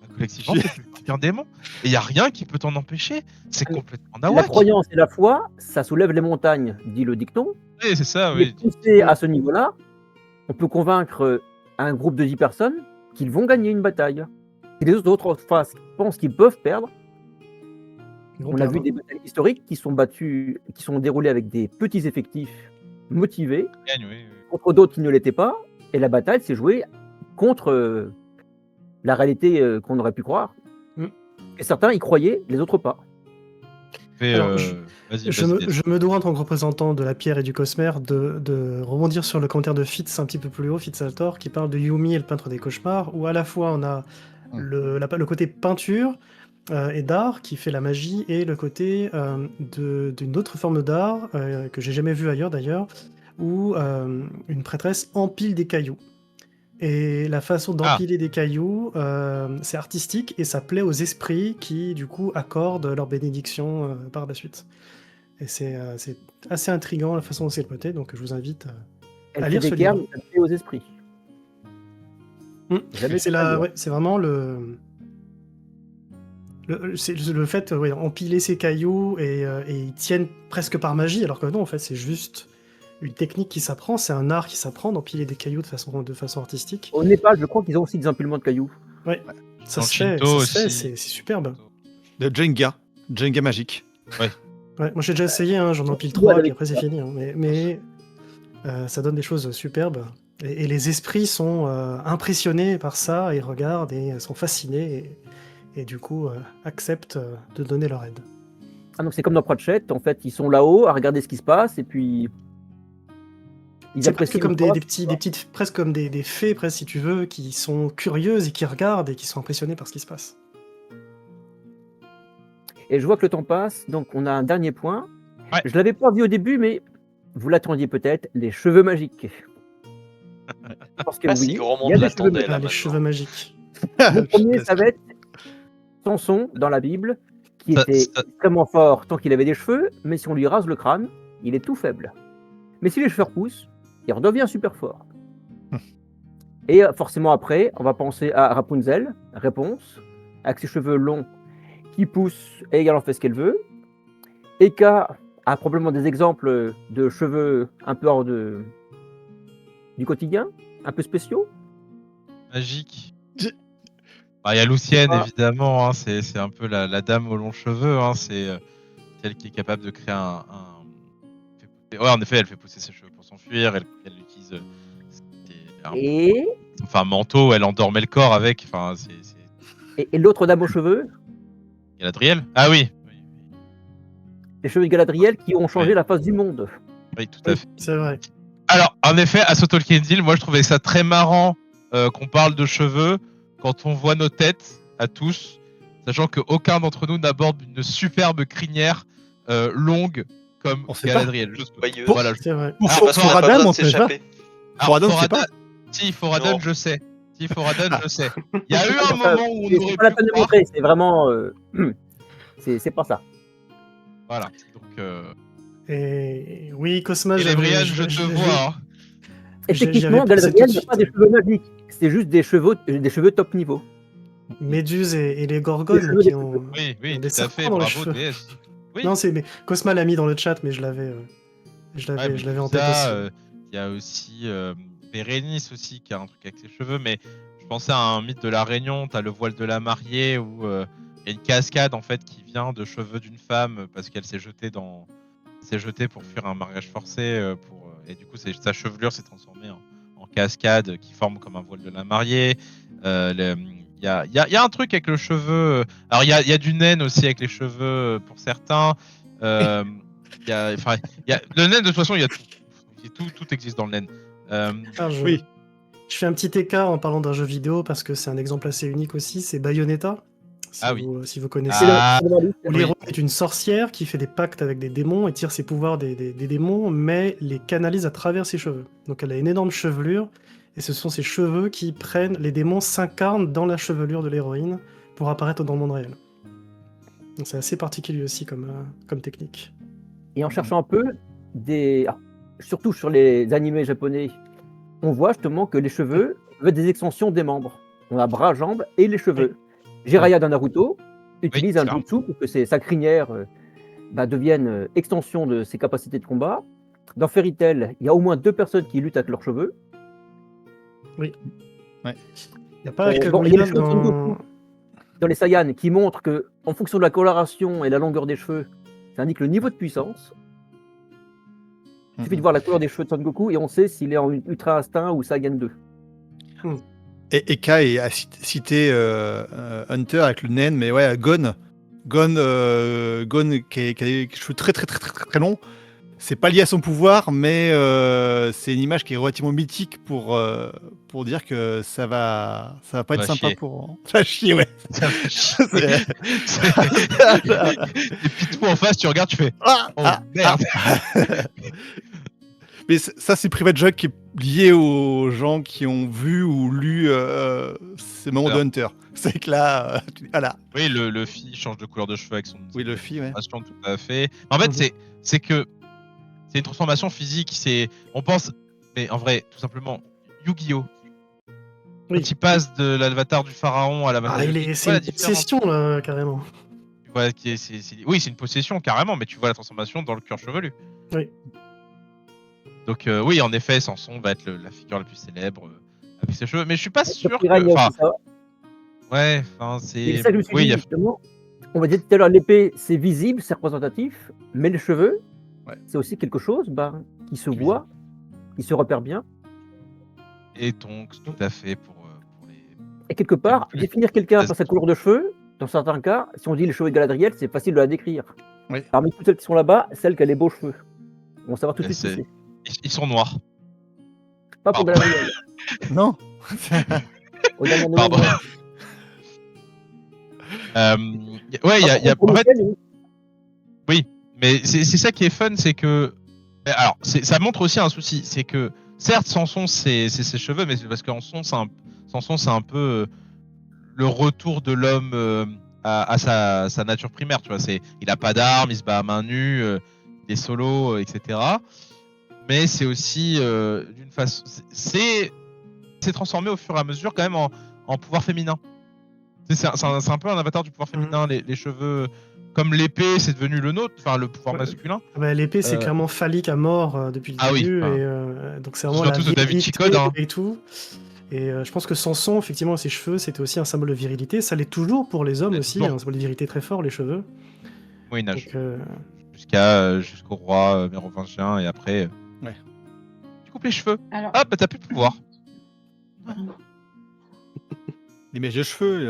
bah, collectivement t'es plus fort qu'un démon. Et y a rien qui peut t'en empêcher. C'est Ah, complètement La nawak. croyance et la foi, ça soulève les montagnes, dit le dicton. Oui, c'est ça, Mais oui. poussé à ce niveau-là, on peut convaincre un groupe de 10 personnes qu'ils vont gagner une bataille. Et les autres pensent qu'ils peuvent perdre. Ils vont On a perdre. vu des batailles historiques qui sont battues, qui sont déroulées avec des petits effectifs motivés Gagne, oui, oui. contre d'autres qui ne l'étaient pas. Et la bataille s'est jouée contre la réalité qu'on aurait pu croire. Mm. Et certains y croyaient, les autres pas. Fais, Alors, vas-y, Je vas-y. me dois, en tant que représentant de la pierre et du cosmer, de rebondir sur le commentaire de Fitz un petit peu plus haut, Fitz Altor, qui parle de Yumi et le peintre des cauchemars, où à la fois on a le côté peinture et d'art qui fait la magie, et le côté d'une autre forme d'art que j'ai jamais vu ailleurs d'ailleurs, où une prêtresse empile des cailloux. Et la façon d'empiler des cailloux, c'est artistique et ça plaît aux esprits qui, du coup, accordent leur bénédiction par la suite. Et c'est assez intriguant la façon dont c'est exploité, donc je vous invite Elle à fait lire des ce cairns, livre. ça fait aux esprits. Jamais C'est vu ça, moi. c'est vraiment c'est le fait empiler ces cailloux et ils tiennent presque par magie, alors que non, en fait, c'est juste une technique qui s'apprend, c'est un art qui s'apprend d'empiler des cailloux de façon artistique. Au Népal, je crois qu'ils ont aussi des empilements de cailloux. Ouais, ça Dans se le fait, Shinto ça se fait, aussi. c'est superbe. Le Jenga magique. Ouais, moi j'ai déjà essayé, hein, j'en empile Ouais, 3 puis avec après c'est ça. fini. Hein, mais ça donne des choses superbes. Et les esprits sont impressionnés par ça, ils regardent et sont fascinés et du coup acceptent de donner leur aide. Ah, donc c'est comme dans Pratchett, en fait, ils sont là-haut à regarder ce qui se passe et puis ils C'est presque apprécient comme ou pas. presque comme des fées, presque si tu veux, qui sont curieuses et qui regardent et qui sont impressionnées par ce qui se passe. Et je vois que le temps passe, donc on a un dernier point. Ouais. Je l'avais pas vu au début, mais vous l'attendiez peut-être, les cheveux magiques. Parce que Ah, si oui, grand il y a monde des cheveux l'attendait magiques. là Ah, les maintenant. cheveux magiques. Le premier, ça va être Samson dans la Bible, qui Ça- était ça- extrêmement fort tant qu'il avait des cheveux, mais si on lui rase le crâne, il est tout faible. Mais si les cheveux repoussent, il redevient super fort. Et forcément après, on va penser à Rapunzel, réponse, avec ses cheveux longs qui poussent et elle en fait ce qu'elle veut. Eka a probablement des exemples de cheveux un peu hors du quotidien, un peu spéciaux. Magique. J'ai- Il y a Lucienne, Ah. évidemment, hein, c'est un peu la dame aux longs cheveux, hein, c'est celle qui est capable de créer Ouais, en effet, elle fait pousser ses cheveux pour s'enfuir, elle utilise un manteau, elle endormait le corps avec, enfin, Et l'autre dame aux cheveux, Galadriel. Ah oui, les cheveux de Galadriel qui ont changé Oui. la face du monde. oui, tout à fait. C'est vrai. Alors, en effet, à Tolkien, moi je trouvais ça très marrant qu'on parle de cheveux quand on voit nos têtes à tous, sachant qu'aucun d'entre nous n'aborde une superbe crinière longue comme On sait pas. Galadriel. Joyeuse. Voilà. C'est vrai. Pour Alors, Parce qu'on a pas Foradam, besoin on de sait pas. s'échapper. Foradam, c'est pas. Si, Foradam, Non. je sais. Si, Foradam, je sais. Il y a eu un Enfin, moment où on c'est aurait pas la pu peine de croire. montrer, c'est vraiment. c'est pas ça. Voilà. Donc, Et oui, Cosma, Brian, je te vois. Hein. Et J'y techniquement, avais pensé Galadriel tout de n'a pas suite. des cheveux magiques, c'est juste des cheveux top niveau. Méduse et les Les gorgones cheveux qui des ont. Oui, oui, des tout à fait. serpents dans les Bravo, cheveux. DS. Oui. Non, mais Cosma l'a mis dans le chat, mais je l'avais en tête aussi. Il y a aussi Bérénice aussi qui a un truc avec ses cheveux, mais je pensais à un mythe de la Réunion, t'as le voile de la mariée où il y a une cascade en fait qui vient de cheveux d'une femme parce qu'elle s'est jetée pour fuir un mariage forcé et du coup sa chevelure s'est transformée en cascade qui forme comme un voile de la mariée. Il y a un truc avec le cheveu. Alors il y a du naine aussi avec les cheveux pour certains. Le naine de toute façon il y a tout. Tout existe dans le naine. Oui. Je fais un petit écart en parlant d'un jeu vidéo parce que c'est un exemple assez unique aussi, c'est Bayonetta. Si vous connaissez. Où l'héroïne est une sorcière qui fait des pactes avec des démons et tire ses pouvoirs des démons, mais les canalise à travers ses cheveux. Donc elle a une énorme chevelure, et ce sont ces cheveux qui prennent, les démons s'incarnent dans la chevelure de l'héroïne pour apparaître dans le monde réel. Donc c'est assez particulier aussi comme technique. Et en cherchant un peu, surtout sur les animés japonais, on voit justement que les cheveux veulent des extensions des membres. On a bras, jambes et les cheveux. Jiraiya dans Naruto utilise un jutsu pour que sa crinière devienne extension de ses capacités de combat. Dans Fairy Tail, il y a au moins 2 personnes qui luttent avec leurs cheveux. Oui. Ouais. Il n'y a pas il y a les Kaguya cheveux de Son Goku dans les Saiyans qui montrent que, en fonction de la coloration et la longueur des cheveux, ça indique le niveau de puissance. Il suffit de voir la couleur des cheveux de Son Goku et on sait s'il est en Ultra Instinct ou Saiyan 2. Et Kai a cité Hunter avec le naine, mais ouais, Gon qui a des cheveux très très très très très, très longs. C'est pas lié à son pouvoir, mais c'est une image qui est relativement mythique pour dire que ça va pas être sympa chier. pour. Ça va chier, ouais. Ça va chier. Et puis tout en face, tu regardes, tu fais merde. Mais ça, c'est Private Joke qui est lié aux gens qui ont vu ou lu ces moments de Hunter. C'est que là, voilà. Oui, le Luffy change de couleur de cheveux avec son. Oui, le Luffy, ouais. Tout à fait. En fait, c'est que c'est une transformation physique. On pense, mais en vrai, tout simplement, Yu-Gi-Oh! Oui. Quand il passe de l'avatar du pharaon à l'avatar du c'est une possession, là, carrément. Oui, c'est une possession, carrément, mais tu vois la transformation dans le cuir chevelu. Oui. Donc oui, en effet, Samson va être la figure la plus célèbre avec ses cheveux. Mais je suis pas sûr Sur Piranha, que... Enfin, c'est ça. ouais, enfin, Et c'est... c'est ça que je me suis Oui, dit, justement. On va dire tout à l'heure, l'épée, c'est visible, c'est représentatif, mais les cheveux, Ouais. c'est aussi quelque chose qui se Oui. voit, qui se repère bien. Et donc, tout à fait pour les... Et quelque part, Oui. définir quelqu'un par sa couleur de cheveux, dans certains cas, si on dit les cheveux de Galadriel, c'est facile de la décrire. Oui. Parmi toutes celles qui sont là-bas, celle qui a les beaux cheveux. On va savoir tout de Et suite qui c'est- c'est. Ils sont noirs. Pas pour Pardon. Galadriel. Non. Aux dernières nouvelles, Pardon. non. Ouais, il y a... Pour En fait, lequel, oui. mais c'est ça qui est fun, c'est que... Alors, ça montre aussi un souci, c'est que, certes, Samson, c'est ses cheveux, mais c'est parce qu'en Samson, c'est un peu le retour de l'homme à sa nature primaire, tu vois. Il a pas d'armes, il se bat à main nue, il est solo, etc. Mais c'est aussi, d'une façon... C'est transformé au fur et à mesure, quand même, en pouvoir féminin. C'est un peu un avatar du pouvoir féminin, les cheveux... Comme l'épée, c'est devenu le nôtre, enfin le pouvoir Ouais. masculin. L'épée, c'est clairement phallique à mort depuis le Ah oui, début. enfin, Et donc, c'est vraiment la surtout de Da Vinci virilité Code, hein. et tout. Et je pense que Samson, effectivement, ses cheveux, c'était aussi un symbole de virilité. Ça l'est toujours pour les hommes Ça l'est aussi, toujours. un symbole de virilité très fort, les cheveux. Moyen-Âge. Donc, Jusqu'au roi mérovingien, et après... Ouais. Tu coupes les cheveux. Alors, Ah, bah t'as plus de pouvoir. Les mèches de cheveux,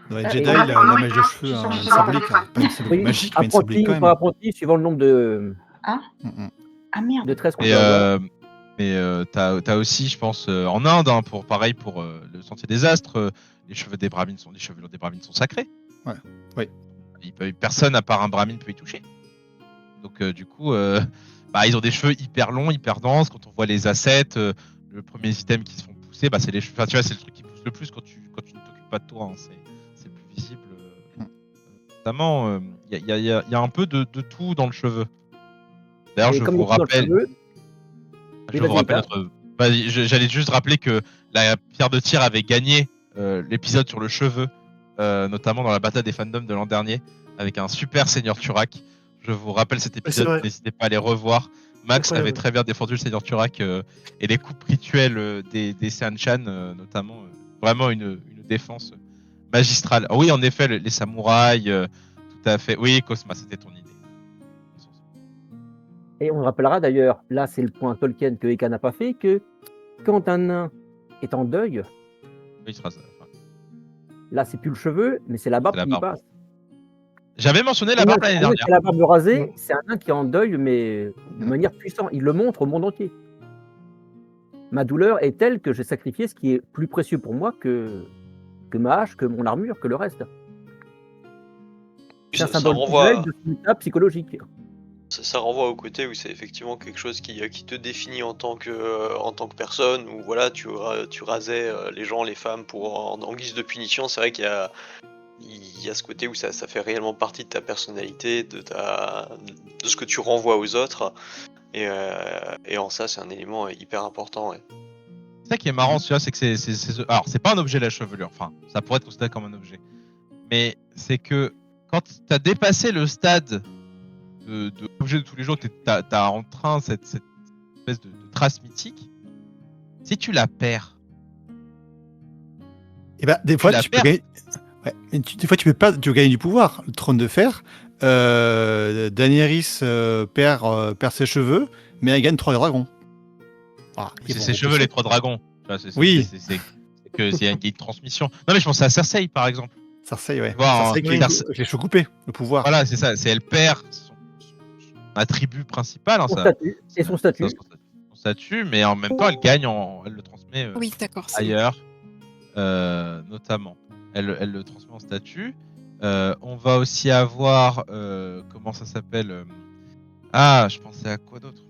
dans les Et Jedi, voilà. la mèche de cheveux symbolique, hein. Pas une symbolique Oui, magique, mais une symbolique apprenti quand ou pas même. apprenti, suivant le nombre de Ah merde. tresses qu'on Et peut avoir. t'as aussi, je pense, en Inde, hein, pour le Sentier des Astres, les cheveux des Brahmines sont sacrés. Ouais. Oui. Personne à part un Brahmine peut y toucher. Donc du coup, ils ont des cheveux hyper longs, hyper denses. Quand on voit les ascètes, le premier item qui se font pousser, c'est les cheveux. Enfin, tu vois, c'est le truc qui pousse le plus quand tu ne t'occupes pas de toi, hein. C'est plus visible. Notamment, il y a un peu de tout dans le cheveu. D'ailleurs, Et je comme vous il est dans le rappelle. cheveu, Je Oui, vous vas-y, rappelle Ika. notre. J'allais juste rappeler que la pierre de tir avait gagné l'épisode sur le cheveu, notamment dans la bataille des fandoms de l'an dernier, avec un super Seigneur Turak. Je vous rappelle cet c'est épisode, vrai. n'hésitez pas à les revoir. Max Incroyable. avait très bien défendu le Seigneur Turak et les coupes rituelles des Seanchan, notamment. Vraiment une défense magistrale. Ah oui, en effet, les samouraïs, tout à fait. Oui, Cosma, c'était ton idée. Et on rappellera d'ailleurs, là c'est le point Tolkien que Eka n'a pas fait, que quand un nain est en deuil, Oui, il sera- là c'est plus le cheveu, mais c'est la barbe C'est la qui y barbe. passe. J'avais mentionné la Un barbe nain l'année qui a dernière. la barbe rasée, c'est un nain qui est en deuil, mais de manière puissante. Il le montre au monde entier. Ma douleur est telle que j'ai sacrifié ce qui est plus précieux pour moi que ma hache, que mon armure, que le reste. C'est un Ça symbole renvoie, visuel de son état psychologique. ça renvoie au côté où c'est effectivement quelque chose qui te définit en tant que personne, où voilà, tu rasais les gens, les femmes en guise de punition. C'est vrai qu'il y a ce côté où ça fait réellement partie de ta personnalité, de ce que tu renvoies aux autres. Et en ça, c'est un élément hyper important. Ouais. C'est ça qui est marrant, tu vois, c'est que alors c'est pas un objet la chevelure, enfin ça pourrait être considéré comme un objet, mais c'est que quand t'as dépassé le stade de objet de tous les jours, t'as en train cette espèce de trace mythique. Si tu la perds, Et des fois, la tu peux perds. gagner. Ouais, mais des fois, tu veux gagner du pouvoir. Le trône de fer, Daenerys perd ses cheveux, mais elle gagne 3 dragons. Ah, ils c'est vont ses cheveux les repousser. 3 dragons. Tu vois, Oui. c'est que c'est une transmission. Non mais je pensais à Cersei par exemple. Cersei, ouais. Tu vois, Cersei qui est Cersei- avec les cheveux coupés, le pouvoir. Voilà, c'est ça. C'est elle perd son attribut principal, hein, Son ça. statut. Et son statut. Son statut, mais en même temps, elle gagne, elle le transmet Oui, d'accord. c'est- ailleurs, notamment. Elle le transmet en statut. On va aussi avoir, comment ça s'appelle Ah, je pensais à quoi d'autre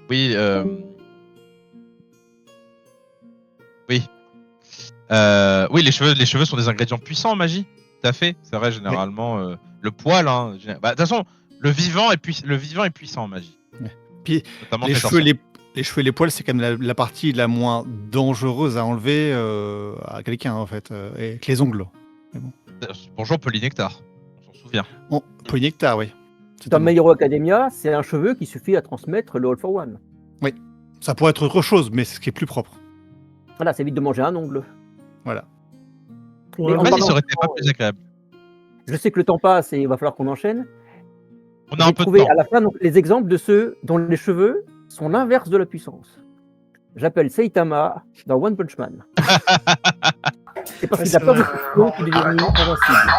Oui, oui, les cheveux sont des ingrédients puissants en magie. Tout à fait. C'est vrai, généralement, le poil. Hein, de toute façon, le vivant est puissant en magie. Ouais. Puis, Notamment les chez cheveux, sorcières. les cheveux et les poils, c'est quand même la partie la moins dangereuse à enlever à quelqu'un, en fait, et que les ongles. Bonjour Polynectar. On s'en souvient. Polynectar, oui. Dans My Hero Academia, c'est un cheveu qui suffit à transmettre le All for One. Ça pourrait être autre chose, mais c'est ce qui est plus propre. Voilà, ça évite de manger un ongle. Voilà. Ouais, en Vas-y, parlant ça aurait de été pas temps, plus agréable. Je sais que le temps passe et il va falloir qu'on enchaîne. On a un J'ai peu de trouvé temps. à la fin donc, les exemples de ceux dont les cheveux sont l'inverse de la puissance. J'appelle Saitama dans One Punch Man. C'est parce Ouais, qu'il a c'est peur de vrai. ses cheveux qu'il est devenu invincible.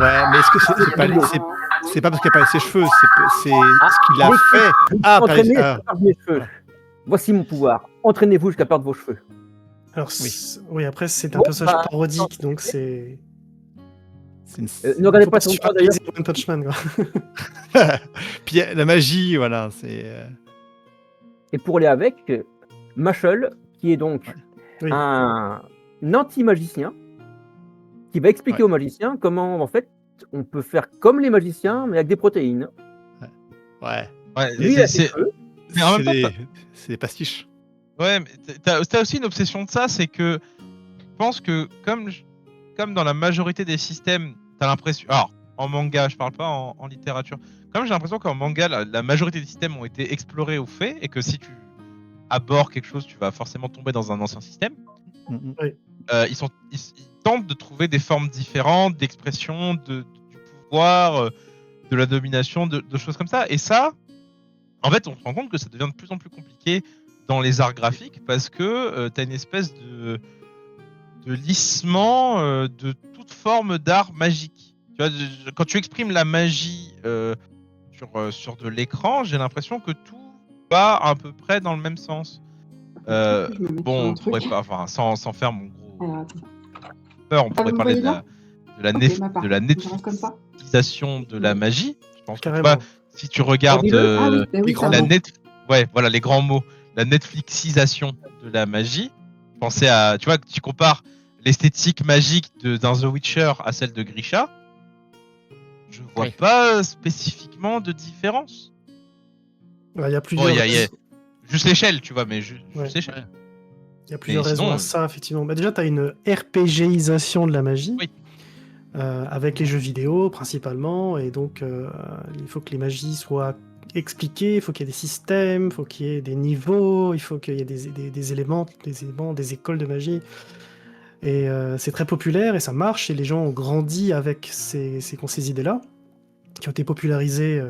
Ouais, mais est-ce que c'est pas parce qu'il a pas ses cheveux, c'est ce qu'il a mais fait. Je me suis Ah, entraîné Paris- jusqu'à perdre mes cheveux. voilà. Voici mon pouvoir. Entraînez-vous jusqu'à perdre vos cheveux. Alors, oui, après, c'est un Ouais, personnage bah, parodique, donc c'est. c'est une- Ne regardez Faut pas pas son poids d'ailleurs. suranalyser One Punch Man, quoi. Puis la magie, voilà, c'est. Et pour aller avec, Machel, qui est donc Oui. un anti-magicien, qui va expliquer Ouais. aux magiciens comment, en fait, on peut faire comme les magiciens, mais avec des protéines. Ouais. Ouais, Lui, il a ses cheveux. Mais en même temps, C'est des pastiches. ouais, mais t'as aussi une obsession de ça, c'est que je pense que comme dans la majorité des systèmes, t'as l'impression. Alors, en manga, je parle pas en littérature. Comme j'ai l'impression qu'en manga, la majorité des systèmes ont été explorés ou faits, et que si tu abordes quelque chose, tu vas forcément tomber dans un ancien système. Mhm. Ils tentent de trouver des formes différentes d'expression, du pouvoir, de la domination, de choses comme ça. Et ça, en fait, on se rend compte que ça devient de plus en plus compliqué dans les arts graphiques parce que tu as une espèce de lissement de toute forme d'art magique. Tu vois, quand tu exprimes la magie sur de l'écran, j'ai l'impression que tout va à peu près dans le même sens. Bon, on pourrait pas, enfin, sans faire mon gros peur, on pourrait parler de la Netflixisation de la magie. Je pense que tu vois, si tu regardes Les grands mots. voilà les grands mots, la Netflixisation de la magie. Pensez à, tu vois, tu compares l'esthétique magique d'un The Witcher à celle de Grisha. Je vois pas spécifiquement de différence. Il y a plusieurs. Bon, y a juste l'échelle, tu vois, mais juste l'échelle. Il y a plusieurs raisons à ça, effectivement. Bah, déjà, tu as une RPGisation de la magie, avec les jeux vidéo principalement, et donc il faut que les magies soient expliquées, il faut qu'il y ait des systèmes, il faut qu'il y ait des niveaux, il faut qu'il y ait des éléments, des écoles de magie. Et c'est très populaire et ça marche, et les gens ont grandi avec ces idées-là, qui ont été popularisées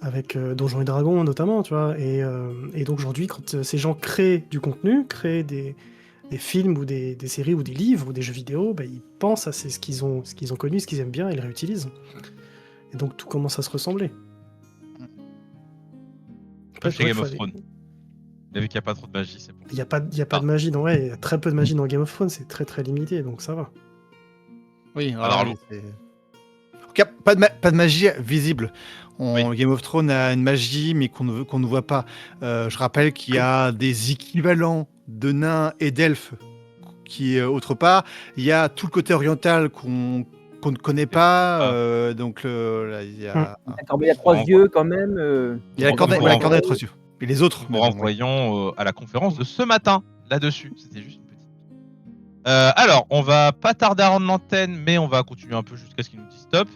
avec Donjons et Dragons notamment, tu vois. Et donc aujourd'hui, quand ces gens créent du contenu, créent des films ou des séries ou des livres ou des jeux vidéo, bah, ils pensent à ce qu'ils ont connu, ce qu'ils aiment bien, et ils le réutilisent. Et donc tout commence à se ressembler. Pas chez Game of Thrones. Mais vu qu'il n'y a pas trop de magie, c'est bon. Il n'y a pas de magie, non, il y a très peu de magie dans Game of Thrones, c'est très très limité, donc ça va. Oui, alors en tout cas, pas de magie visible. Game of Thrones a une magie, mais qu'on ne voit pas. Je rappelle qu'il y a des équivalents de nains et d'elfes qui est autre part. Il y a tout le côté oriental qu'on ne connaît pas. Donc, là, il y a... D'accord, mais il y a 3 yeux quand même. Il y a la corne à 3 yeux. Et les autres, nous renvoyons à la conférence de ce matin, là-dessus. C'était juste une petite. Alors, on va pas tarder à rendre l'antenne, mais on va continuer un peu jusqu'à ce qu'il nous dise stop.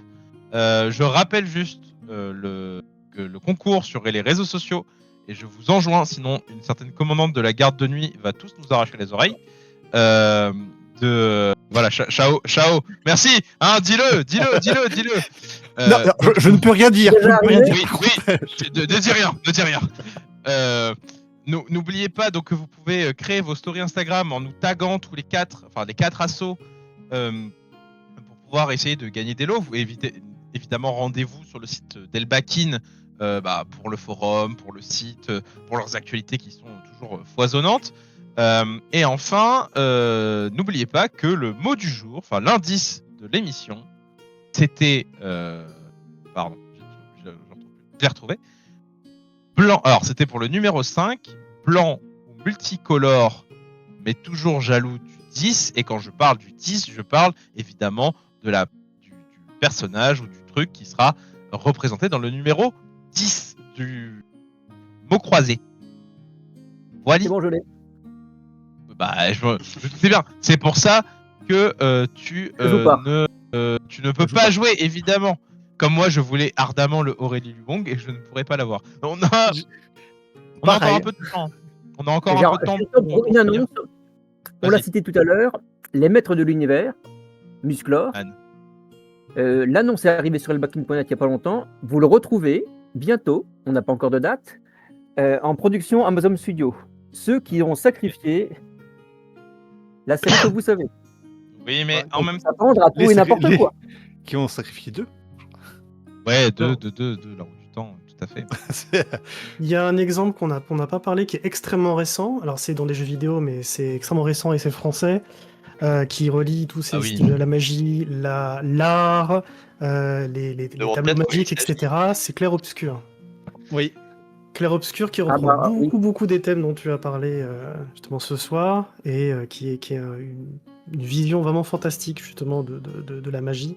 Je rappelle juste que le concours sur les réseaux sociaux, et je vous enjoins, sinon une certaine commandante de la garde de nuit va tous nous arracher les oreilles. Voilà, ciao, merci, hein, dis-le. Non, je ne peux rien dire. Oui, ne dis rien. N'oubliez pas donc que vous pouvez créer vos stories Instagram en nous taguant tous les 4 assos pour pouvoir essayer de gagner des lots. Vous évidemment, rendez-vous sur le site d'Elbakin pour le forum, pour le site, pour leurs actualités qui sont toujours foisonnantes. Et enfin, n'oubliez pas que le mot du jour, enfin l'indice de l'émission, c'était... pardon, je l'ai retrouvé. Blanc, alors c'était pour le numéro 5, blanc ou multicolore, mais toujours jaloux du 10. Et quand je parle du 10, je parle évidemment du personnage ou du truc qui sera représenté dans le numéro 10 du mot croisé. Voilà. C'est bon, je l'ai. Je sais bien. C'est pour ça que tu ne peux pas jouer, évidemment. comme moi, je voulais ardemment le Aurélie Lubong et je ne pourrais pas l'avoir. On a encore Pareil. un peu de temps. On a encore Genre, un peu de temps. pour une annonce, on l'a Vas-y. cité tout à l'heure, les maîtres de l'univers, Musclor. Anne. L'annonce est arrivée sur elbacking.net il n'y a pas longtemps. Vous le retrouvez bientôt, on n'a pas encore de date, en production Amazon Studio. Ceux qui ont sacrifié la série que vous savez. Oui, mais en On même peut s'attendre à tout Les et n'importe séries- quoi. Qui ont sacrifié 2. Ouais, Non. de la roue du temps, tout à fait. Il y a un exemple qu'on n'a pas parlé qui est extrêmement récent. Alors, c'est dans des jeux vidéo, mais c'est extrêmement récent et c'est français. Qui relie tous ces Ah oui. styles de la magie, l'art, les Devant tableaux peut-être magiques, les etc. C'est Clair-Obscur. Oui. Clair-Obscur qui Ah reprend bah, oui. beaucoup des thèmes dont tu as parlé justement ce soir et qui est une vision vraiment fantastique justement de la magie.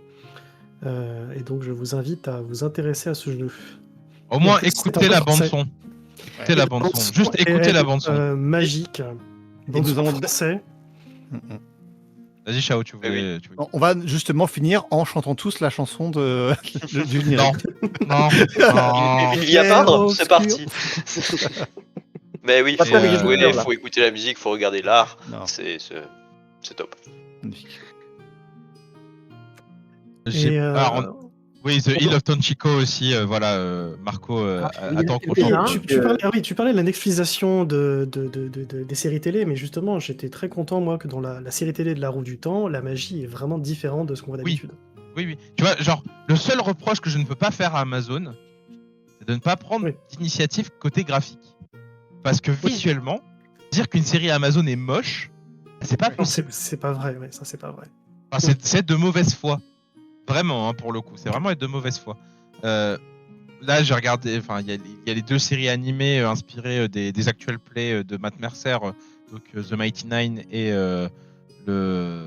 Et donc je vous invite à vous intéresser à ce jeu. Au moins, en plus, c'est écoutez un la peu bande français. son. Écoutez la bande son. Juste Et écoutez elle la est, bande son. magique. Bande nous son avons- français. Vas-y, Chao, tu voulais. tu voulais- On va justement finir en chantant tous la chanson du Non, générique. non, non. Il y a peindre, c'est Clair-obscur. parti. Mais oui, Pas faut faire les jouer, auditeurs, là. faut écouter la musique, faut regarder l'art. Non. C'est top. Magnifique. J'ai- Alors, Et, oui, The Hill of Tonchico aussi, voilà, Marco oui, attend qu'on c'est chante. bien. tu parlais de la Netflisation des séries télé, mais justement, j'étais très content, moi, que dans la série télé de La Roue du Temps, la magie est vraiment différente de ce qu'on voit Oui. d'habitude. Oui, oui. Tu vois, genre, le seul reproche que je ne peux pas faire à Amazon, c'est de ne pas prendre Oui. d'initiative côté graphique. Parce que visuellement, dire qu'une série Amazon est moche, c'est pas Non, possible. c'est pas vrai, ouais, ça c'est pas vrai. Enfin, c'est de mauvaise foi. Vraiment, hein, pour le coup. C'est vraiment être de mauvaise foi. Là, j'ai regardé. Enfin, il y a les 2 séries animées inspirées des actual plays de Matt Mercer, donc The Mighty Nine et comment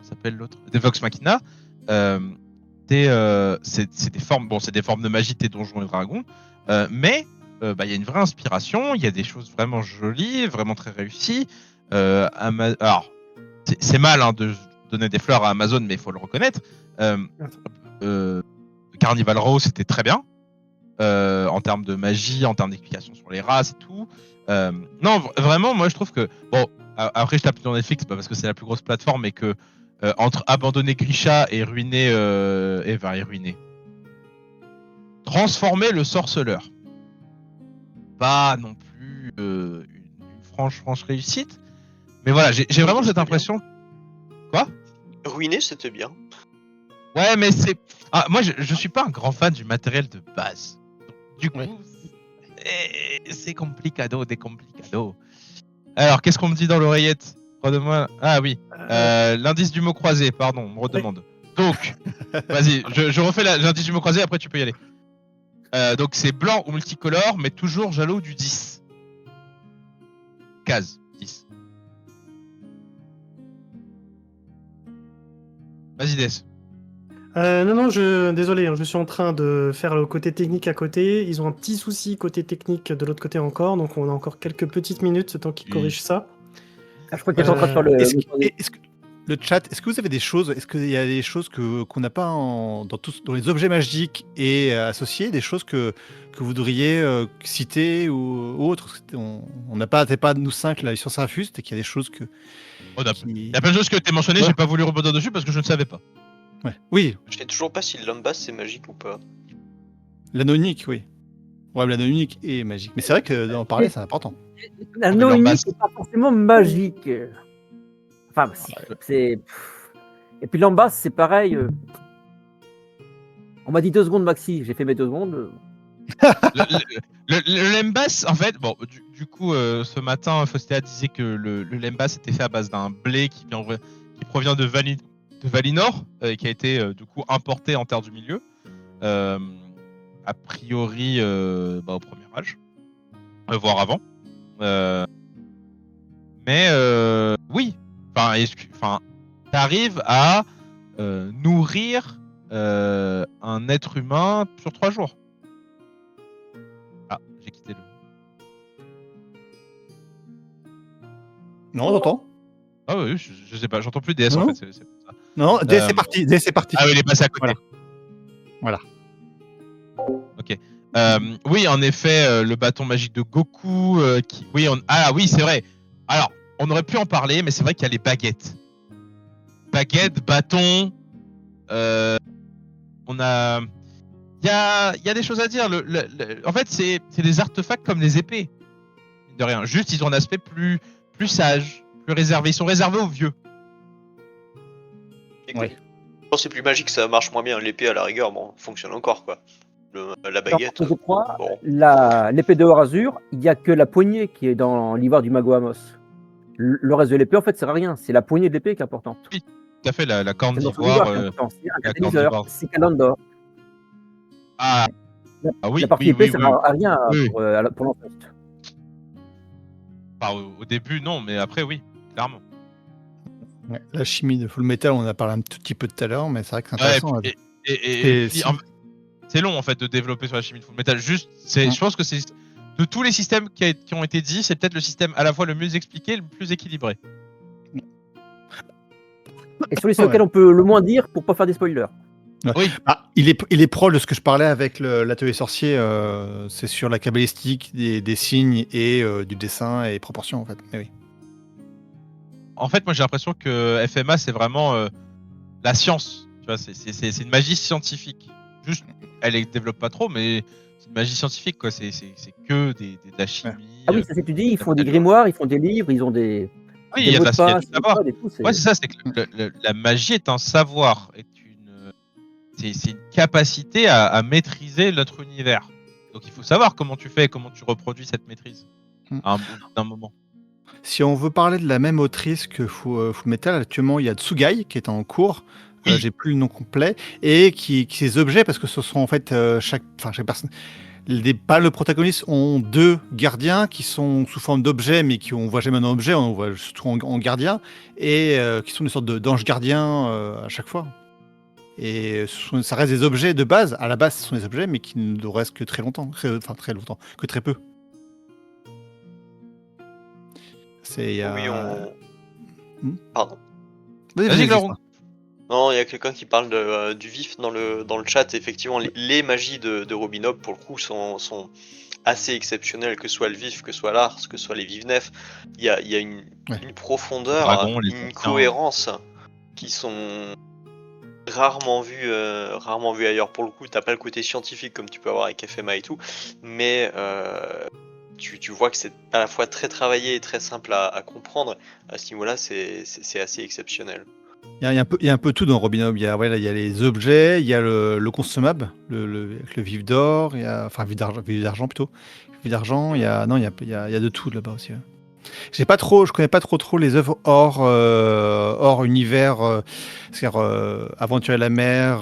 s'appelle l'autre, The Vox Machina. C'est des formes. Bon, c'est des formes de magie, des donjons et dragons. Mais il y a une vraie inspiration. Il y a des choses vraiment jolies, vraiment très réussies. Alors, c'est mal hein, de donner des fleurs à Amazon, mais il faut le reconnaître. Carnival Row, c'était très bien. En termes de magie, en termes d'explication sur les races et tout. Non, vraiment, moi je trouve que. Bon, après je tape sur Netflix parce que c'est la plus grosse plateforme et que entre abandonner Grisha et ruiner. Ruiner. Transformer le sorceleur. Pas non plus une franche réussite. Mais voilà, j'ai vraiment cette impression. Quoi ? Ruiné, c'était bien. Ouais, mais c'est. Ah, moi, je suis pas un grand fan du matériel de base. Du coup, c'est complicado, des complicado. Alors, qu'est-ce qu'on me dit dans l'oreillette ? Redemande. Ah oui, l'indice du mot croisé, pardon, on me redemande. Donc, vas-y, je refais l'indice du mot croisé, après tu peux y aller. Donc, c'est blanc ou multicolore, mais toujours jaloux du 10. Case, 10. Vas-y, Des. Non, désolé, hein, je suis en train de faire le côté technique à côté. Ils ont un petit souci côté technique de l'autre côté encore, donc on a encore quelques petites minutes le temps qu'ils corrigent ça. Ah, je crois qu'elle est en train de faire le. Est-ce que le chat, est-ce que vous avez des choses, est-ce qu'il y a des choses qu'on n'a pas dans les objets magiques et associés, des choses que vous voudriez citer ou autres? On n'a pas, t'es pas nous 5 là sur Sarafus, c'est qu'il y a des choses que. Il y a plein de choses qui ont été mentionnées, j'ai pas voulu rebondir dessus parce que je ne savais pas. Ouais. Oui. Je sais toujours pas si le Lambas c'est magique ou pas. L'anneau unique, oui. Ouais, l'anneau unique est magique. Mais c'est vrai que d'en parler, c'est important. L'anneau unique n'est pas forcément magique. Enfin, c'est. Et puis l'ambasse, c'est pareil. On m'a dit 2 secondes maxi, j'ai fait mes 2 secondes. Le lembas, en fait, bon, du coup, ce matin, Faustéa disait que le lembas était fait à base d'un blé qui provient de Valinor, et qui a été du coup importé en Terre du Milieu, a priori au Premier Âge, voire avant. Mais oui, enfin, t'arrives à nourrir un être humain sur 3 jours. Ah, j'ai quitté le. Non, on entend. Ah oui, je sais pas, j'entends plus DS en Non. fait. C'est ça. Non, c'est parti. Ah oui, il est passé à côté. Voilà. Voilà. Ok. Oui, en effet, le bâton magique de Goku. Ah oui, c'est vrai. Alors, on aurait pu en parler, mais c'est vrai qu'il y a les baguettes. Baguettes, bâtons. On a. Il y a des choses à dire. En fait, c'est des artefacts comme les épées. Mine de rien. Juste, ils ont un aspect plus sage, plus réservé. Ils sont réservés aux vieux. Ouais. Quand c'est plus magique, ça marche moins bien. L'épée, à la rigueur, bon, fonctionne encore, quoi. La baguette. Alors, je crois, bon. l'épée de Horazur, il n'y a que la poignée qui est dans l'ivoire du Mago Amos. Le reste de l'épée, en fait, sert à rien. C'est la poignée de l'épée qui est importante. Oui, tout à fait, la corne C'est le morceau d'ivoire. d'ivoire qui est important. C'est un la corne catalyseur. d'ivoire. C'est Kalandor. Ah oui, La partie oui, épée, oui, ça oui. sert à rien Oui. pour l'enfant. Enfin, au début, non, mais après, oui, clairement. Ouais. La chimie de Full Metal, on en a parlé un tout petit peu tout à l'heure, mais c'est vrai que c'est intéressant. Et Et puis, si- c'est long en fait de développer sur la chimie de Full Metal. Juste, je pense que c'est de tous les systèmes qui ont été dit, c'est peut-être le système à la fois le mieux expliqué, le plus équilibré. Et celui sur lequel on peut le moins dire pour pas faire des spoilers. Oui. Ah, il est proche de ce que je parlais avec l'atelier sorcier. C'est sur la cabalistique des signes et du dessin et proportions en fait. Mais oui. En fait, moi j'ai l'impression que FMA c'est vraiment la science. Tu vois, c'est une magie scientifique. Juste, elle ne développe pas trop, mais c'est une magie scientifique quoi. C'est que de la chimie. Ah oui, ça c'est tu dis, ils font des grimoires, ils font des livres, ils ont des. Oui, il y a mots du passe, savoir. des codes et tout, Ouais, c'est ça, c'est que la magie est un savoir, c'est une capacité à maîtriser notre univers. Donc il faut savoir comment tu fais, comment tu reproduis cette maîtrise à un bout d'un moment. Si on veut parler de la même autrice que Full Metal, actuellement il y a Tsugai qui est en cours. Oui. J'ai plus le nom complet et qui ces objets parce que ce sont en fait chaque personne. Pas le protagoniste ont 2 gardiens qui sont sous forme d'objets mais on voit jamais un objet, on voit surtout en gardien et qui sont des sortes d'anges gardiens à chaque fois. Et ça reste des objets de base. À la base, ce sont des objets mais qui ne restent que très longtemps, que très peu. Oui, Pardon. Vas-y, Glaron. Non, il y a quelqu'un qui parle du vif dans le chat. Effectivement, les magies de Robin Hood, pour le coup, sont assez exceptionnelles, que ce soit le vif, que ce soit l'art, que ce soit les vives nefs. Il y a une profondeur, Dragon, une cohérence qui sont rarement vues ailleurs. Pour le coup, t'as pas le côté scientifique comme tu peux avoir avec FMA et tout, mais tu vois que c'est à la fois très travaillé et très simple à comprendre. À ce niveau-là, c'est assez exceptionnel. Il y a un peu tout dans Robin Hood. Il y a les objets, il y a le consommable, le vif d'or, vif d'argent plutôt. Vif d'argent, il y a de tout là-bas aussi. Je connais pas trop les œuvres hors univers, Aventure à la mer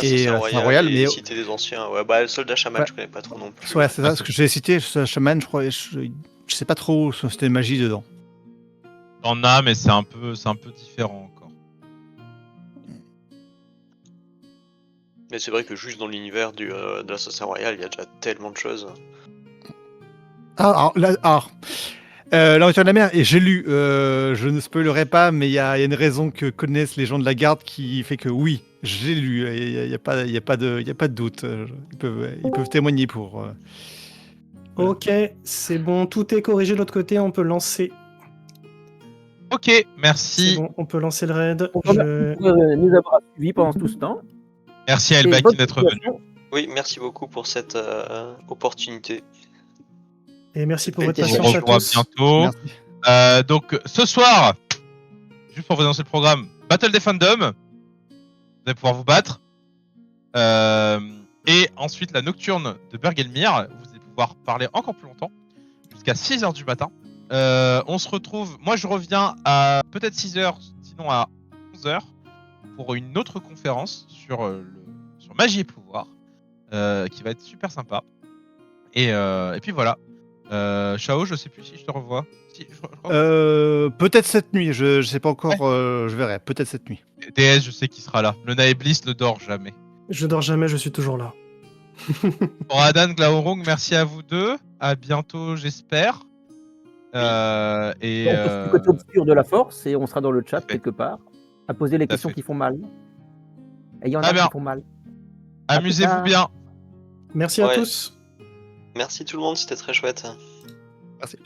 et Royal, mais Cité des Anciens. Ouais, bah, le Soldat Chaman, je connais pas trop non plus. Ouais, c'est ça. Ce que j'ai cité, Shaman, je crois, je sais pas trop si c'était magie dedans. T'en as, mais c'est un peu différent encore. Mais c'est vrai que juste dans l'univers de l'Assassin Royal, il y a déjà tellement de choses. L'Aventure de la mer, et j'ai lu, je ne spoilerai pas, mais il y a une raison que connaissent les gens de la garde qui fait que oui, j'ai lu, il n'y a pas de doute. Ils peuvent témoigner pour. Voilà. Ok, c'est bon, tout est corrigé de l'autre côté, on peut lancer. Ok, merci. C'est bon, on peut lancer le raid. On nous avoir suivis pendant tout ce temps. Merci à Elbaki d'être venu. Oui, merci beaucoup pour cette opportunité. Et merci pour votre On patience se à revoit tous. bientôt. Donc ce soir, juste pour vous annoncer le programme, Battle des Fandoms. Vous allez pouvoir vous battre. Et ensuite la nocturne de Bergelmir. Vous allez pouvoir parler encore plus longtemps, jusqu'à 6h du matin. On se retrouve, moi je reviens à peut-être 6h, sinon à 11h, pour une autre conférence sur magie et pouvoir, qui va être super sympa. Et puis voilà. Chao, je sais plus si je te revois. Si, Peut-être cette nuit, je sais pas encore, je verrai, peut-être cette nuit. DS, je sais qu'il sera là. Le Naeblis ne dort jamais. Je dors jamais, je suis toujours là. Pour Adan, Glaorung, merci à vous deux. À bientôt, j'espère. On passe du côté obscur de la force et on sera dans le chat quelque part à poser les questions qui font mal. Et il y en a qui font mal. Amusez-vous bien. Merci à Ouais. tous. Merci tout le monde, c'était très chouette. Merci.